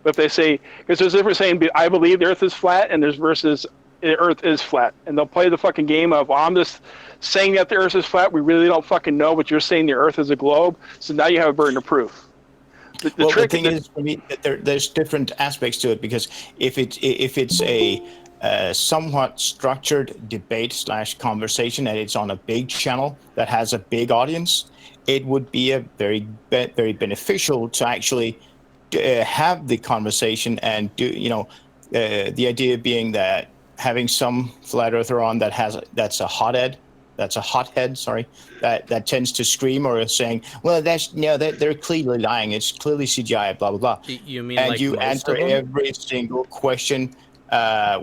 But if they say, because there's a difference saying, I believe the Earth is flat, and there's versus the Earth is flat. And they'll play the fucking game of, well, I'm just saying that the Earth is flat. We really don't fucking know, but you're saying the Earth is a globe. So now you have a burden of proof. The thing is, for me, that there's different aspects to it, because if it's a somewhat structured debate / conversation and it's on a big channel that has a big audience, it would be a very beneficial to actually have the conversation and do, the idea being that having some flat earther on that's a hothead, that tends to scream or is saying, well, they're clearly lying. It's clearly CGI, blah, blah, blah. You mean and like you answer every single question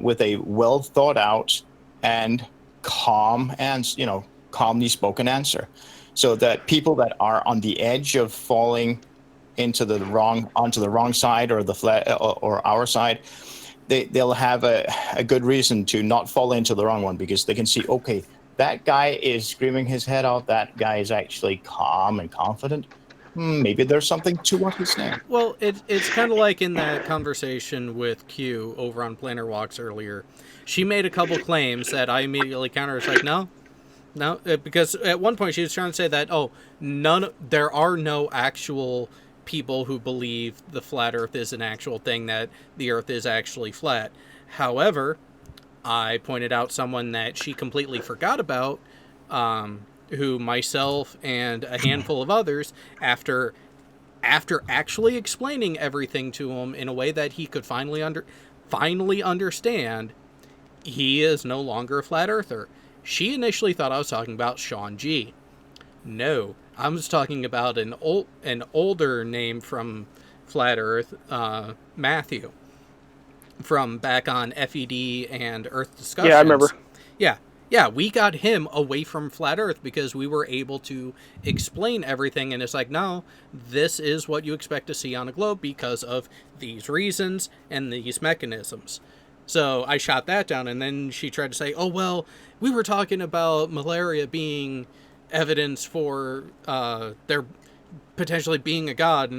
with a well thought out and calmly spoken answer, so that people that are on the edge of falling onto the wrong side or the flat or our side, they'll have a good reason to not fall into the wrong one, because they can see, okay, that guy is screaming his head off. That guy is actually calm and confident. Maybe there's something to what he's saying. Well, it's kind of like in that conversation with Q over on Planner Walks earlier. She made a couple claims that I immediately countered. It's like, no, because at one point she was trying to say that, there are no actual people who believe the flat Earth is an actual thing, that the Earth is actually flat. However, I pointed out someone that she completely forgot about, who myself and a handful of others, after actually explaining everything to him in a way that he could finally understand, he is no longer a flat earther. She initially thought I was talking about Sean G. No, I was talking about an older name from Flat Earth, Matthew, from back on FED and Earth Discussions. Yeah, I remember. Yeah, we got him away from Flat Earth because we were able to explain everything, and it's like, no, this is what you expect to see on a globe because of these reasons and these mechanisms. So I shot that down, and then she tried to say, oh, well, we were talking about malaria being evidence for there potentially being a god,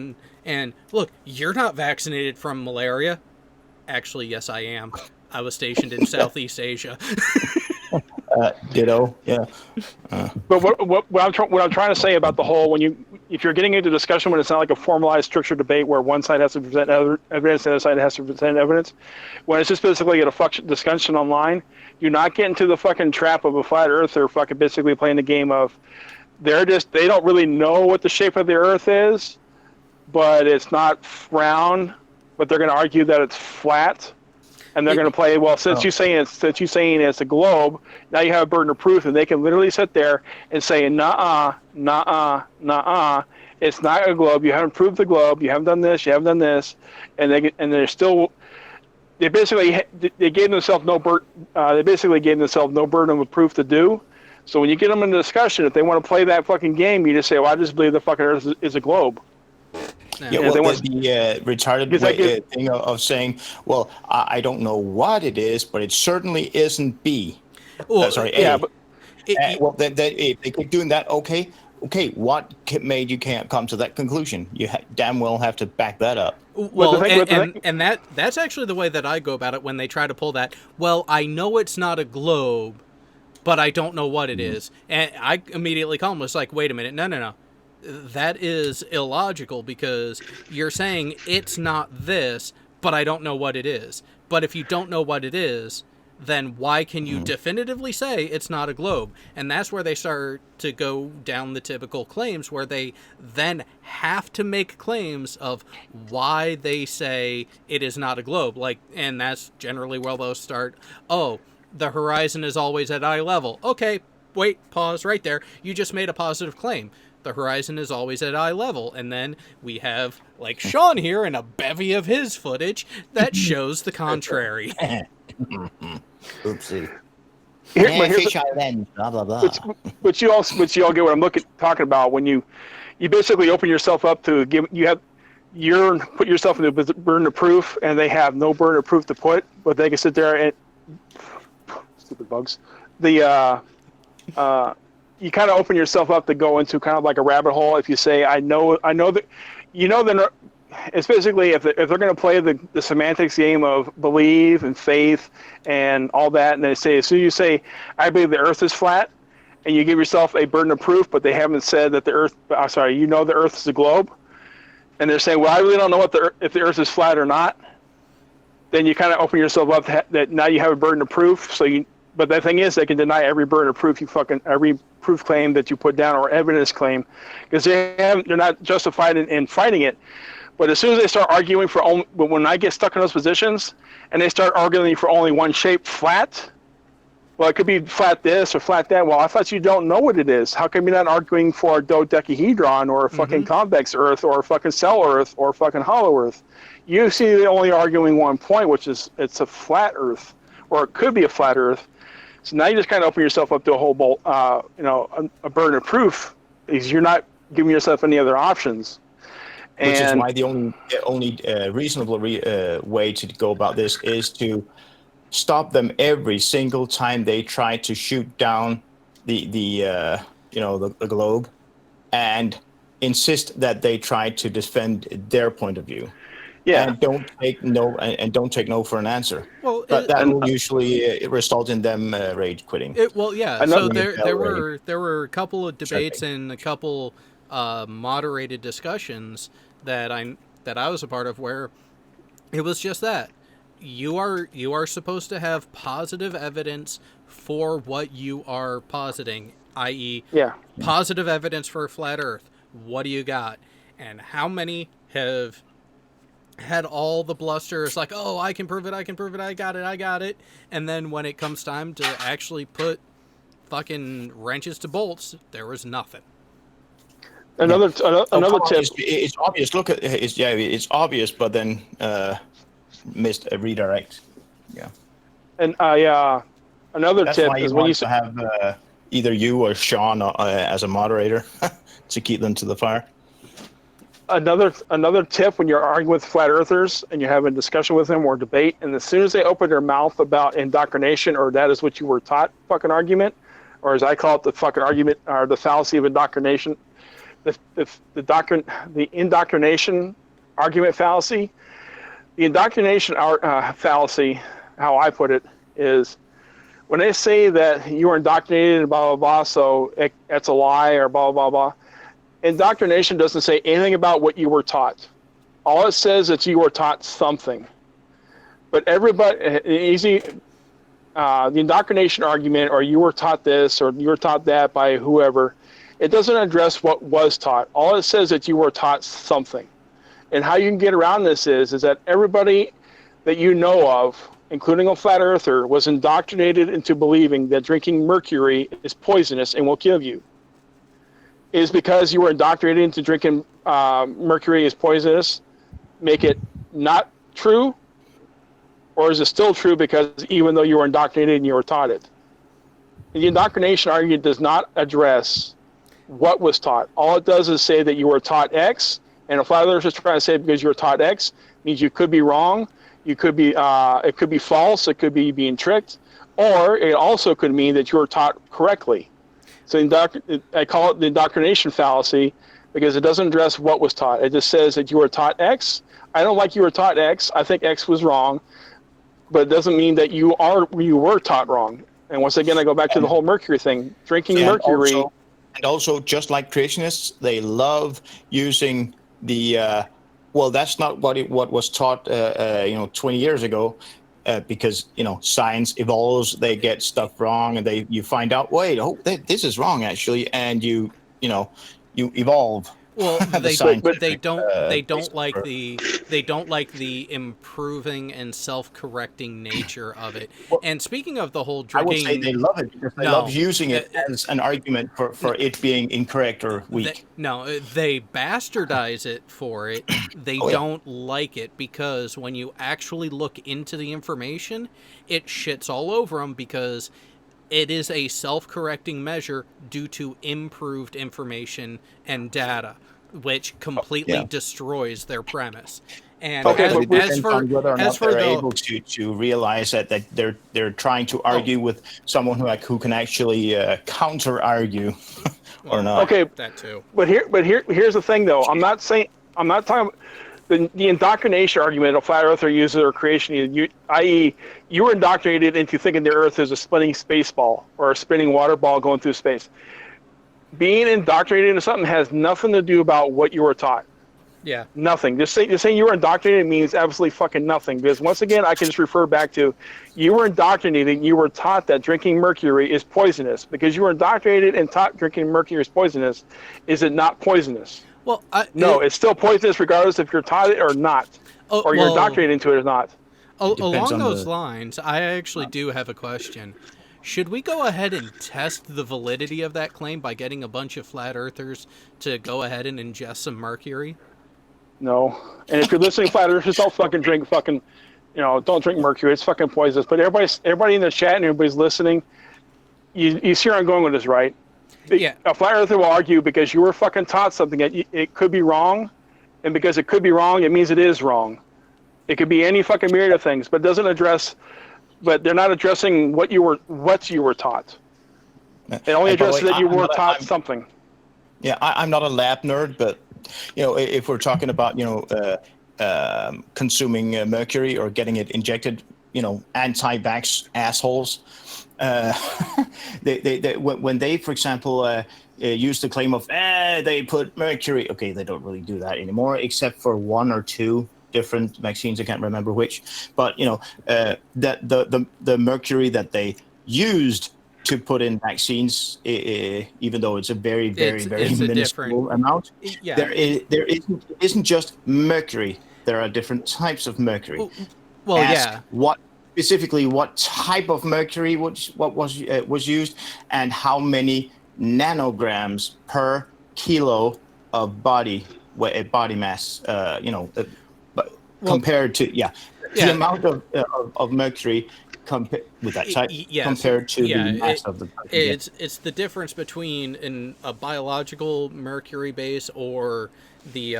and look, you're not vaccinated from malaria. Actually, yes, I am. I was stationed in Southeast Asia. Ditto. Yeah. But what I'm trying to say about the whole, if you're getting into discussion when it's not like a formalized, structured debate where one side has to present evidence, the other side has to present evidence, when it's just basically a discussion online, you're not getting to the fucking trap of a flat earther fucking basically playing the game of they don't really know what the shape of the Earth is, but it's not round, but they're going to argue that it's flat. And they're going to play, well, since you're saying it's a globe, now you have a burden of proof, and they can literally sit there and say, nuh-uh, it's not a globe. You haven't proved the globe. You haven't done this. You haven't done this, and they gave themselves no burden of proof to do. So when you get them in a discussion, if they want to play that fucking game, you just say, well, I just believe the fucking Earth is a globe. Yeah, well, the retarded thing of saying, well, I don't know what it is, but it certainly isn't B. Well, A. Well, then if they keep doing that, okay, what made you can't come to that conclusion? You damn well have to back that up. Well, and that's actually the way that I go about it when they try to pull that, well, I know it's not a globe, but I don't know what it is. And I immediately call them, it's like, wait a minute, no. That is illogical, because you're saying it's not this, but I don't know what it is. But if you don't know what it is, then why can you definitively say it's not a globe? And that's where they start to go down the typical claims, where they then have to make claims of why they say it is not a globe. And that's generally where they'll start, oh, the horizon is always at eye level. Okay, wait, pause right there. You just made a positive claim. the horizon is always at eye level. And then we have, like Sean here, and a bevy of his footage that shows the contrary. Oopsie. Blah blah blah. But you all get what I'm talking about when you basically open yourself up to put yourself in a burden of proof, and they have no burden of proof to put, but they can sit there and stupid bugs. You kind of open yourself up to go into kind of like a rabbit hole if you say I know that it's basically if they're going to play the semantics game of believe and faith and all that, and they say as soon as you say I believe the Earth is flat, and you give yourself a burden of proof, but they haven't said that the Earth is a globe, and they're saying, well, I really don't know if the Earth is flat or not, then you kind of open yourself up that now you have a burden of proof. But the thing is, they can deny every burden of proof every proof claim that you put down or evidence claim, because they're not justified in fighting it. But as soon as they start arguing when I get stuck in those positions, and they start arguing for only one shape, flat, well, it could be flat this or flat that. Well, I thought you don't know what it is. How come you're not arguing for a dodecahedron or a fucking convex Earth or a fucking cell Earth or a fucking hollow Earth? You see, they're only arguing one point, which is it's a flat Earth, or it could be a flat Earth. So now you just kind of open yourself up to a whole, a burden of proof, because you're not giving yourself any other options. Which is why the only reasonable way to go about this is to stop them every single time they try to shoot down the globe, and insist that they try to defend their point of view. Yeah, and don't take no for an answer. Well, that will usually result in them rage quitting. So there were a couple of debates and a couple moderated discussions that I was a part of where it was just that you are supposed to have positive evidence for what you are positing, i.e. positive evidence for a flat Earth. What do you got? And how many have had all the blusters like, oh, I can prove it, I got it, and then when it comes time to actually put fucking wrenches to bolts, there was nothing. Another tip. It's obvious. Look at it's obvious, but then missed a redirect. Yeah. And another That's tip why is when you have either you or Sean as a moderator to keep them to the fire. Another tip when you're arguing with flat earthers and you're having a discussion with them or debate, and as soon as they open their mouth about indoctrination or that is what you were taught fucking argument, or as I call it, the fucking argument or the fallacy of indoctrination, the indoctrination argument fallacy, the indoctrination fallacy, how I put it, is when they say that you were indoctrinated and blah blah blah, so that's a lie or blah blah blah. Indoctrination doesn't say anything about what you were taught. All it says is that you were taught something. But everybody, the indoctrination argument, or you were taught this, or you were taught that by whoever, it doesn't address what was taught. All it says is that you were taught something. And how you can get around this is that everybody that you know of, including a flat earther, was indoctrinated into believing that drinking mercury is poisonous and will kill you. Is because you were indoctrinated into drinking mercury is poisonous, make it not true? Or is it still true because even though you were indoctrinated and you were taught it? The indoctrination argument does not address what was taught. All it does is say that you were taught X, and a flat earther is just trying to say because you were taught X means you could be wrong, you could be, it could be false, it could be being tricked, or it also could mean that you were taught correctly. So I call it the indoctrination fallacy because it doesn't address what was taught. It just says that you were taught X. I don't like you were taught X. I think X was wrong, but it doesn't mean that you were taught wrong. And once again, I go back to the whole mercury thing. Drinking mercury. Also, just like creationists, they love using the well, that's not what was taught 20 years ago. Because science evolves, they get stuff wrong, and you find out, wait, this is wrong actually, and you evolve. Well, they don't like the improving and self-correcting nature of it. And speaking of the whole drinking, I would say they love it because they love using it as an argument for it being incorrect or weak. They bastardize it for it. They don't like it because when you actually look into the information, it shits all over them because it is a self-correcting measure due to improved information and data, which completely destroys their premise. And as for whether or not they're able to realize that they're trying to argue with someone who can actually counter argue or not. Okay, that too. But here's the thing though. I'm not talking. The indoctrination argument a flat earther uses or creation, i.e., you were indoctrinated into thinking the Earth is a spinning space ball or a spinning water ball going through space. Being indoctrinated into something has nothing to do about what you were taught. Yeah. Nothing. Just saying you were indoctrinated means absolutely fucking nothing. Because once again, I can just refer back to you were indoctrinated. You were taught that drinking mercury is poisonous. Because you were indoctrinated and taught drinking mercury is poisonous. Is it not poisonous? Well, it's still poisonous regardless if you're taught it or not, or you're indoctrinated into it or not. Along those lines, I actually do have a question. Should we go ahead and test the validity of that claim by getting a bunch of flat earthers to go ahead and ingest some mercury? No. And if you're listening to flat earthers, don't fucking drink don't drink mercury. It's fucking poisonous. But everybody in the chat and everybody's listening, you see where I'm going with this, right? Yeah. A flat earther will argue because you were fucking taught something that it could be wrong, and because it could be wrong, it means it is wrong. It could be any fucking myriad of things, but they're not addressing what you were taught. It only addresses that you were taught something. Yeah, I'm not a lab nerd, but if we're talking about consuming mercury or getting it injected, anti-vax assholes. When they, for example, use the claim of they put mercury. Okay, they don't really do that anymore, except for one or two different vaccines. I can't remember which, but that the mercury that they used to put in vaccines, even though it's a very minuscule amount, there isn't just mercury. There are different types of mercury. Well, Specifically, what type of mercury was used, and how many nanograms per kilo of body mass, compared to the amount of mercury with that type compared to the mass of the person. It's the difference between a biological mercury base or the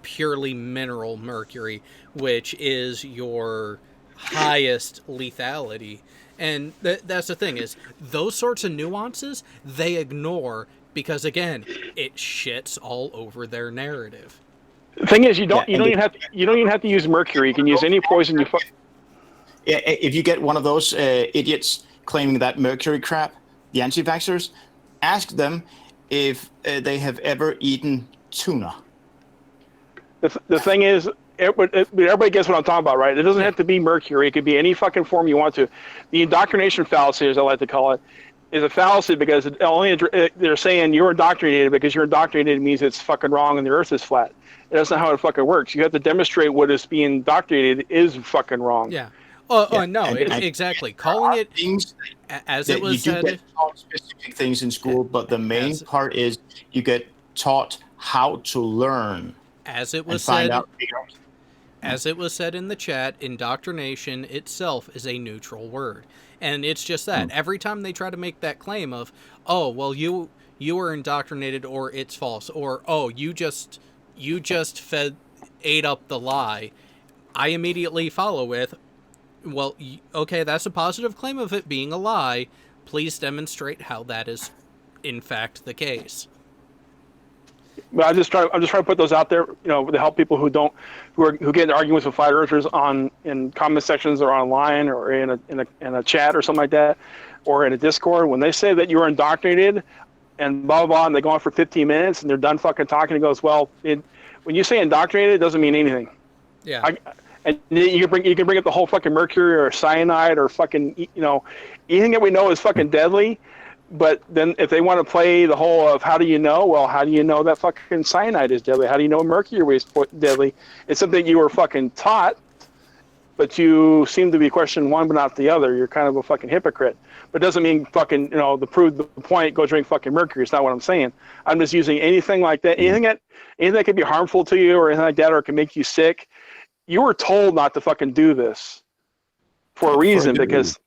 purely mineral mercury, which is your highest lethality. And that's the thing, is those sorts of nuances they ignore because, again, it shits all over their narrative. The thing is, you don't even have to use mercury. You can use any poison if you get one of those idiots claiming that mercury crap, the anti-vaxxers, ask them if they have ever eaten tuna. The thing is, everybody gets what I'm talking about, right? It doesn't have to be mercury. It could be any fucking form you want to. The indoctrination fallacy, as I like to call it, is a fallacy because they're saying you're indoctrinated because you're indoctrinated means it's fucking wrong and the earth is flat. That's not how it fucking works. You have to demonstrate what is being indoctrinated is fucking wrong. Yeah. Exactly. Calling it things as it was said. You do get taught specific things in school, but the main part is you get taught how to learn. As it was said. As it was said in the chat, indoctrination itself is a neutral word. And it's just that. Every time they try to make that claim of, oh, well, you were indoctrinated or it's false, or, oh, you just ate up the lie, I immediately follow with, well, okay, that's a positive claim of it being a lie. Please demonstrate how that is, in fact, the case. But I'm just trying to put those out there, to help people who get in arguments with flat earthers in comment sections or online or in a chat or something like that, or in a Discord. When they say that you are indoctrinated and blah blah, and they go on for 15 minutes and they're done fucking talking, it goes, well, when you say indoctrinated, it doesn't mean anything. Yeah. And you can bring up the whole fucking mercury or cyanide or fucking anything that we know is fucking deadly. But then if they want to play the whole of how do you know? Well, how do you know that fucking cyanide is deadly? How do you know mercury is deadly? It's something you were fucking taught, but you seem to be questioning one but not the other. You're kind of a fucking hypocrite. But it doesn't mean fucking, to prove the point, go drink fucking mercury. It's not what I'm saying. I'm just using anything like that. Anything that could be harmful to you or anything like that or can make you sick. You were told not to fucking do this for a reason because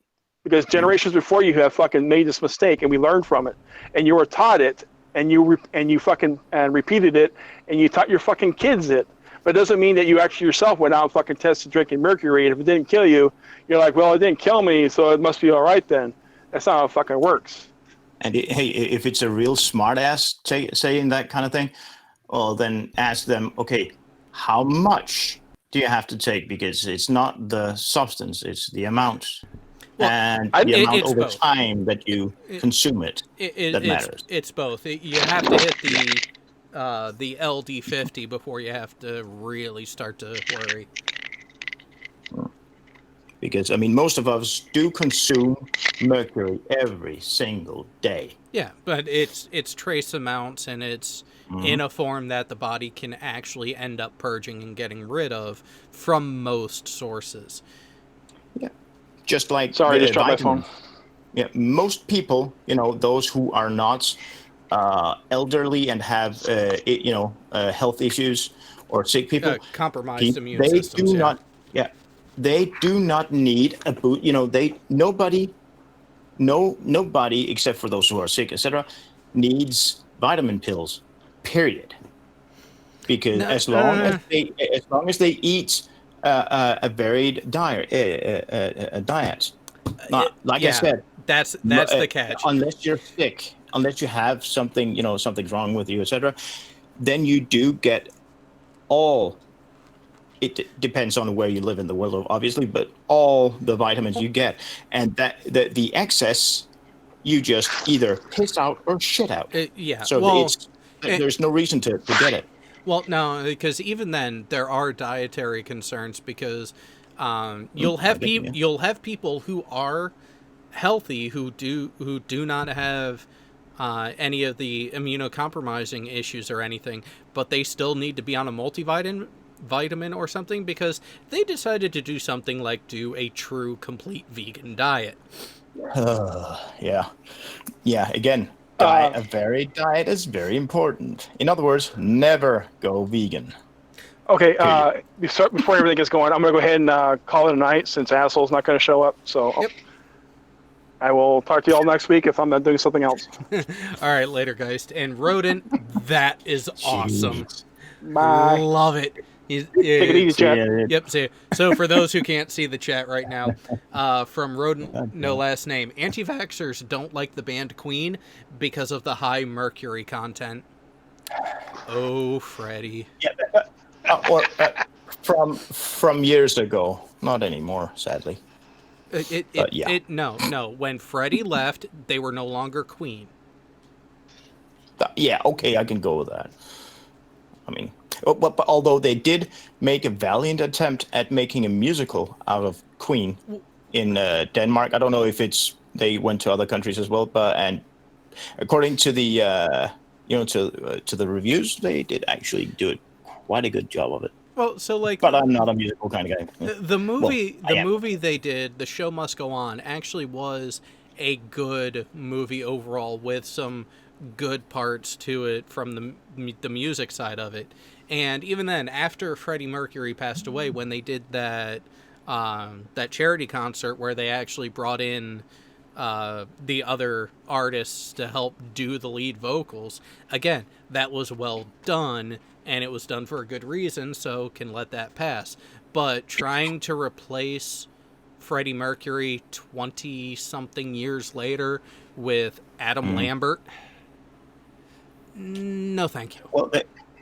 generations before you have fucking made this mistake and we learned from it. And you were taught it and you fucking repeated it and you taught your fucking kids it. But it doesn't mean that you actually yourself went out and fucking tested drinking mercury. And if it didn't kill you, you're like, well, it didn't kill me, so it must be all right then. That's not how it fucking works. And hey, if it's a real smartass saying that kind of thing, well, then ask them, okay, how much do you have to take? Because it's not the substance, it's the amount. Well, and the amount over both. Time that you consume it that matters. It's both. You have to hit the LD50 before you have to really start to worry. Because, most of us do consume mercury every single day. Yeah, but it's trace amounts, and it's in a form that the body can actually end up purging and getting rid of from most sources. Yeah. Just like sorry, just dropped my phone. Yeah, most people, those who are not elderly and have health issues or sick people, compromised immune systems. They do not need a boot. Nobody except for those who are sick, etc., needs vitamin pills. Period. Because as long as they eat a varied diet, like I said, that's the catch. Unless you're sick, unless you have something, something's wrong with you, etc., then you do get all. It depends on where you live in the world, obviously, but all the vitamins you get, and that the excess, you just either piss out or shit out. So there's no reason to get it. Well, no, because even then there are dietary concerns because you'll have people who are healthy who do not have any of the immunocompromising issues or anything, but they still need to be on a multivitamin or something because they decided to do something like do a true complete vegan diet. Again, a varied diet is very important. In other words, never go vegan. Okay, before everything gets going, I'm going to go ahead and call it a night since Asshole's not going to show up. So yep. I will talk to you all next week if I'm not doing something else. All right, later, Geist. And Rodent, that is awesome. Bye. Love it. Take it easy, chat. Yep. So for those who can't see the chat right now, from Rodent, no last name, anti-vaxxers don't like the band Queen because of the high mercury content. Oh, Freddie. From years ago, not anymore, sadly. No. When Freddie left, they were no longer Queen. Okay, I can go with that. But although they did make a valiant attempt at making a musical out of Queen in Denmark, I don't know if they went to other countries as well. And according to the to the reviews, they did actually do quite a good job of it. Well, but I'm not a musical kind of guy. The movie they did, The Show Must Go On, actually was a good movie overall with some good parts to it from the music side of it. And even then, after Freddie Mercury passed away, when they did that charity concert where they actually brought in the other artists to help do the lead vocals, again, that was well done, and it was done for a good reason, so can let that pass. But trying to replace Freddie Mercury 20-something years later with Adam Lambert, no thank you. Well,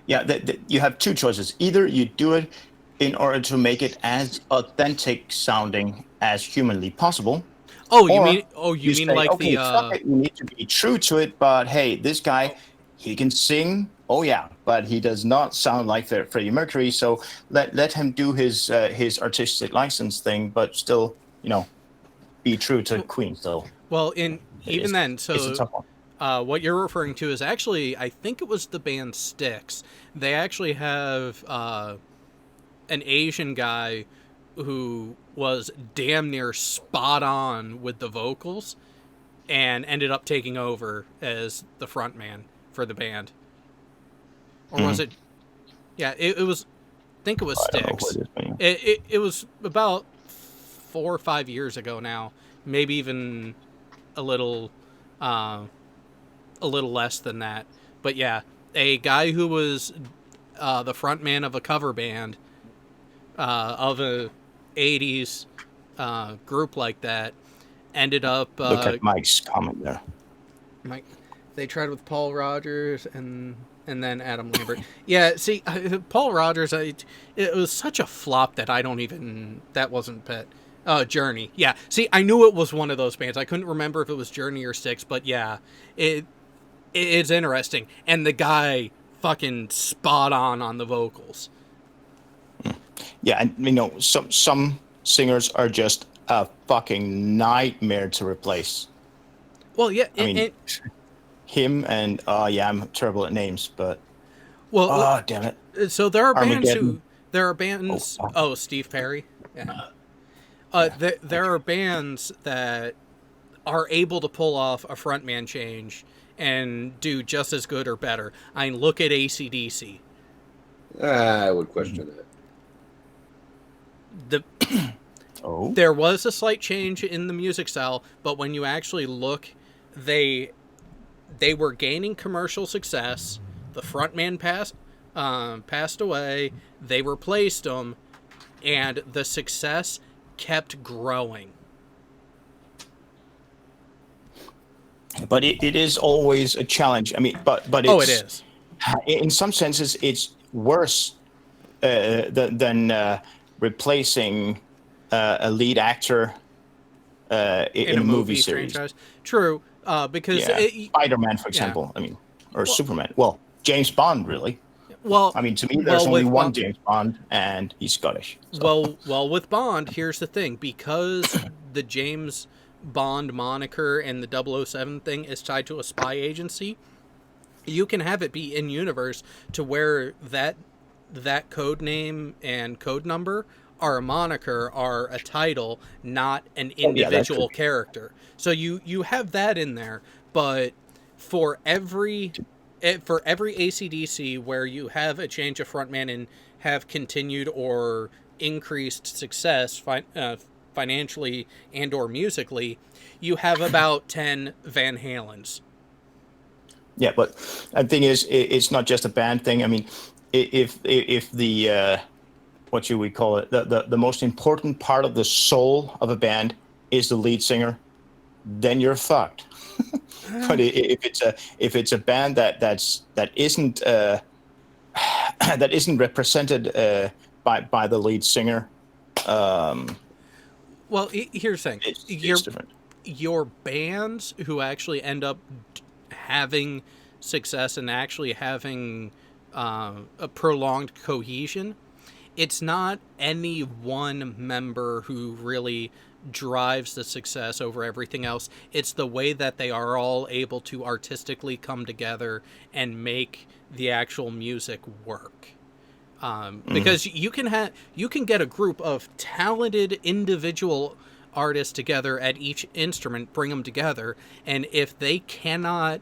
you have two choices. Either you do it in order to make it as authentic sounding as humanly possible. You mean like okay, fuck it, you need to be true to it, but hey, this guy, he can sing. Oh yeah, but he does not sound like Freddie Mercury, so let him do his artistic license thing, but still, be true to Queen. So well, Even then, so it's a tough one. what you're referring to is actually, I think it was the band Styx. They actually have an Asian guy who was damn near spot on with the vocals and ended up taking over as the front man for the band. Or was it? Yeah, it was. I think it was Styx. It was about 4 or 5 years ago now, maybe even a little less than that. But yeah, a guy who was the front man of a cover band of a 80s group like that ended up. Look at Mike's comment there. Mike, they tried with Paul Rogers and then Adam Lambert. Yeah, see, Paul Rogers, it was such a flop that I don't even. That wasn't Pet. Journey. Yeah. See, I knew it was one of those bands. I couldn't remember if it was Journey or Styx, but yeah, it's interesting. And the guy fucking spot on the vocals. Yeah, and some singers are just a fucking nightmare to replace. Well, yeah, I mean, him and I'm terrible at names, but damn it. So there are Armageddon. bands. Steve Perry. Yeah. There are bands that are able to pull off a frontman change and do just as good or better. I mean, look at AC/DC. I would question that. There was a slight change in the music style, but when you actually look, they were gaining commercial success. The frontman passed away. They replaced him, and the success kept growing. But it is always a challenge. I mean, but it's, it is. In some senses, it's worse than replacing a lead actor in a movie series. Franchise. True, because Spider-Man, for example. I mean, or Superman. Well, James Bond, really. Well, I mean, to me, there's only one James Bond, and he's Scottish. So. Well, with Bond, here's the thing: because the James Bond moniker and the 007 thing is tied to a spy agency, you can have it be in universe to where that code name and code number are a moniker, are a title, not an individual character. So you have that in there, but for every AC/DC where you have a change of frontman and have continued or increased success financially and or musically, you have about 10 Van Halens. Yeah, but the thing is, it's not just a band thing. I mean, if the what should we call it, the most important part of the soul of a band is the lead singer, then you're fucked. But if it's a band that isn't represented by the lead singer, well, here's the thing: it's different. Your bands who actually end up having success and actually having a prolonged cohesion, it's not any one member who really drives the success over everything else. It's the way that they are all able to artistically come together and make the actual music work. Because you can get a group of talented individual artists together at each instrument, bring them together, and if they cannot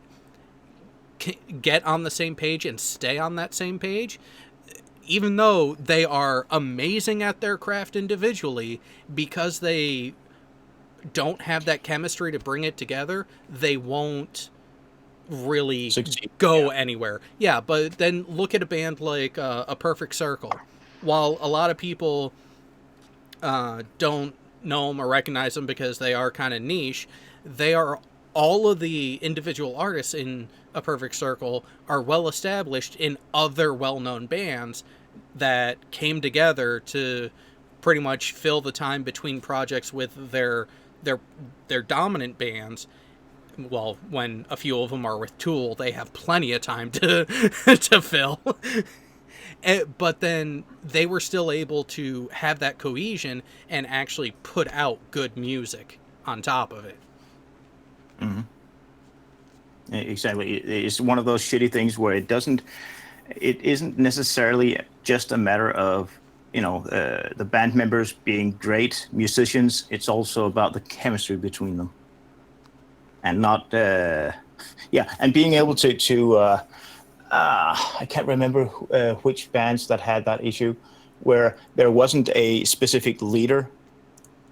get on the same page and stay on that same page, even though they are amazing at their craft individually, because they don't have that chemistry to bring it together, they won't really go anywhere. Yeah, but then look at a band like A Perfect Circle. While a lot of people don't know them or recognize them because they are kind of niche, they are, all of the individual artists in A Perfect Circle are well established in other well-known bands that came together to pretty much fill the time between projects with their dominant bands. Well, when a few of them are with Tool, they have plenty of time to to fill. But then they were still able to have that cohesion and actually put out good music on top of it. Mm-hmm. Exactly. It's one of those shitty things where it isn't necessarily just a matter of, the band members being great musicians. It's also about the chemistry between them. And not, and being able to I can't remember which bands that had that issue, where there wasn't a specific leader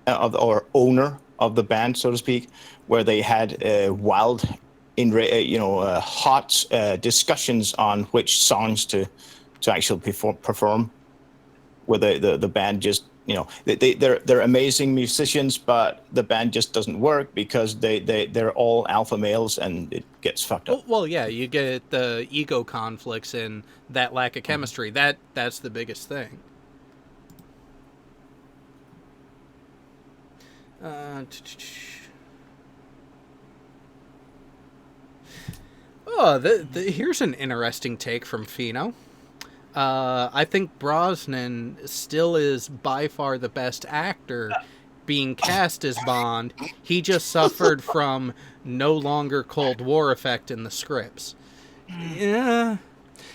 or owner of the band, so to speak, where they had wild, hot discussions on which songs to actually perform. Where the band just, they're amazing musicians, but the band just doesn't work because they're all alpha males and it gets fucked up. Well, yeah, you get the ego conflicts and that lack of chemistry. That's the biggest thing. Here's an interesting take from Fino. I think Brosnan still is by far the best actor being cast as Bond. He just suffered from no longer Cold War effect in the scripts. Yeah.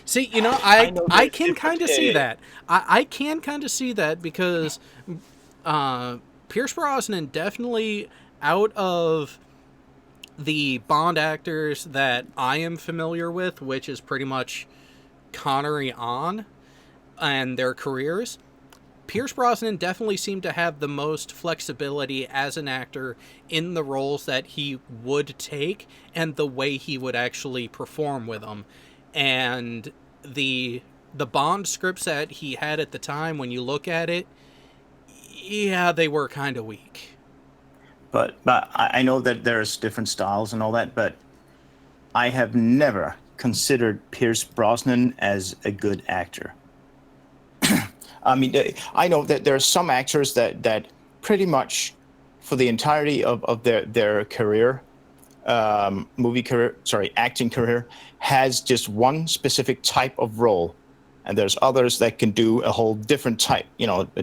See, I can kind of see that. I can kind of see that because Pierce Brosnan definitely, out of the Bond actors that I am familiar with, which is pretty much Connery on and their careers, Pierce Brosnan definitely seemed to have the most flexibility as an actor in the roles that he would take and the way he would actually perform with them. And the Bond scripts that he had at the time, when you look at it, yeah, they were kind of weak. But I know that there's different styles and all that, but I have never considered Pierce Brosnan as a good actor. I mean, I know that there are some actors that pretty much for the entirety of their career, acting career, has just one specific type of role. And there's others that can do a whole different type,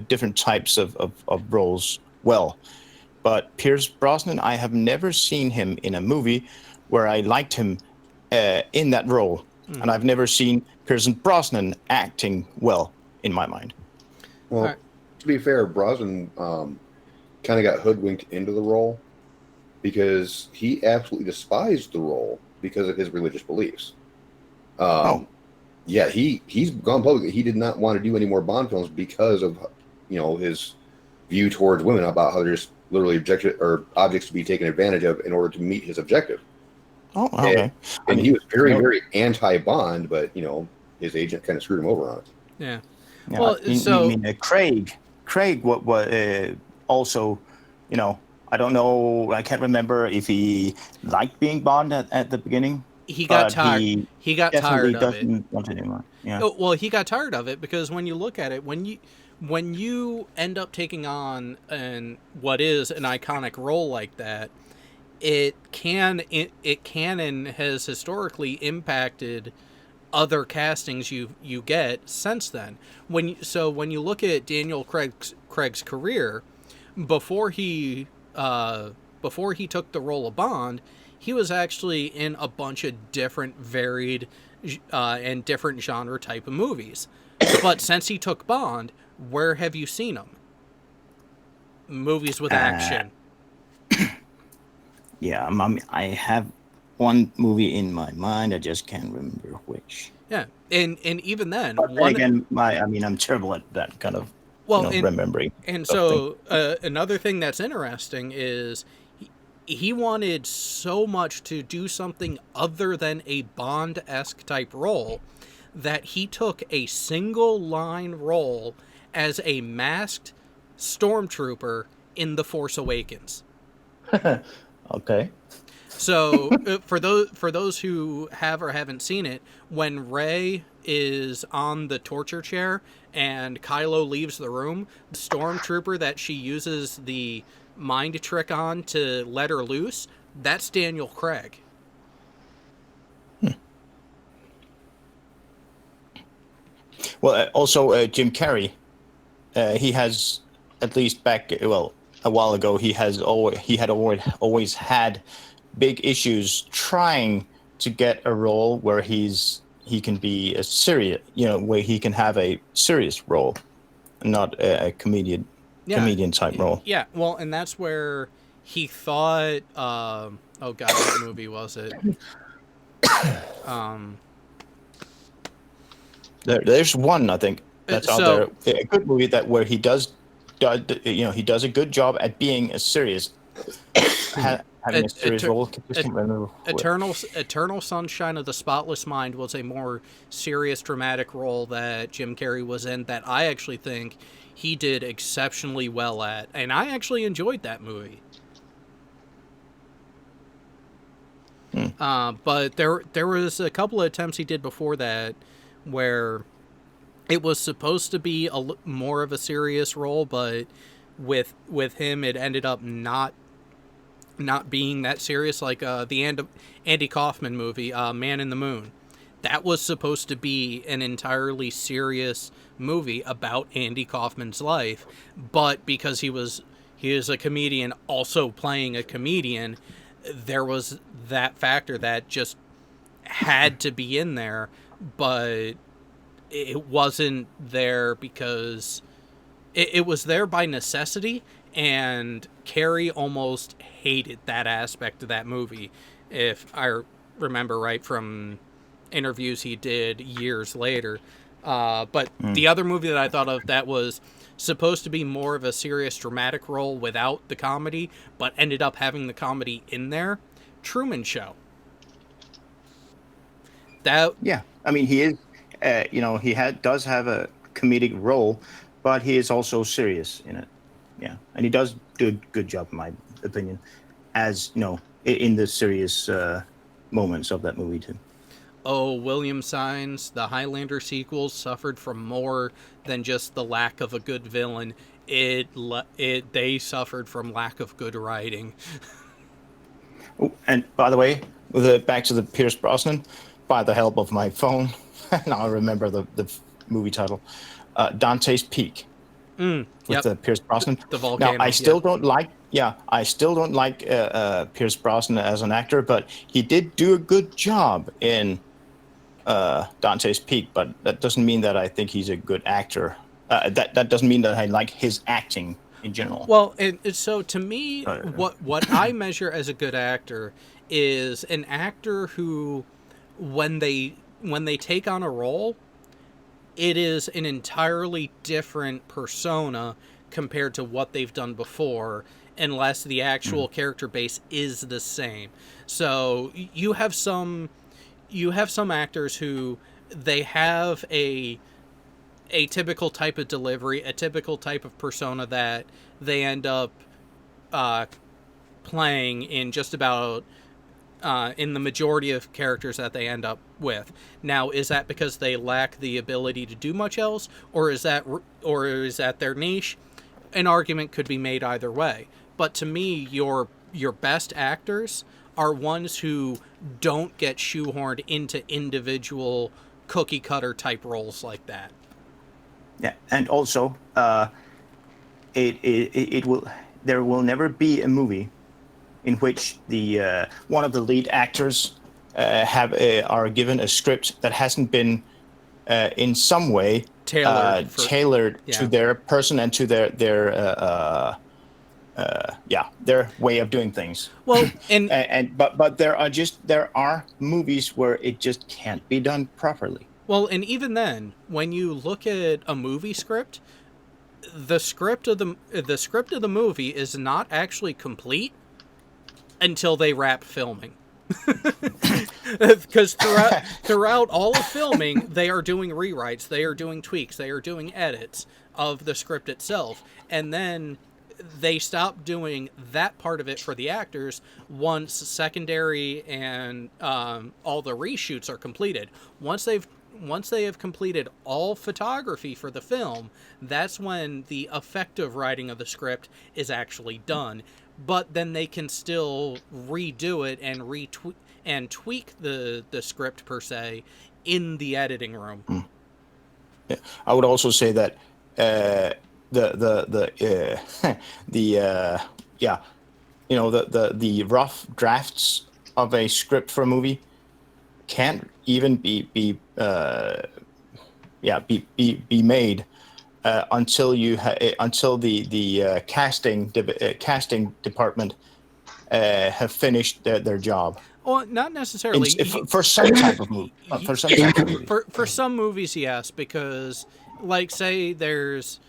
different types of roles well. But Pierce Brosnan, I have never seen him in a movie where I liked him in that role. Mm. And I've never seen Pierce Brosnan acting well, in my mind. Well, right. To be fair, Brosnan kind of got hoodwinked into the role because he absolutely despised the role because of his religious beliefs. Yeah, he's gone public. He did not want to do any more Bond films because of his view towards women, about how they're just literally objects to be taken advantage of in order to meet his objective. Oh, okay. And he was very, very anti-Bond, but his agent kind of screwed him over on it. Yeah. Yeah, well, Craig, what also, I don't know, I can't remember if he liked being Bond at the beginning. He got tired. He got tired of it. Want it anymore. Yeah. Well, he got tired of it because when you look at it, when you end up taking on what is an iconic role like that, it can and has historically impacted other castings you get since then. When you look at Daniel Craig's career, before he took the role of Bond, he was actually in a bunch of different varied and different genre type of movies. But since he took Bond, where have you seen him? Movies with action. Yeah, I have one movie in my mind. I just can't remember which. Yeah, and even then, I'm terrible at that kind of remembering. And so another thing that's interesting is he wanted so much to do something other than a Bond-esque type role that he took a single line role as a masked stormtrooper in The Force Awakens. Okay. So for those who have or haven't seen it, when Rey is on the torture chair and Kylo leaves the room, the stormtrooper that she uses the mind trick on to let her loose, that's Daniel Craig. Well, also Jim Carrey, he has, at least back a while ago, he had always had big issues trying to get a role where he can be a serious, where he can have a serious role, not a comedian type role. Yeah, well, and that's where he thought. Oh God, what movie was it? There's one, I think, that's out there. A good movie where he does he does a good job at being a serious. Having a serious role. Eternal Sunshine of the Spotless Mind was a more serious, dramatic role that Jim Carrey was in that I actually think he did exceptionally well at, and I actually enjoyed that movie. But there was a couple of attempts he did before that where it was supposed to be more of a serious role, but with him it ended up not being that serious, like the Andy Kaufman movie, Man in the Moon. That was supposed to be an entirely serious movie about Andy Kaufman's life, but because he is a comedian also playing a comedian, there was that factor that just had to be in there, but it wasn't there because it was there by necessity, and Carrey almost hated that aspect of that movie, if I remember right from interviews he did years later. But the other movie that I thought of that was supposed to be more of a serious dramatic role without the comedy, but ended up having the comedy in there, Truman Show. Yeah, I mean, he is, he does have a comedic role, but he is also serious in it. Yeah, and he does do a good job, in my opinion, as in the serious moments of that movie too. Oh, William Signs, the Highlander sequels suffered from more than just the lack of a good villain. They suffered from lack of good writing. Oh, and by the way, back to the Pierce Brosnan, by the help of my phone, now I remember the movie title, Dante's Peak. With Pierce Brosnan. The volcano. Now, I still don't like Pierce Brosnan as an actor, but he did do a good job in Dante's Peak. But that doesn't mean that I think he's a good actor. That doesn't mean that I like his acting in general. Well, and so to me, what I measure as a good actor is an actor who, when they take on a role, it is an entirely different persona compared to what they've done before, unless the actual character base is the same. So you have some actors who they have a typical type of delivery, a typical type of persona that they end up playing in just about in the majority of characters that they end up with. Now, is that because they lack the ability to do much else, or is that their niche? An argument could be made either way. But to me, your best actors are ones who don't get shoehorned into individual cookie cutter type roles like that. Yeah, and also, there will never be a movie in which the one of the lead actors are given a script that hasn't been in some way tailored to their person and to their way of doing things. Well, but there are movies where it just can't be done properly. Well, and even then, when you look at a movie script, the script of the movie is not actually complete until they wrap filming. Because throughout all of filming, they are doing rewrites, they are doing tweaks, they are doing edits of the script itself, and then they stop doing that part of it for the actors once secondary and all the reshoots are completed. Once they have completed all photography for the film, that's when the effective writing of the script is actually done. But then they can still redo it and tweak the script per se in the editing room. Yeah. I would also say that the rough drafts of a script for a movie can't even be made until the casting department have finished their job. Well, not necessarily for some type of movie. For some type of movie. For some movies, yes, because like say there's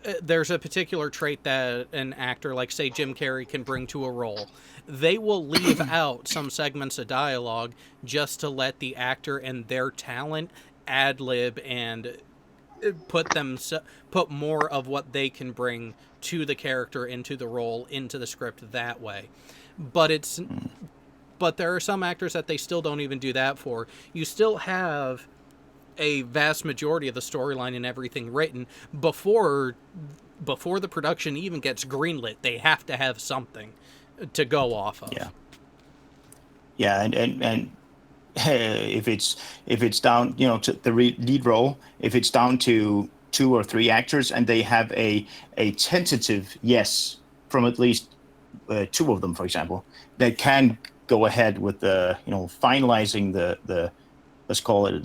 a particular trait that an actor like say Jim Carrey can bring to a role. They will leave out some segments of dialogue just to let the actor and their talent ad-lib and put more of what they can bring to the character into the role into the script that way. But there are some actors that they still don't even do that for. You still have a vast majority of the storyline and everything written before the production even gets greenlit. They have to have something to go off of. Yeah, and if it's down, to the lead role, if it's down to 2 or 3 actors and they have a tentative yes from at least 2 of them, for example, they can go ahead with the finalizing the let's call it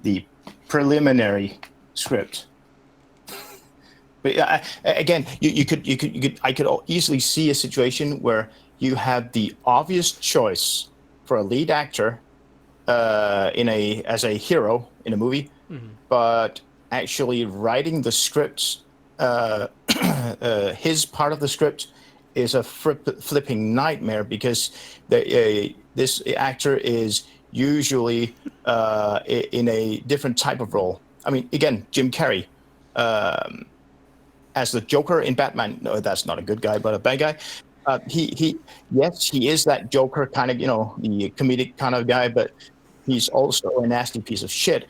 the preliminary script. But again, I could easily see a situation where you have the obvious choice for a lead actor as a hero in a movie, but actually writing the script, his part of the script is a flipping nightmare because this actor is usually in a different type of role. I mean, again, Jim Carrey as the Joker in Batman. No, that's not a good guy, but a bad guy. He is that Joker kind of, the comedic kind of guy, but he's also a nasty piece of shit.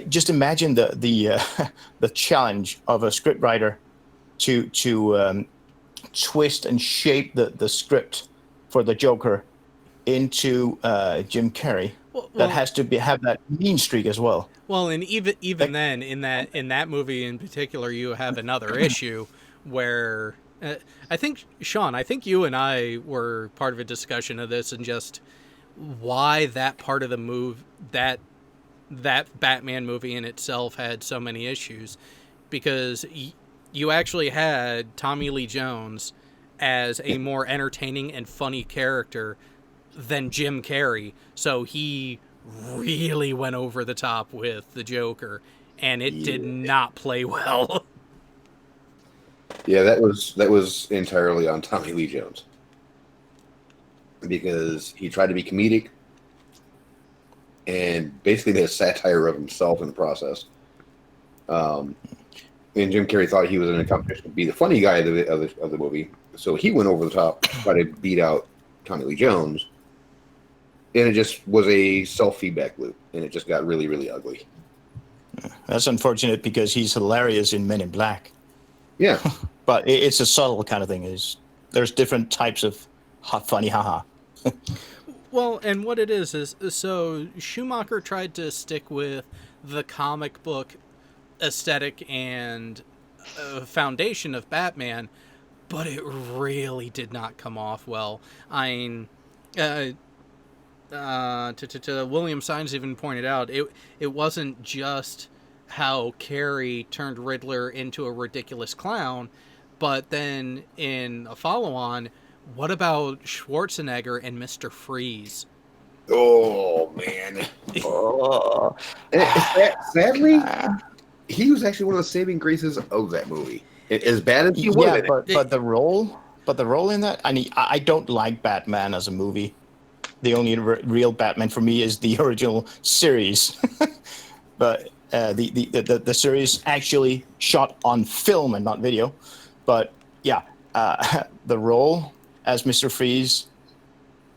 Just imagine the challenge of a scriptwriter to twist and shape the script for the Joker into Jim Carrey. That has to have that mean streak as well. Well, and even then, in that movie in particular, you have another issue where I think Sean, you and I were part of a discussion of this and just why that part of the move that Batman movie in itself had so many issues, because you actually had Tommy Lee Jones as a more entertaining and funny character than Jim Carrey, so he really went over the top with the Joker, and it did not play well. Yeah, that was entirely on Tommy Lee Jones, because he tried to be comedic and basically made a satire of himself in the process. And Jim Carrey thought he was in a competition to be the funny guy of the movie, so he went over the top to try to beat out Tommy Lee Jones, and it just was a self-feedback loop, and it just got really, really ugly. That's unfortunate because he's hilarious in Men in Black. Yeah. But it's a subtle kind of thing. There's different types of funny haha. Well, and what it is so Schumacher tried to stick with the comic book aesthetic and foundation of Batman, but it really did not come off well. I mean, William Saenz even pointed out, it wasn't just how Carrey turned Riddler into a ridiculous clown, but then in a follow-on, what about Schwarzenegger and Mr. Freeze? Oh, man. Sadly, he was actually one of the saving graces of that movie. As bad as he was. But the role in that, I don't like Batman as a movie. The only real Batman for me is the original series. But the series actually shot on film and not video. But yeah, the role as Mr. Freeze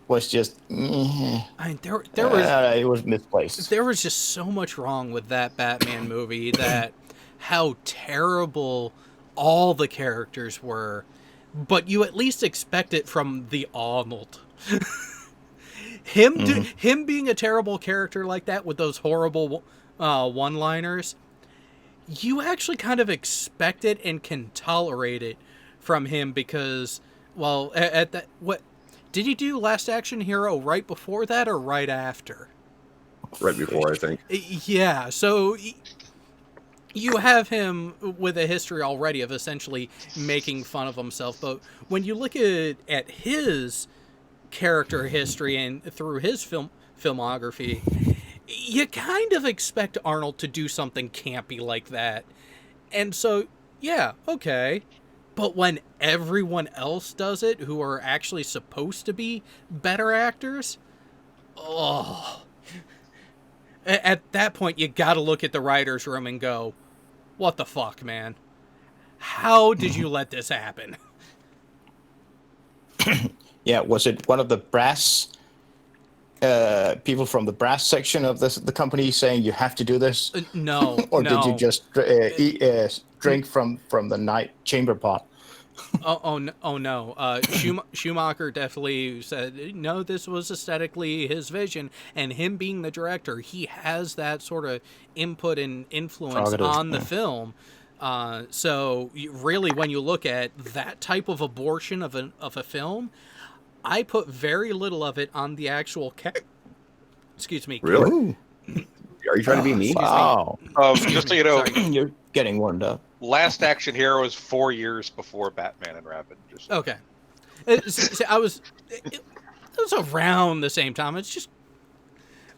was just. I mean, it was misplaced. There was just so much wrong with that Batman movie that how terrible all the characters were, but you at least expect it from the Arnold. Him being a terrible character like that with those horrible one-liners, you actually kind of expect it and can tolerate it from him because, well, Did he do Last Action Hero right before that or right after? Right before, I think. Yeah, so you have him with a history already of essentially making fun of himself, but when you look at his character history and through his filmography, you kind of expect Arnold to do something campy like that. And so, yeah, okay. But when everyone else does it, who are actually supposed to be better actors, at that point, you gotta look at the writer's room and go, what the fuck, man? How did you let this happen? Yeah, was it one of the brass people from the brass section of the company saying you have to do this? No. Or no. did you just drink from the night chamber pot? No. Schumacher definitely said, no, this was aesthetically his vision, and him being the director, he has that sort of input and influence on the film. So really, when you look at that type of abortion of a film, I put very little of it on the actual excuse me. Really? Are you trying to be mean? Wow. Just so you know, you're getting warmed up. Last Action Hero is 4 years before Batman and Robin. Okay. It was around the same time. It's just,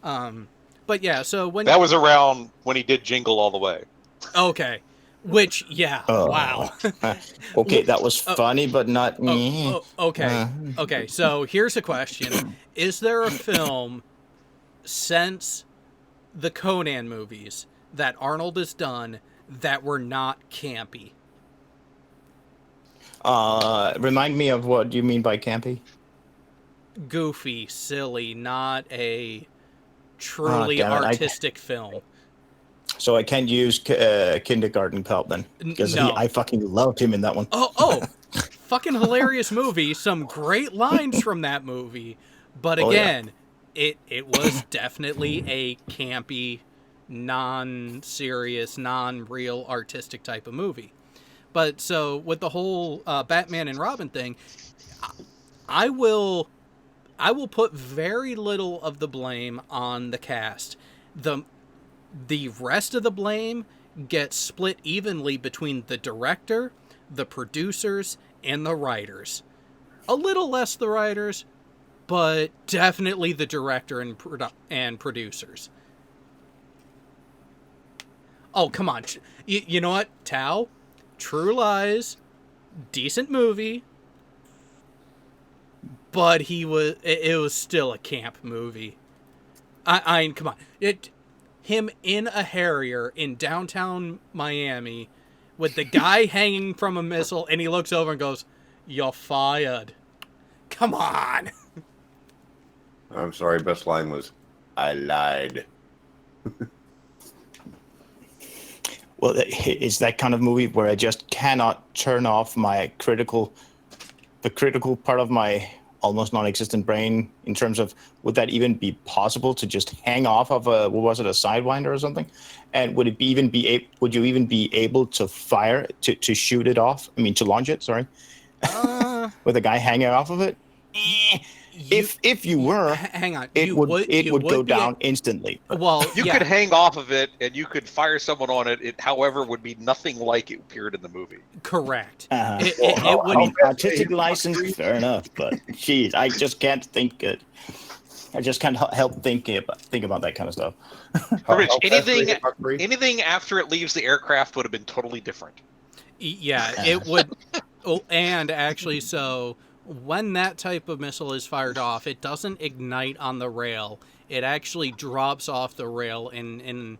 but yeah. So when that was around when he did Jingle All the Way. Okay. Which, yeah, wow. Okay, that was funny, but not me. Okay, so here's a question. Is there a film since the Conan movies that Arnold has done that were not campy? Remind me of what you mean by campy? Goofy, silly, not a truly artistic film. So I can't use Kindergarten Cop then, because No. I fucking loved him in that one. Fucking hilarious movie. Some great lines from that movie, but again, it was definitely a campy, non-serious, non-real artistic type of movie. But so with the whole Batman and Robin thing, I will put very little of the blame on the cast. The rest of the blame gets split evenly between the director, the producers, and the writers. A little less the writers, but definitely the director and producers. Oh, come on. You know what? Tao, True Lies, decent movie, but it was still a camp movie. I mean, come on. Him in a Harrier in downtown Miami with the guy hanging from a missile, and he looks over and goes, "You're fired." Come on. I'm sorry, best line was, "I lied." Well, it's that kind of movie where I just cannot turn off the critical part of my almost non-existent brain in terms of, would that even be possible to just hang off of a Sidewinder or something? And would you even be able to fire to shoot it off? I mean, to launch it, sorry. With a guy hanging off of it? If you were, hang on, it would go down instantly. Well, you could hang off of it and you could fire someone on it. It, however, would be nothing like it appeared in the movie. Correct. It would artistic license, fair enough. But geez, I just can't think it. I just can't help think about that kind of stuff. Rich, anything after it leaves the aircraft would have been totally different. Yeah, it would. And actually, so when that type of missile is fired off, it doesn't ignite on the rail. It actually drops off the rail in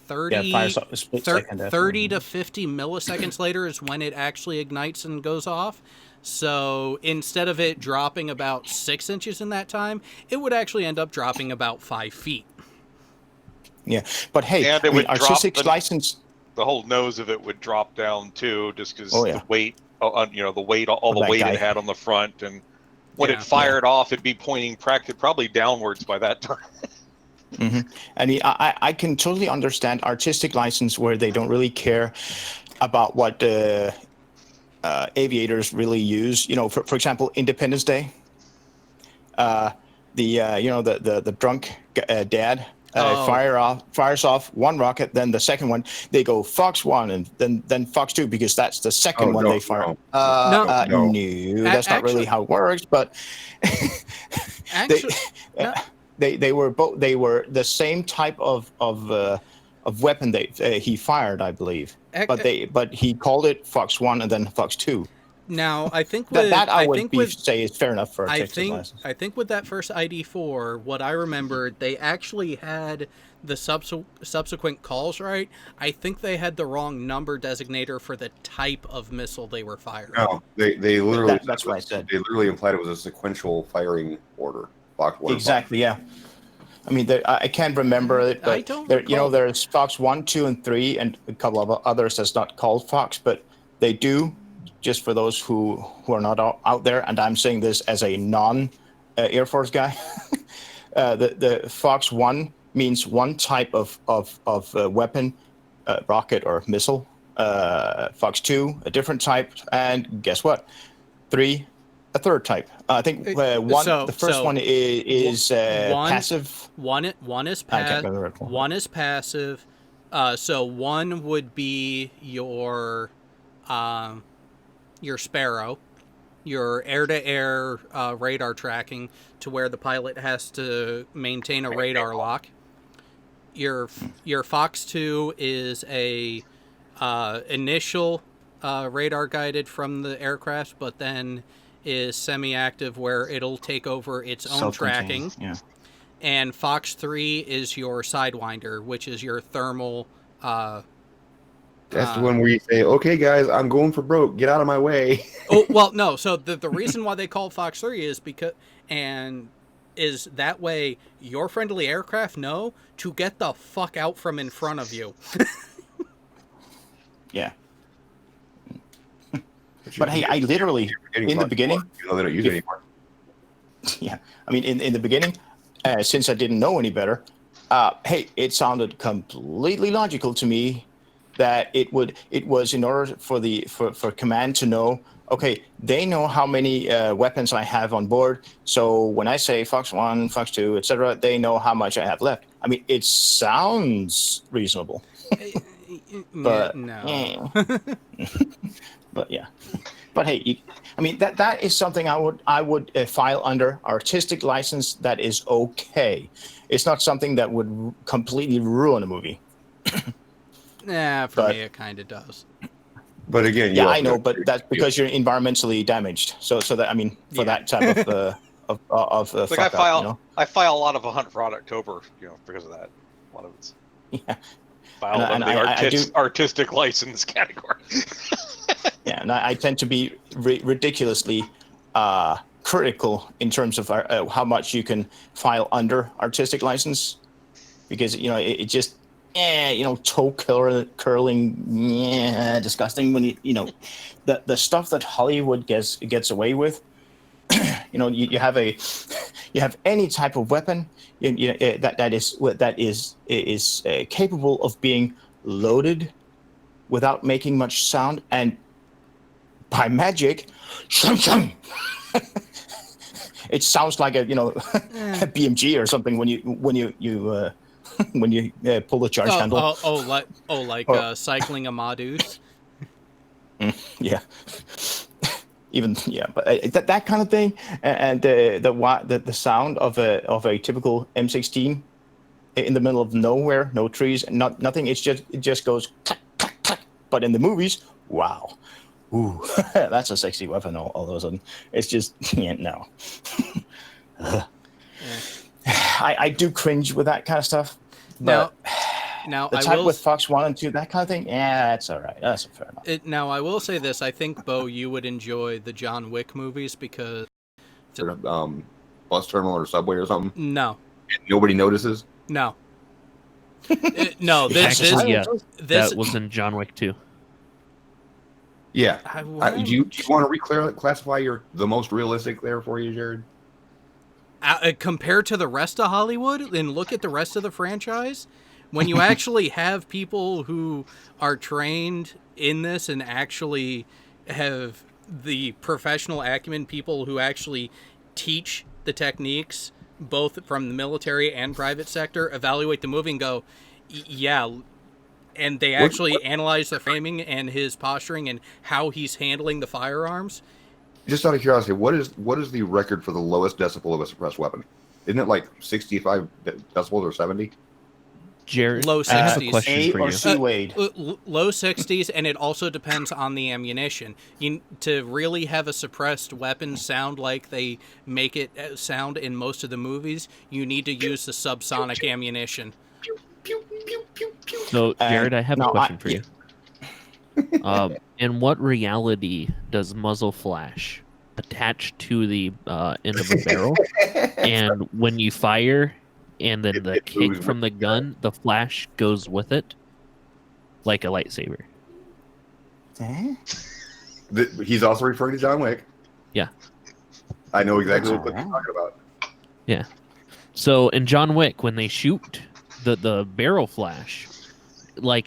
30 to 50 milliseconds later is when it actually ignites and goes off. So instead of it dropping about 6 inches in that time, it would actually end up dropping about 5 feet. Yeah, but hey, and it would artistic license. The whole nose of it would drop down too, just because the weight. The weight, all the weight it had on the front, and when it fired off, it'd be pointing probably downwards by that time. Mm-hmm. I mean, I can totally understand artistic license where they don't really care about what aviators really use. For example, Independence Day. The drunk dad fires off one rocket, then the second one they go Fox 1 and then Fox 2 because that's the second one they fire. No, that's not really how it works. But actually, they were the same type of weapon he fired, I believe. But he called it Fox 1 and then Fox 2. Now, I think I would say is fair enough for a Texas license. I think with that first ID4, what I remember, they actually had the subsequent calls right. I think they had the wrong number designator for the type of missile they were firing. No, they literally. That's what I said. They literally implied it was a sequential firing order. Fox 1. Exactly. Yeah. I mean, I can't remember it, but there's Fox 1, 2, and 3, and a couple of others that's not called Fox, but they do. Just for those who are not out there, and I'm saying this as a non-Air Force guy, the Fox 1 means one type of weapon, rocket or missile. Fox 2, a different type, and guess what? 3, a third type. I think the first one is passive. One is passive. One is passive. So one would be your Sparrow, your air-to-air radar tracking to where the pilot has to maintain a radar lock. Your Fox 2 is a initial radar guided from the aircraft, but then is semi-active where it'll take over its own tracking. Yeah. And Fox 3 is your Sidewinder, which is your thermal. That's the one where you say, "Okay, guys, I'm going for broke. Get out of my way." Oh well, no. So the reason why they call it Fox 3 is is that way your friendly aircraft know to get the fuck out from in front of you. Yeah. But hey, I literally in the beginning. You know they don't use it anymore. Yeah, I mean, in the beginning, since I didn't know any better, hey, it sounded completely logical to me that it was in order for command to know, okay, they know how many weapons I have on board. So when I say Fox 1, Fox 2, etc., they know how much I have left. I mean, it sounds reasonable. But no. But yeah. But hey, I mean that is something I would file under artistic license. That is okay. It's not something that would completely ruin a movie. Yeah, for me it kind of does. But again, yeah, I know, but that's because you're environmentally damaged. So that I mean, for that type of like I file a lot of a Hunt for Odd October, because of that. A lot of it's filed under the artistic license category. Yeah, and I tend to be ridiculously critical in terms of how much you can file under artistic license, because it just toe curling, disgusting when the stuff that Hollywood gets away with. You have any type of weapon that is capable of being loaded without making much sound, and by magic, it sounds like a BMG or something when you pull the charge handle. Like cycling a Madus. Yeah. Even but that kind of thing, and the sound of a typical M16 in the middle of nowhere, no trees, nothing. It just goes clack, clack, clack. But in the movies, wow, ooh, that's a sexy weapon. All of a sudden, it's just no. I do cringe with that kind of stuff. But now the type with Fox 1 and 2, that kind of thing, yeah, that's all right. That's fair enough. Now, I will say this. I think, Bo, you would enjoy the John Wick movies because... bus terminal or subway or something? No. And nobody notices? No. No, that was in John Wick 2. Yeah. Do you want to reclassify the most realistic there for you, Jared? Compared to the rest of Hollywood, and look at the rest of the franchise, when you actually have people who are trained in this and actually have the professional acumen people who actually teach the techniques, both from the military and private sector, evaluate the movie and go, yeah, and they actually analyze the framing and his posturing and how he's handling the firearms. Just out of curiosity, what is the record for the lowest decibel of a suppressed weapon? Isn't it like 65 decibels or 70? Jared, low 60s. I have a question for you. Wade. Low 60s, and it also depends on the ammunition. To really have a suppressed weapon sound like they make it sound in most of the movies, you need to use the subsonic ammunition. So, Jared, I have a question for you. In what reality does muzzle flash attach to the end of a barrel? And when you fire and then the kick from the gun, the flash goes with it like a lightsaber. He's also referring to John Wick. Yeah. I know exactly what you're talking about. Yeah. So in John Wick, when they shoot, the barrel flash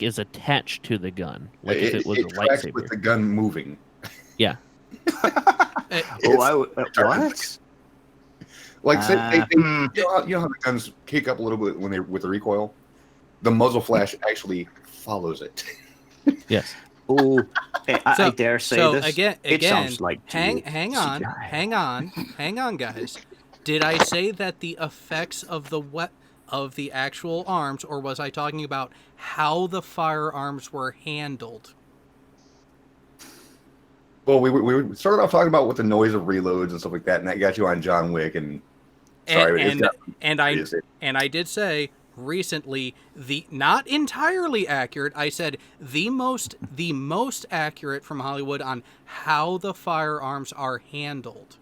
is attached to the gun, like if it was a lightsaber. With the gun moving. Yeah. What? Like, say, you know how the guns kick up a little bit when they with the recoil? The muzzle flash actually follows it. Yes. Oh, I dare say this. Again, it sounds like hang on, guys. Did I say that the effects of the actual arms, or was I talking about how the firearms were handled? Well, we started off talking about with the noise of reloads and stuff like that, and that got you on John Wick. And I did say recently not entirely accurate. I said the most accurate from Hollywood on how the firearms are handled,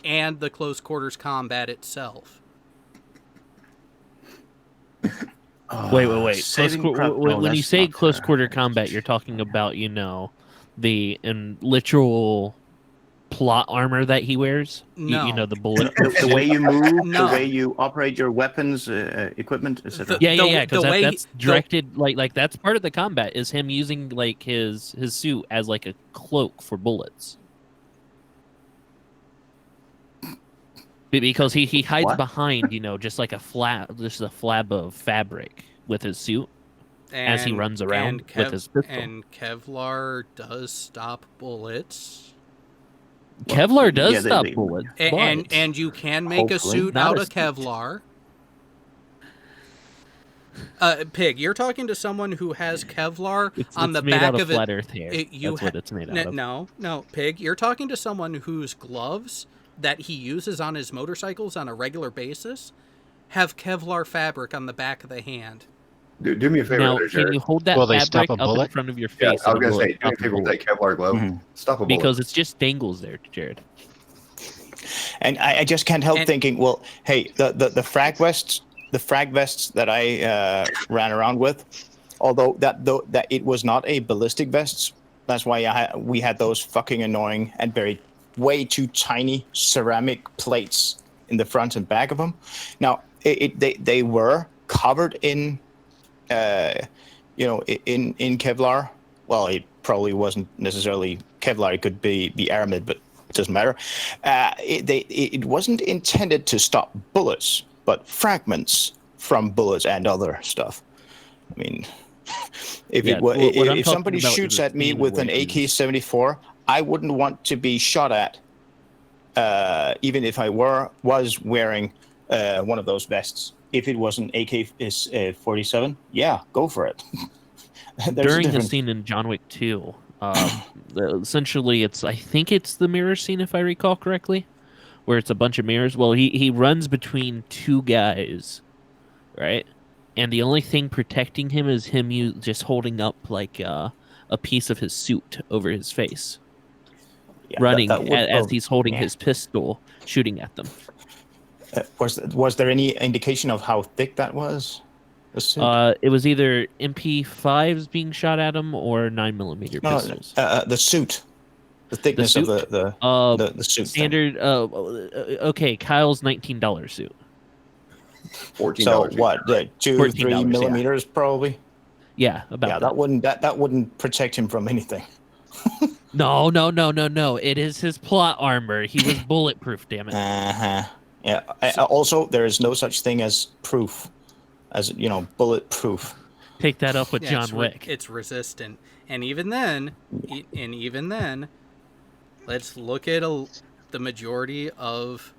and the close quarters combat itself. Wait. When you say close quarter combat, you're talking about, the literal plot armor that he wears? No. The bullet. The way you move, the way you operate your weapons, equipment, etc. Yeah, because that's directed, like that's part of the combat, is him using, his suit as, a cloak for bullets. Because he hides behind, just like a flab of fabric with his suit as he runs around with his pistol. And Kevlar does stop bullets. Kevlar does stop bullets. And you can make a suit out of Kevlar. Pig, you're talking to someone who has Kevlar on the back of it. Flat Earth hair. That's what it's made out of. No, Pig, you're talking to someone whose gloves that he uses on his motorcycles on a regular basis have Kevlar fabric on the back of the hand. Do me a favor. Now, can you hold that fabric up in front of your face? Yeah, I was going to say, do me a favor with that Kevlar glove. Mm-hmm. Stop a bullet. Because it's just dangles there, Jared. And I just can't help thinking, well, hey, the frag vests that I ran around with, although that it was not a ballistic vest, that's why we had those fucking annoying and very way too tiny ceramic plates in the front and back of them. Now they were covered in in Kevlar. Well, it probably wasn't necessarily Kevlar. It could be aramid, but it doesn't matter. It wasn't intended to stop bullets, but fragments from bullets and other stuff. I mean, if somebody shoots at me with an AK-74, I wouldn't want to be shot at, even if I was wearing one of those vests. If it was an AK-47, yeah, go for it. During the scene in John Wick 2, essentially, I think it's the mirror scene, if I recall correctly, where it's a bunch of mirrors. Well, he runs between two guys, right? And the only thing protecting him is him just holding up a piece of his suit over his face. Yeah, running as he's holding his pistol, shooting at them. Was there any indication of how thick that was? It was either MP5s being shot at him or 9mm pistols. The suit, the thickness of the suit. Standard. Okay, Kyle's $19 suit. $14. So what? 2-3 millimeters, probably. Yeah, about that wouldn't protect him from anything. No. It is his plot armor. He was bulletproof, damn it. Yeah. Also, there is no such thing as proof, as bulletproof. Take that up with John Wick. It's resistant, and even then, let's look at the majority of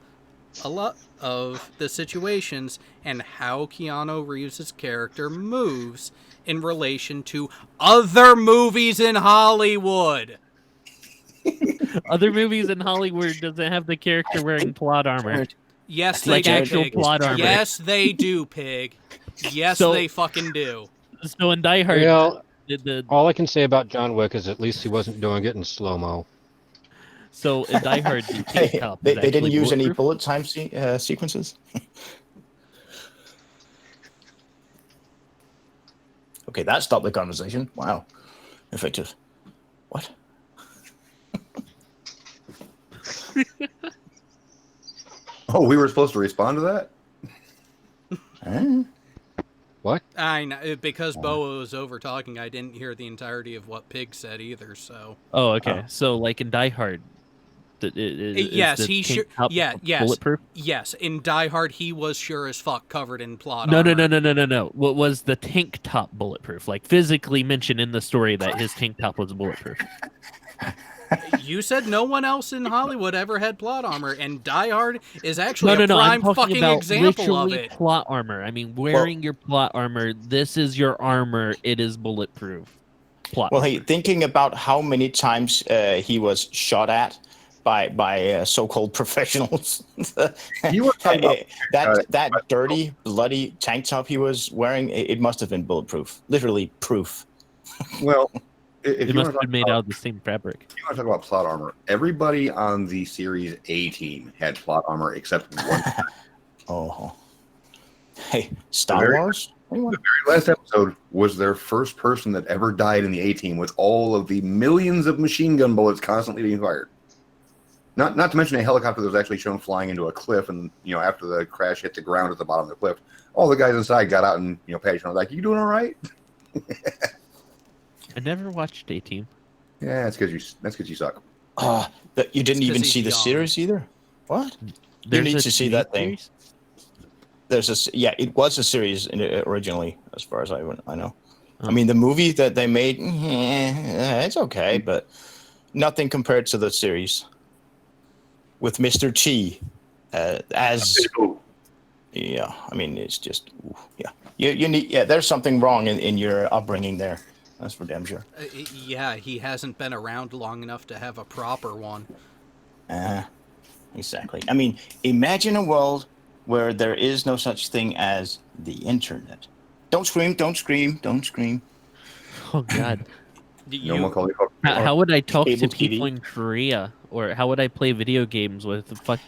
a lot of the situations and how Keanu Reeves' character moves in relation to other movies in Hollywood. Other movies in Hollywood doesn't have the character wearing plot armor. Yes, they do, actual Pig. plot armor. Yes, they do, Pig. Yes, they fucking do. So in Die Hard, well, all I can say about John Wick is at least he wasn't doing it in slow-mo. So in Die Hard, they didn't use any bullet time sequences. Okay, that stopped the conversation. Wow, effective. What? Oh, we were supposed to respond to that? What? I know, because Boa was over talking, I didn't hear the entirety of what Pig said either, so... Oh, okay. So, like in Die Hard... yes, he sure... bulletproof? Yes, in Die Hard, he was sure as fuck covered in plot armor. No. What was the tank top bulletproof? Like, physically mentioned in the story that his tank top was bulletproof. You said no one else in Hollywood ever had plot armor, and Die Hard is actually a prime I'm talking fucking about example of literally it. Plot armor. I mean, wearing your plot armor. This is your armor. It is bulletproof. Plot. Well, hey, thinking about how many times he was shot at by so-called professionals. You were talking about that dirty, bloody tank top he was wearing. It must have been bulletproof. Literally proof. Well. It must have been made out of the same fabric. If you want to talk about plot armor, everybody on the Series A team had plot armor except one. Oh. Hey, Star Wars? The very last episode was their first person that ever died in the A team with all of the millions of machine gun bullets constantly being fired. Not to mention a helicopter that was actually shown flying into a cliff, and after the crash hit the ground at the bottom of the cliff, all the guys inside got out and patted each other like, "You doing all right?" I never watched A-Team. Yeah, that's because you suck. You didn't even see the series either? What? You need to see that thing. There's it was a series originally, as far as I know. I mean, the movie that they made, it's okay, but nothing compared to the series with Mr. T as. Yeah, I mean, it's just You need there's something wrong in your upbringing there. That's for damn sure. Yeah, he hasn't been around long enough to have a proper one. Exactly. I mean, imagine a world where there is no such thing as the internet. Don't scream, don't scream, don't scream. Oh, God. How would I talk to people in Korea? Or how would I play video games with the fuck?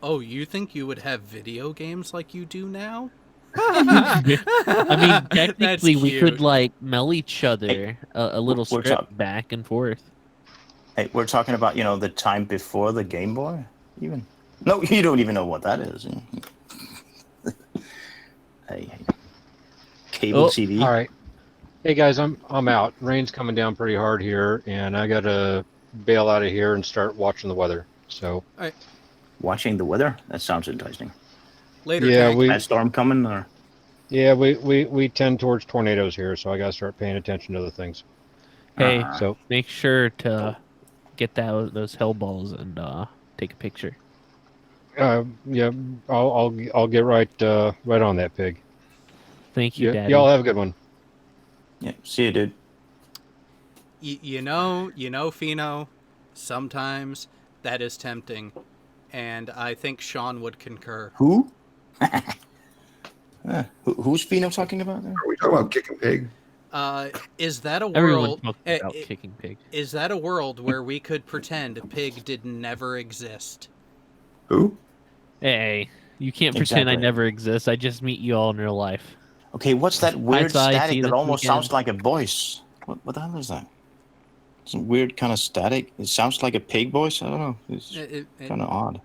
Oh, you think you would have video games like you do now? I mean, technically, we could mail each other a little script back and forth. Hey, we're talking about the time before the Game Boy, even. No, you don't even know what that is. Hey, cable TV. All right, hey guys, I'm out. Rain's coming down pretty hard here, and I gotta bail out of here and start watching the weather. So, all right. Watching the weather? That sounds enticing. Later, that storm coming, or? Yeah, we tend towards tornadoes here, so I gotta start paying attention to other things. Hey, so make sure to get those hell balls and take a picture. Yeah, I'll get right on that, Pig. Thank you, Daddy. Y'all have a good one. Yeah, see you, dude. You know, Fino, sometimes that is tempting. And I think Sean would concur. Who? Who's Fino talking about there? Are we talking about Kicking Pig? Is that a world? Everyone talks about Kicking Pig. Is that a world where we could pretend Pig did never exist? Who? Hey, you can't pretend I never exist. I just meet you all in real life. Okay, what's that weird static that almost sounds like a voice? What the hell is that? Some weird kind of static. It sounds like a pig voice. I don't know. It's kind of odd.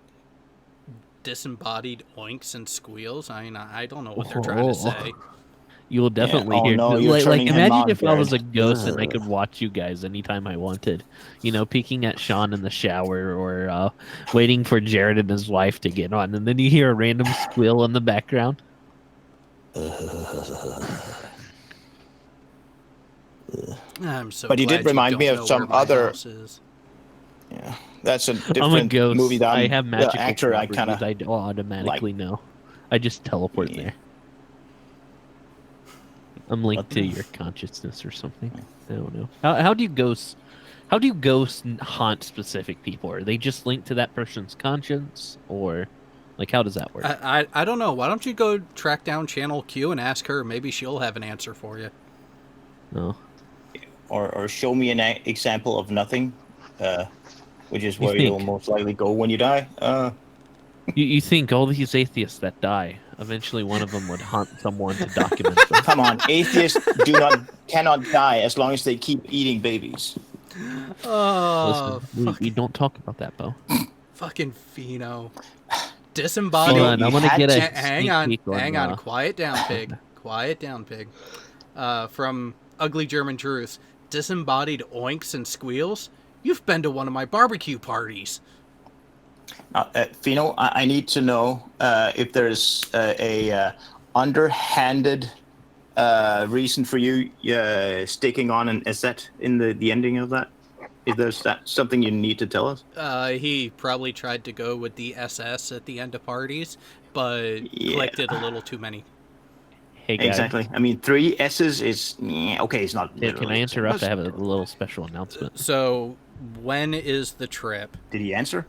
Disembodied oinks and squeals. I mean, I don't know what they're trying to say. You will definitely Oh, hear. no, you're like turning him imagine on, if I was a Jared. ghost and I could watch you guys anytime I wanted. You know, peeking at Sean in the shower or waiting for Jared and his wife to get on, and then you hear a random squeal in the background. I'm so. But you did glad remind don't me of know some where my other. house is. Yeah, that's a I'm a different ghost. movie that I have the magical actor I properties. kind of I automatically know. I just teleport there. I'm linked to your consciousness or something. I don't know. How do you ghosts? How do you ghosts haunt specific people? Are they just linked to that person's conscience, or like how does that work? I don't know. Why don't you go track down Channel Q and ask her? Maybe she'll have an answer for you. No. Or show me an example of nothing, which is where you'll most likely go when you die. You think all these atheists that die, eventually one of them would haunt someone to document them? Come on, atheists cannot die as long as they keep eating babies. Oh, listen, we don't talk about that, Bo. Fucking Pheno. Disembodied. Hold on, I want to get a hang on. Quiet down, pig. Quiet down, pig. From Ugly German Truths. Disembodied oinks and squeals. You've been to one of my barbecue parties. Pheno, I need to know if there's a underhanded reason for you sticking on an asset in the ending of that. Is there something you need to tell us? He probably tried to go with the SS at the end of parties, but collected a little too many. Hey guys. Exactly. I mean, 3 S's is okay. It's not. Hey, can I interrupt? I have a little special announcement. So, when is the trip? Did he answer?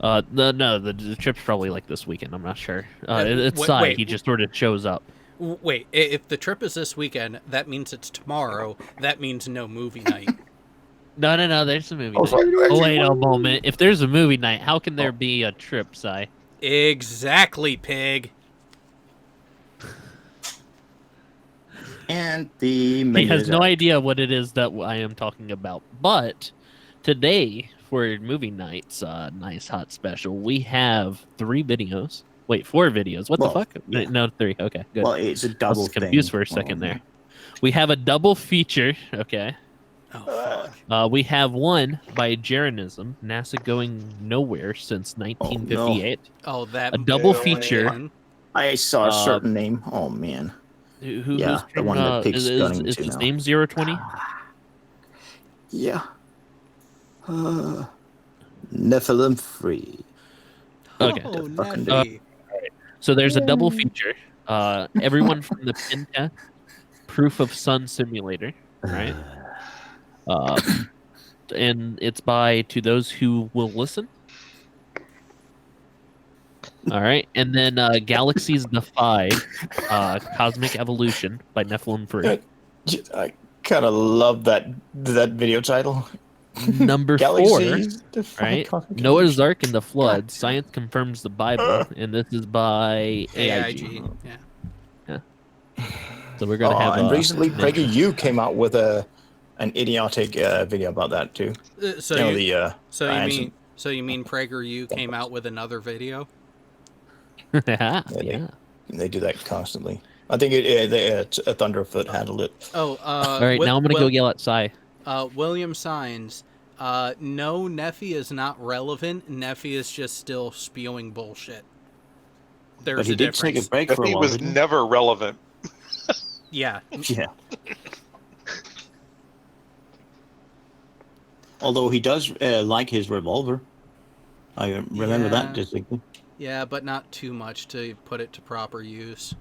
The trip's probably like this weekend. I'm not sure. It's Sai. He just sort of shows up. Wait, if the trip is this weekend, that means it's tomorrow. That means no movie night. No. There's a movie night. Wait a moment. If there's a movie night, how can there be a trip, Sai? Exactly, pig. And he has no idea what it is that I am talking about. But today, for movie night's nice hot special, we have 3 videos. Wait, 4 videos. What the fuck? Yeah. No, 3. Okay, good. Well, it's a double. I was confused for a second there. We have a double feature. Okay. Oh, fuck. We have one by Jeranism, NASA going nowhere since 1958. Oh, that a double feature. I saw a certain name. Oh man. Who's the one that Pig's gunning to is his now. name 020? Yeah. Nephilim free. Okay. So there's a double feature. Everyone from the Penta Proof of Sun Simulator, right? And it's by To Those Who Will Listen. All right, and then Galaxies Defy, Cosmic Evolution by Nephilim Free. I kind of love that video title. Number 4, right? Cosmic Noah's Ark and the Flood. Science confirms the Bible, and this is by AIG. Yeah. So we're gonna have. And recently, PragerU came out with an idiotic video about that too. So you mean PragerU came out with another video? Yeah. They do that constantly. I think a Thunderfoot handled it. Oh, all right. Now I'm gonna go yell at Sai. William Signs. No, Neffy is not relevant. Neffy is just still spewing bullshit. There's but he a did difference. take a break for a He while. was never relevant. Yeah. Yeah. Although he does like his revolver. I remember that distinctly. Yeah, but not too much to put it to proper use.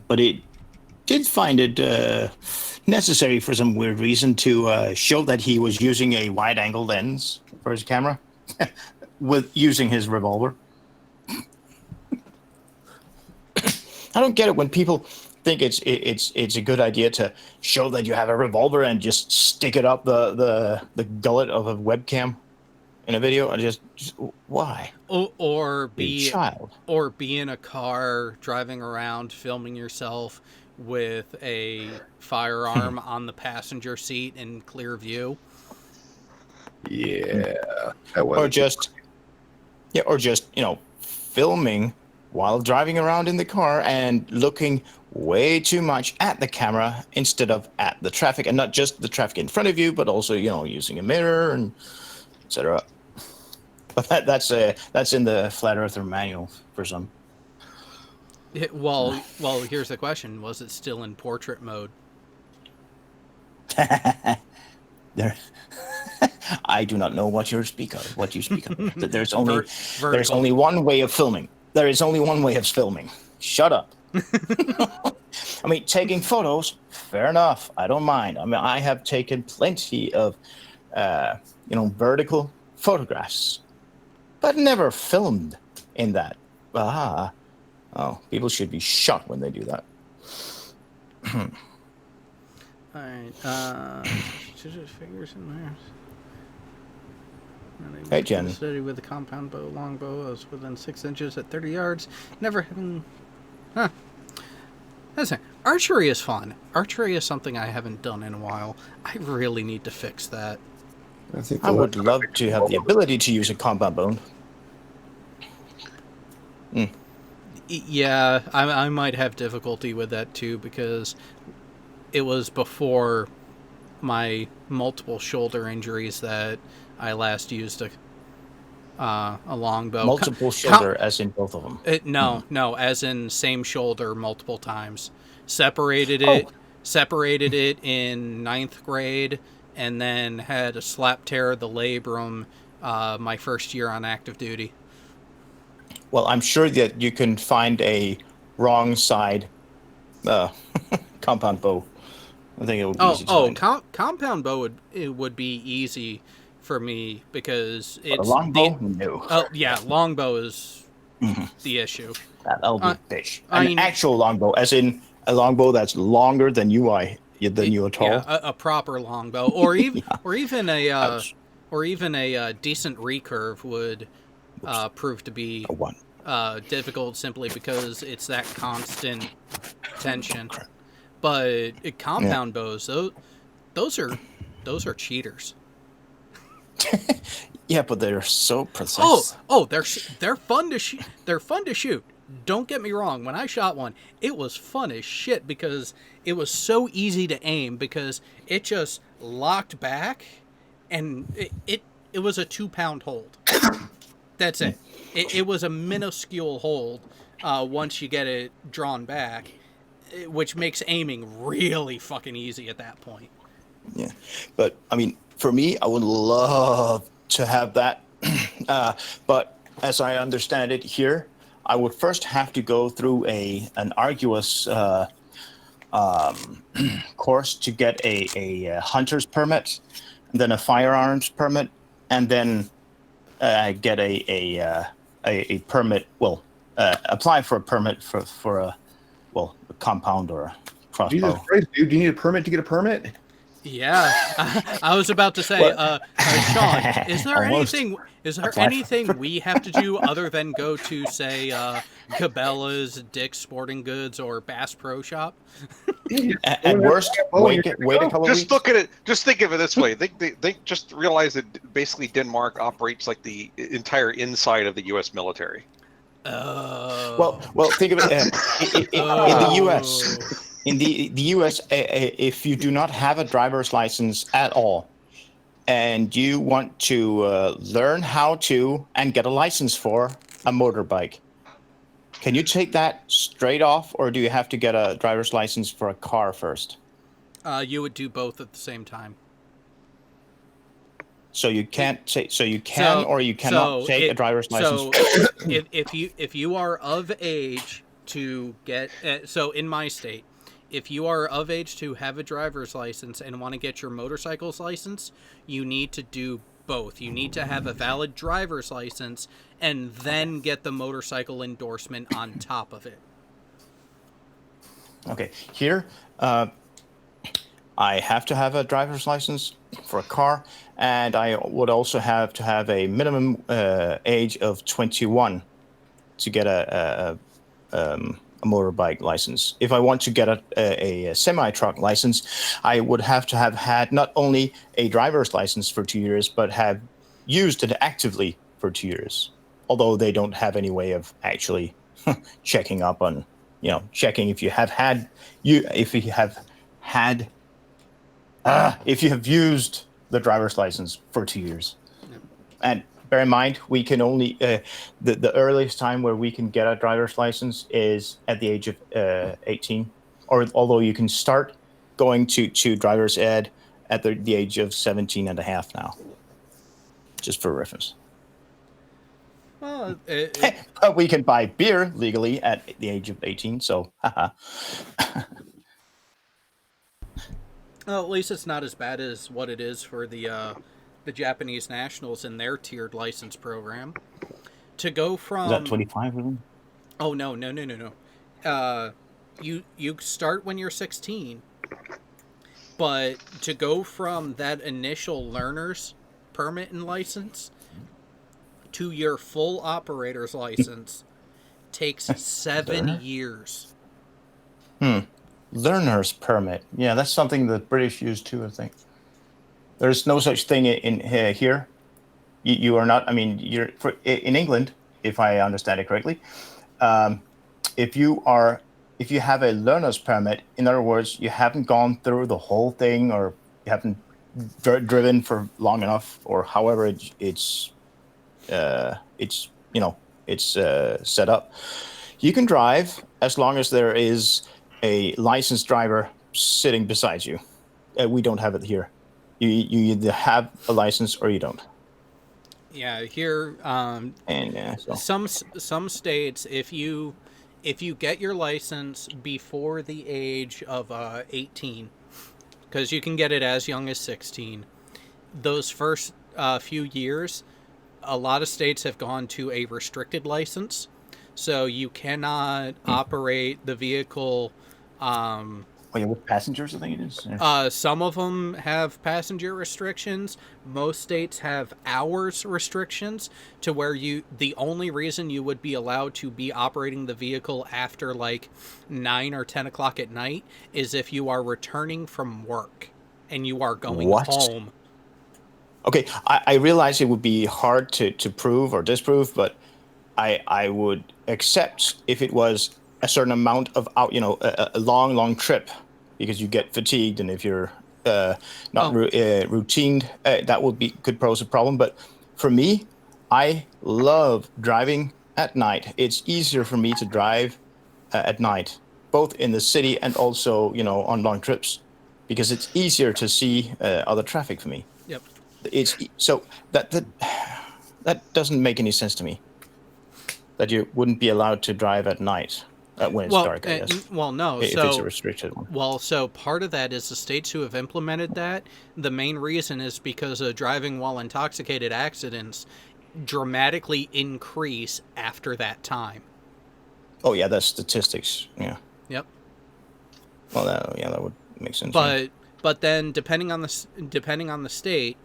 But it did find it necessary for some weird reason to show that he was using a wide-angle lens for his camera with using his revolver. I don't get it when people think it's a good idea to show that you have a revolver and just stick it up the gullet of a webcam in a video. I just why? Or be child. Or be in a car driving around filming yourself with a firearm on the passenger seat in clear view. Yeah. Or just filming while driving around in the car and looking way too much at the camera instead of at the traffic, and not just the traffic in front of you, but also, using a mirror and etc. But that's in the Flat Earther manual for some. Well, here's the question: was it still in portrait mode? There, I do not know what you speak of. There's only one way of filming. There is only one way of filming. Shut up. I mean, taking photos, fair enough. I don't mind. I mean, I have taken plenty of, vertical photographs, but never filmed in that. Oh, people should be shot when they do that. All right. Figures in there. Hey, Jen. Steady with the compound bow, longbow. I was within 6 inches at 30 yards. Never having. Huh. Listen, archery is fun. Archery is something I haven't done in a while. I really need to fix that. I would love to have the ability to use a compound bow. Yeah, I might have difficulty with that too, because it was before my multiple shoulder injuries that I last used a longbow. Multiple shoulder, as in both of them? No, as in same shoulder multiple times. Separated it in 9th grade, and then had a slap tear of the labrum my first year on active duty. Well, I'm sure that you can find a wrong side compound bow. I think it would be easy to find. Compound bow would be easy for me because it's a longbow. No. Oh yeah, longbow is the issue. That'll be fish. An actual longbow, as in a longbow that's longer than you are tall. Yeah, a proper longbow, or even or even a decent recurve would prove to be difficult simply because it's that constant tension. But compound bows, those are cheaters. Yeah, but they're so precise. They're fun to shoot. They're fun to shoot. Don't get me wrong. When I shot one, it was fun as shit because it was so easy to aim because it just locked back, and it was a 2-pound hold. That's it. It was a minuscule hold once you get it drawn back, which makes aiming really fucking easy at that point. Yeah, but I mean, for me, I would love to have that. But as I understand it here, I would first have to go through an arduous course to get a hunter's permit, and then a firearms permit, and then get a permit. Well, apply for a permit for a compound or a crossbow. Jesus Christ, dude! Do you need a permit to get a permit? Yeah, I was about to say, Sean, is there anything we have to do other than go to, say, Cabela's, Dick's Sporting Goods, or Bass Pro Shop? At worst, wait a couple just weeks. Look at it. Just think of it this way. They just realize that basically Denmark operates like the entire inside of the U.S. military. Well, think of it in the U.S. In the U.S., if you do not have a driver's license at all, and you want to learn how to and get a license for a motorbike, can you take that straight off, or do you have to get a driver's license for a car first? You would do both at the same time. So you can't take. So you can or you cannot take a driver's license. So if you are of age to get, so in my state, if you are of age to have a driver's license and want to get your motorcycle's license, you need to do both. You need to have a valid driver's license and then get the motorcycle endorsement on top of it. Okay, here I have to have a driver's license for a car, and I would also have to have a minimum age of 21 to get a motorbike license. If I want to get a semi-truck license, I would have to have had not only a driver's license for 2 years, but have used it actively for 2 years. Although they don't have any way of actually checking up on, checking if you have used the driver's license for 2 years. Yep. And bear in mind, we can only the earliest time where we can get a driver's license is at the age of 18, or although you can start going to driver's ed at the age of 17 and a half now, just for reference. Well, but we can buy beer legally at the age of 18, so well, at least it's not as bad as what it is for the Japanese nationals in their tiered license program. To go from... Is that 25 really? Oh, no. You start when you're 16, but to go from that initial learner's permit and license to your full operator's license takes 7 years. Learner's permit. Yeah, that's something the British use too, I think. There's no such thing in here. You are not. I mean, in England, if I understand it correctly. If you have a learner's permit, in other words, you haven't gone through the whole thing, or you haven't driven for long enough, or however it's set up. You can drive as long as there is a licensed driver sitting beside you. We don't have it here. You either have a license or you don't. Yeah, here. Some states, if you get your license before the age of 18, because you can get it as young as 16, those first few years, a lot of states have gone to a restricted license, so you cannot operate the vehicle. With passengers, I think it is. Some of them have passenger restrictions. Most states have hours restrictions, to where the only reason you would be allowed to be operating the vehicle after like 9 or 10 o'clock at night is if you are returning from work and you are going home. Okay, I realize it would be hard to prove or disprove, but I would accept if it was a certain amount of a long trip, because you get fatigued, and if you're not routine, that could pose a problem. But for me, I love driving at night. It's easier for me to drive at night, both in the city and also on long trips, because it's easier to see other traffic for me. Yep. It's so that doesn't make any sense to me, that you wouldn't be allowed to drive at night. When it's dark, I guess. No. If it's a restricted one. Well, so part of that is the states who have implemented that. The main reason is because of driving while intoxicated accidents dramatically increase after that time. Oh yeah, that's statistics. Yeah. Yep. Well, that would make sense. But then depending on the state,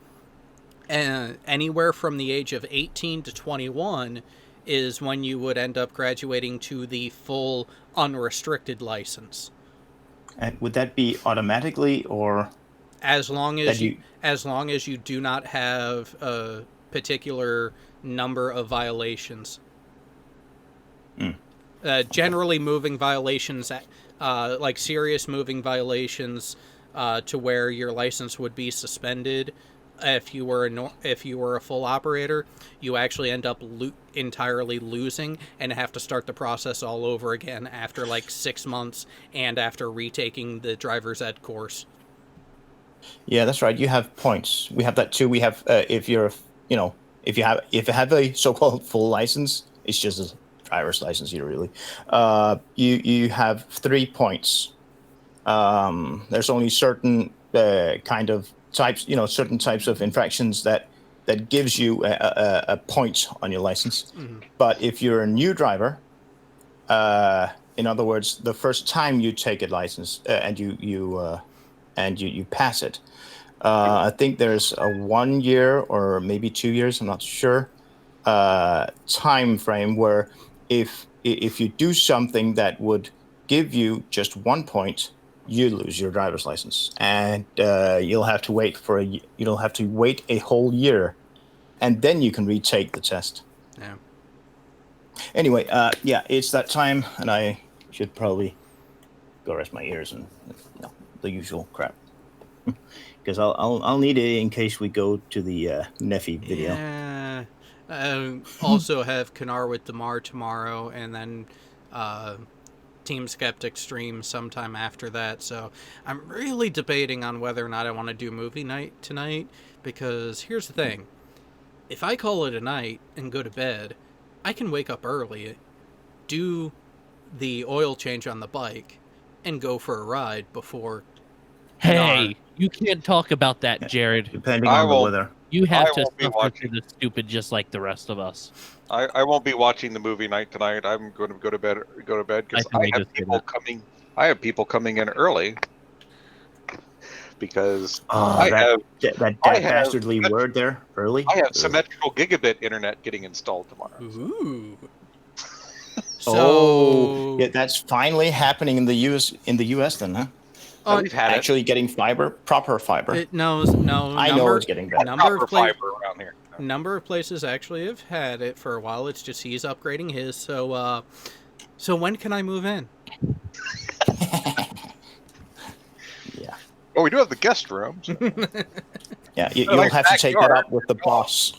anywhere from the age of 18 to 21. Is when you would end up graduating to the full unrestricted license. And would that be automatically, or as long as you do not have a particular number of violations? Generally, moving violations, like serious moving violations, to where your license would be suspended. If you were a full operator, you actually end up entirely losing and have to start the process all over again after like 6 months and after retaking the driver's ed course. Yeah, that's right. You have points. We have that too. We have if you have a so-called full license, it's just a driver's license here, really. You have 3 points. There's only certain kind of types, certain types of infractions that gives you a point on your license. Mm-hmm. But if you're a new driver, in other words, the first time you take a license and you pass it, I think there's a 1 year or maybe 2 years, I'm not sure, time frame where if you do something that would give you just 1 point, you lose your driver's license, and you'll have to wait a whole year, and then you can retake the test. Yeah. Anyway, yeah, it's that time, and I should probably go rest my ears and the usual crap. Because I'll need it in case we go to the Neffy video. Yeah. Also have Kanar with Damar tomorrow, and then Team Skeptic stream sometime after that. So I'm really debating on whether or not I want to do movie night tonight, because here's the thing. If I call it a night and go to bed, I can wake up early, do the oil change on the bike, and go for a ride before. Hey, you can't talk about that, Jared. Depending on the weather. You have to suffer through the stupid just like the rest of us. I won't be watching the movie night tonight. I'm going to go to bed because I have people coming in early because that dastardly word there early. I have symmetrical gigabit internet getting installed tomorrow. Ooh. So yeah, that's finally happening in the US then, huh? We've had actually getting proper fiber. No. I know it's getting better. Fiber around here. Number of places actually have had it for a while. It's just he's upgrading his. So when can I move in? Yeah. Well, we do have the guest room. So. Yeah, you'll have to take that up with the boss.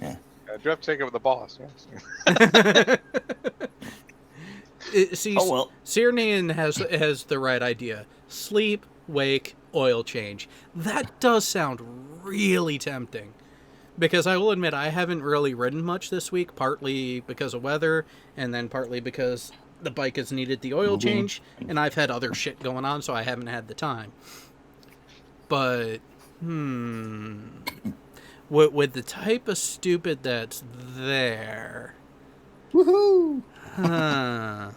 Yeah, I do have to take it with the boss. Yes. Sirnian has the right idea. Sleep, wake, oil change. That does sound really tempting. Because I will admit I haven't really ridden much this week, partly because of weather, and then partly because the bike has needed the oil change, and I've had other shit going on, so I haven't had the time. But, with the type of stupid that's there... Woohoo! Huh.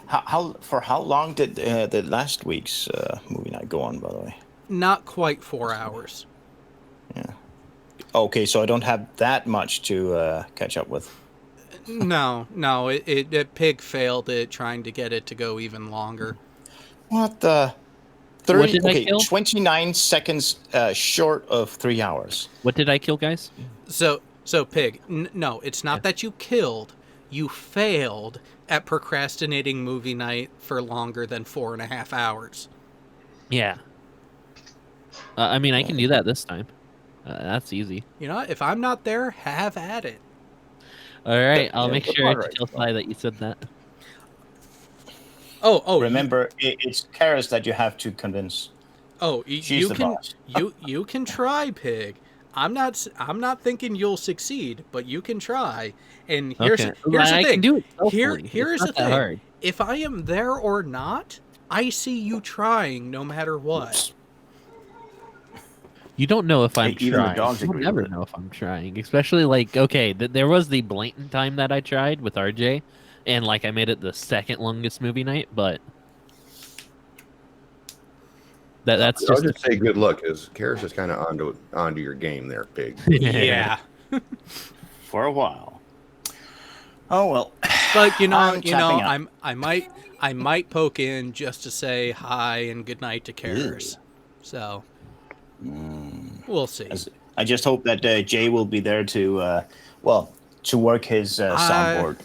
How long did the last week's movie night go on, by the way? Not quite 4 hours. Yeah. Okay, so I don't have that much to catch up with. No, Pig failed at trying to get it to go even longer. What the? 29 seconds short of 3 hours. What did I kill, guys? So Pig, no, it's not that you killed. You failed at procrastinating movie night for longer than 4.5 hours. Yeah. I mean, I can do that this time. That's easy. You know, if I'm not there, have at it. All right, I'll make sure to tell Sly that you said that. Oh! Remember, it's Karis that you have to convince. Oh, She's the boss. you can try, Pig. I'm not thinking you'll succeed, but you can try. And here's the thing. Can do it here's the thing. Hard. If I am there or not, I see you trying no matter what. You don't know if I'm even trying. The dogs You'll agree never with it. know if I'm trying. Especially there was the blatant time that I tried with RJ, and I made it the second longest movie night, but that's just. I'll just say good luck, because Karis is kind of onto your game there, Pig. Yeah. For a while. Oh well. But I might poke in just to say hi and good night to Karis. So we'll see. I just hope that Jay will be there to work his soundboard.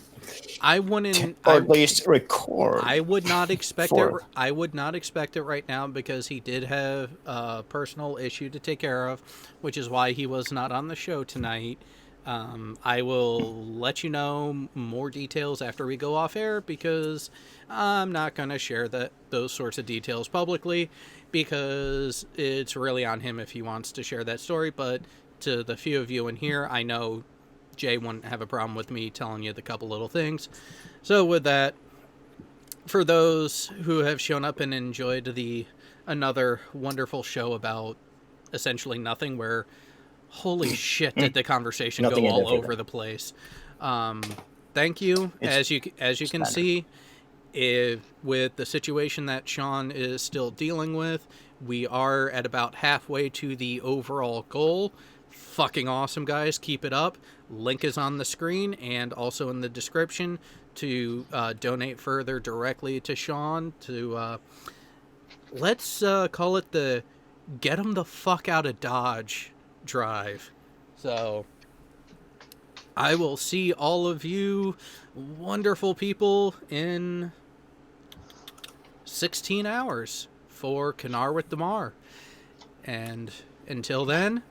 I wouldn't, or at least record. I would not expect it. I would not expect it right now because he did have a personal issue to take care of, which is why he was not on the show tonight. I will let you know more details after we go off air, because I'm not going to share those sorts of details publicly, because it's really on him if he wants to share that story. But to the few of you in here, I know Jay wouldn't have a problem with me telling you the couple little things. So with that, for those who have shown up and enjoyed another wonderful show about essentially nothing, where holy shit did the conversation go all over the place. Thank you. As you can see, with the situation that Sean is still dealing with, we are at about halfway to the overall goal. Fucking awesome, guys. Keep it up. Link is on the screen and also in the description to donate further directly to Sean to let's call it the get him the fuck out of Dodge drive. So I will see all of you wonderful people in 16 hours for Kanar with Damar. And until then,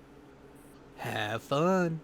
have fun.